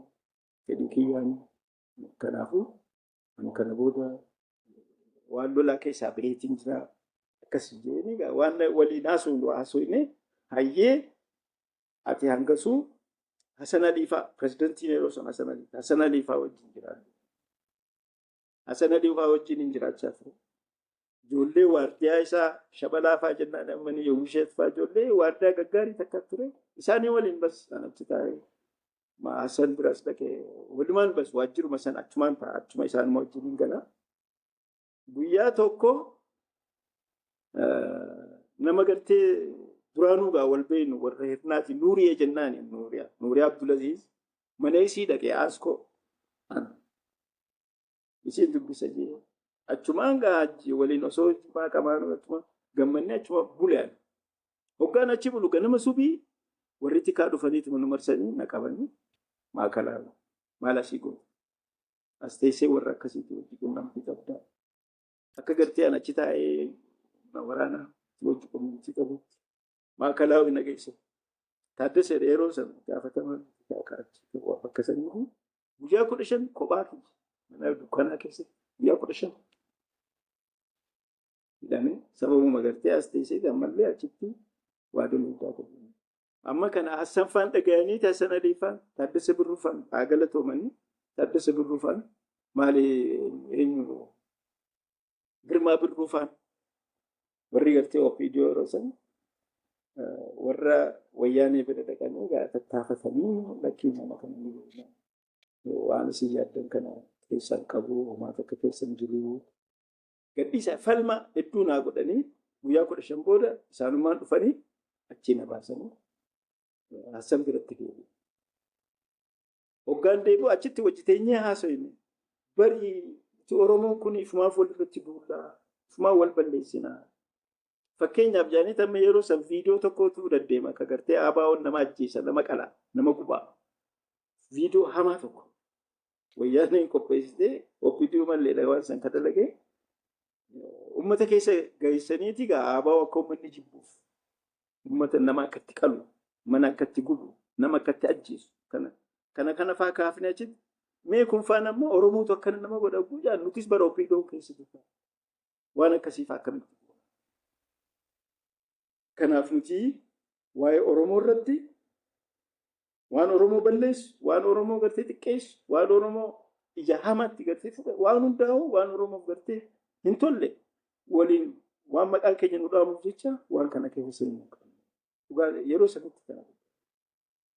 D: fedhii kiyyaanii kanaafuu ani kana booda waan lolaa keessaa baheetiin jira akkasii jedhanii waan waliin haasofne hayyee ati hangasuu Hasan Aliifaa pirezidantiin yeroo sana Hasan Aliifaa wajjin jiraatu. Hasan Aliifaa wajjin hin jiraachaa ture. Ijoollee waardiyaa isaa Shabalaafaa jennaan ammanii Yoomisheetfaa ijoollee waardiyaa gaggaarii takka ture. Isaanii waliin bas achi taa'ee Hasan biras dhaqee walumaan bas waajjiruma san achumaan ta'a achuma isaan wajjin gala. Guyyaa tokko nama gartee duraanuu gaa wal beenu warra hirnaati Nuuriyaa jennaan Nuuriyaa Abdulaziz mana isii dhaqee Aaskoo Isiin dubbisa jee. Achumaan gaajji waliin osoo maa qabaanu achuma gammannee achuma bulaan. Hoggaan achi bulu ganama subii warri tikaa dhufaniitu nu marsanii na qabanii maa kalaalu maal asii gootu. As teessee warra akkasiitu hojii qunnamtii qabdaa. Akka gartee an achi taa'ee waraana hojii qunnamtii qabutti maa kalaalu hin dhageessu. Taaddasee yeroo sana gaafataman bakka sanii guyyaa 15 kophaa mana dukkanaa keessatti guyyaa 15 hidhamee sababuma gartee as teessee ammallee achitti waa daldalaa qabu. Amma kana Hassanfaan dhaga'anii Tassan Aliifaan Taaddasee Birruufaan Agalatoomanii Taaddasee Birruufaan maali eenyu Girmaa Birruufaan warri gartee OPDO yeroo sana warra wayyaanee bira dhaqanii tattaafatanii lakkii nama kana ni godhan. Waan isin yaaddan kana keessan qabu homaa takka keessan jiru. Gadhiisa falma hedduu naa godhanii guyyaa 15 booda isaanumaan dhufanii achii na baasanii Hassan biratti deebi'u. Hoggaan deebi'u achitti hojjeteenyee haasofne bari Oromoon kun ifumaaf walirratti duulaa ifumaa wal balleessinaa. Fakkeenyaaf jaanii tamma yeroo san viidiyoo tokkotu deddeema akka gartee ABO'n nama ajjeesa nama qalaa nama gubaa. Viidiyoo hamaa tokko wayyaaneen qopheessitee OPDO mallee dhawaan san kadalagee ummata keessa geessaniiti gaa ABO akka ummanni jibbuuf ummata nama akkatti qalu mana akkatti gubu nama akkatti ajjeesu kana faa kaafne achitti mee kun faan amma Oromootu akkana nama godha guujaan nutis bara OPDO keessa jirra waan akkasiif akkamitti. Kanaaf nuti waa'ee Oromoo irratti waan Oromoo balleessu waan Oromoo gartee xiqqeessu waan Oromoo ija hamaatti gartee waan hundaa'u waan Oromoof gartee hin tolle waliin waan maqaan keenya nu dhaamuuf jecha waan kana keessa hin qabu. Yeroo sanatti kana.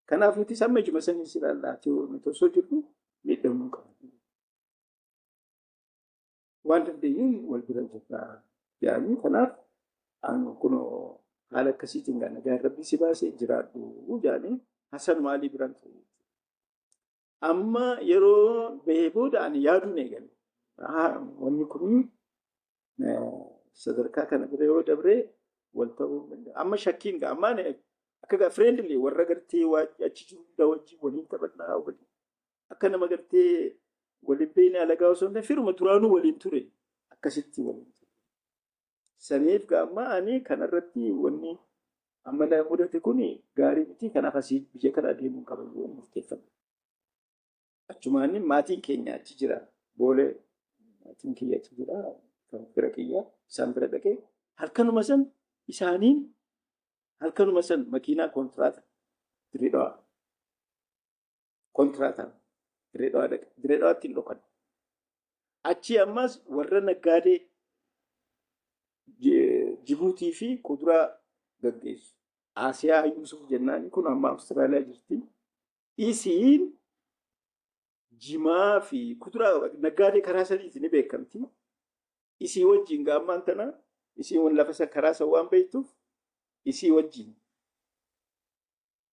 D: Kanaaf nuti samma ijuma sanii ilaallaa nuti osoo jirru miidhamuu qabna. Waan dandeenyuun wal bira jirra. Yaani kanaaf kunoo haala akkasiitiin gaa nagaa rabbii si baasee jiraadhu jaanii Hassan maalii biraan ta'u. Amma yeroo bahee booda ani yaaduun eegale. Wanni kun sadarkaa kana bira yoo dabree wal ta'uu danda'a. Amma shakkiin gaa ammaan akka gaa friendly warra gartee achi jiru hunda wajjin waliin taphannaa waliin. Akka nama gartee waliin beekne alagaa osoo hin ta'in firuma duraanuu waliin ture akkasitti waliin. Saniif gaamma ani kanarratti wanni amma na mudate kun gaarii miti kanaaf asii biyya kana adeemuu qaba yoo murteeffame. Achumaan maatiin keenya achi jira. Boolee maatiin kiyya achi jira. Kan bira kiyya isaan bira dhaqee halkanuma san isaaniin halkanuma san makiinaa kontiraata Direedawaa kontiraata Direedawaa dhaqe Direedawaatti hin dhokan. Achi ammas warra naggaadee Jibuutii fi kuduraa gaggeessu. Asiyaa Yusuf jennaan kun amma Awustiraaliyaa jirti. Isiin jimaa fi kuduraa naggaadee karaa sadiitti ni beekamti. Isii wajjin gaammaan tana isiin lafa san karaa san waan beektuuf isii wajjin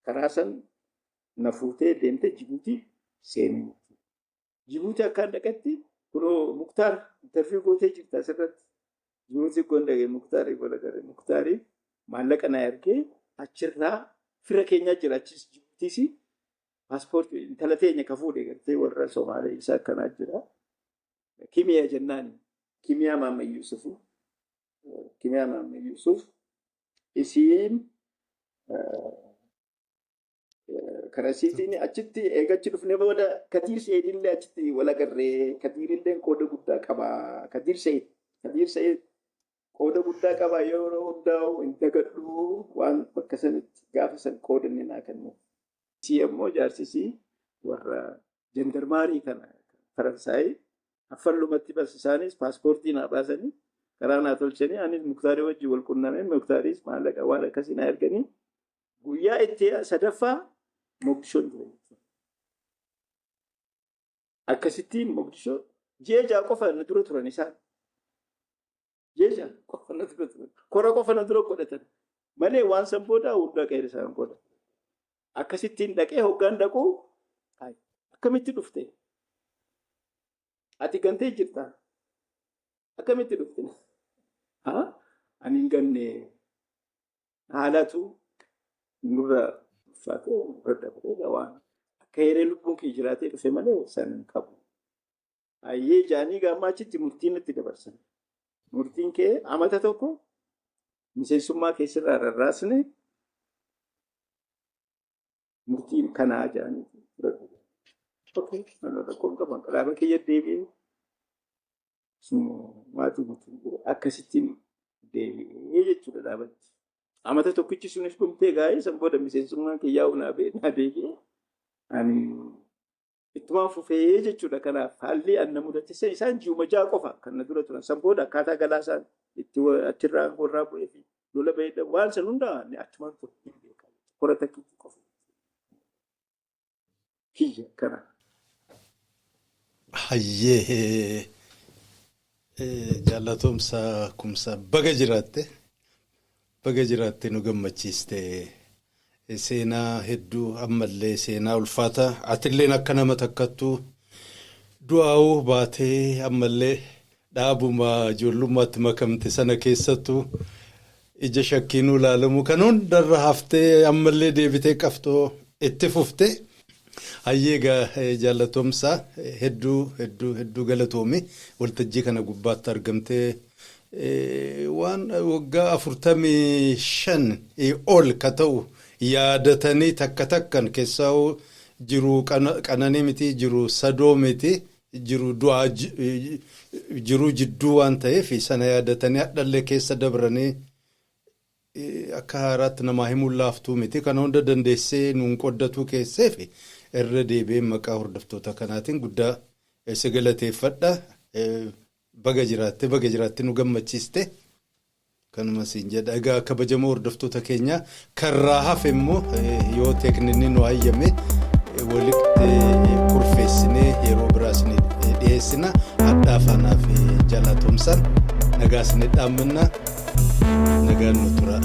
D: karaa san na fuutee deemte Jibuutii seenuu. Jibuutii akkaan dhaqetti kunoo Muktaar interviyuu gootee jirti asirratti. Jibuutii kun dhaqee Muktaarii gola garee Muktaarii maallaqa na ergee achirraa fira keenyaa jira achis Jibuutiis paaspoortii intala teenya ka fuudhee gartee warra Somaalee isa akkanaa jira. Kimiyaa jennaan Kimiyaa Maamma Yuusuf Kimiyaa Maamma Yuusuf isiin karasiitiin achitti eegachi dhufnee booda Kadiir Seedillee achitti wal agarree Kadiirillee qooda guddaa qaba. Kadiir Seed qooda guddaa qaba yeroo hundaa'u hin dagadhu waan bakka sanitti gaafa san qoodanne naa kennu. Isii ammoo jaarsisii warra jendarmaarii kana Faransaayii affallumatti bas isaanis paaspoortii naa baasanii karaa naa tolchanii anis Muktaarii wajjin wal qunnamee Muktaariis maallaqa waan akkasii naa erganii guyyaa itti sadaffaa Mogadishoo ture. Akkasittiin Mogadishoo jeejaa qofa na dura turan isaan. Jecha qofa na dura turan. Kora qofa na dura godhatan. Malee waan san booda hunda qe'ee isaan godha. Akkasittiin dhaqee hoggaan dhaquu akkamitti dhufte? ati gantee jirta akkamitti dhufte ani hin ganne haalatu nurra uffatee nurra dabalee waan akka hiree lubbuun kee jiraatee dhufe malee san qabu. Ayyee jaanii gammaachitti murtiin itti dabarsan. Murtiin kee amata tokko miseensummaa keessirraa rarraasne murtiin kanaa jaanii fudhatu. Okay, rakkoon qaban qalaaba kiyya deebi'ee maatii guutuu akkasittiin deebi'ee jechuudha dhaabatti. Amata tokkichi sunis dhumtee gaa'ee san booda miseensummaan kiyyaa unaa deebi'ee ani ittuma fufee jechuudha. Kanaaf haalli anna mudatessa isaan ji'uma ja'a qofa kan na dura turan. San booda akkaataa galaasaan itti achirraa warraa bu'ee fi lola bahee waan san hundaa achumaan turtii beekaa. Qorata kiyya qofa. Kiyya kana.
B: Hayyee jaalatomsa kumsa baga jiraatte nu gammachiiste. Seenaa hedduu ammallee seenaa ulfaata atilleen akka nama takkattu du'aa'uu baatee ammallee dhaabuma ijoollummaatti makamte sana keessattuu ija shakkiinuu ilaalamu kan hundarra haftee ammallee deebitee qabxoo itti fufte. Hayyeegaa jaalatomsaa hedduu galatoomi waltajjii kana gubbaatti argamtee waan waggaa 45 ol ka ta'u yaadatanii takkan keessaa jiru qananii miti jiru sadoo miti jiru du'aa jiru jidduu waan ta'eef sana yaadatanii hadhallee keessa dabranii akka haaraatti namaa himuun laaftuu miti kana hunda dandeessee nuun qoddatuu keesseef irra deebi'ee maqaa hordoftoota kanaatiin guddaa galateeffadha. Baga jiraatte nu gammachiiste. Kanuma siin jedha. Egaa kabajamoo hordoftoota keenya karraa hafe immoo yoo teeknikni nu hayyame walitti kurfeessinee yeroo biraas ni dhiyeessina. Adda afaanaa fi jaalatomsaan nagaa isin dhaammanna nagaan nu tura.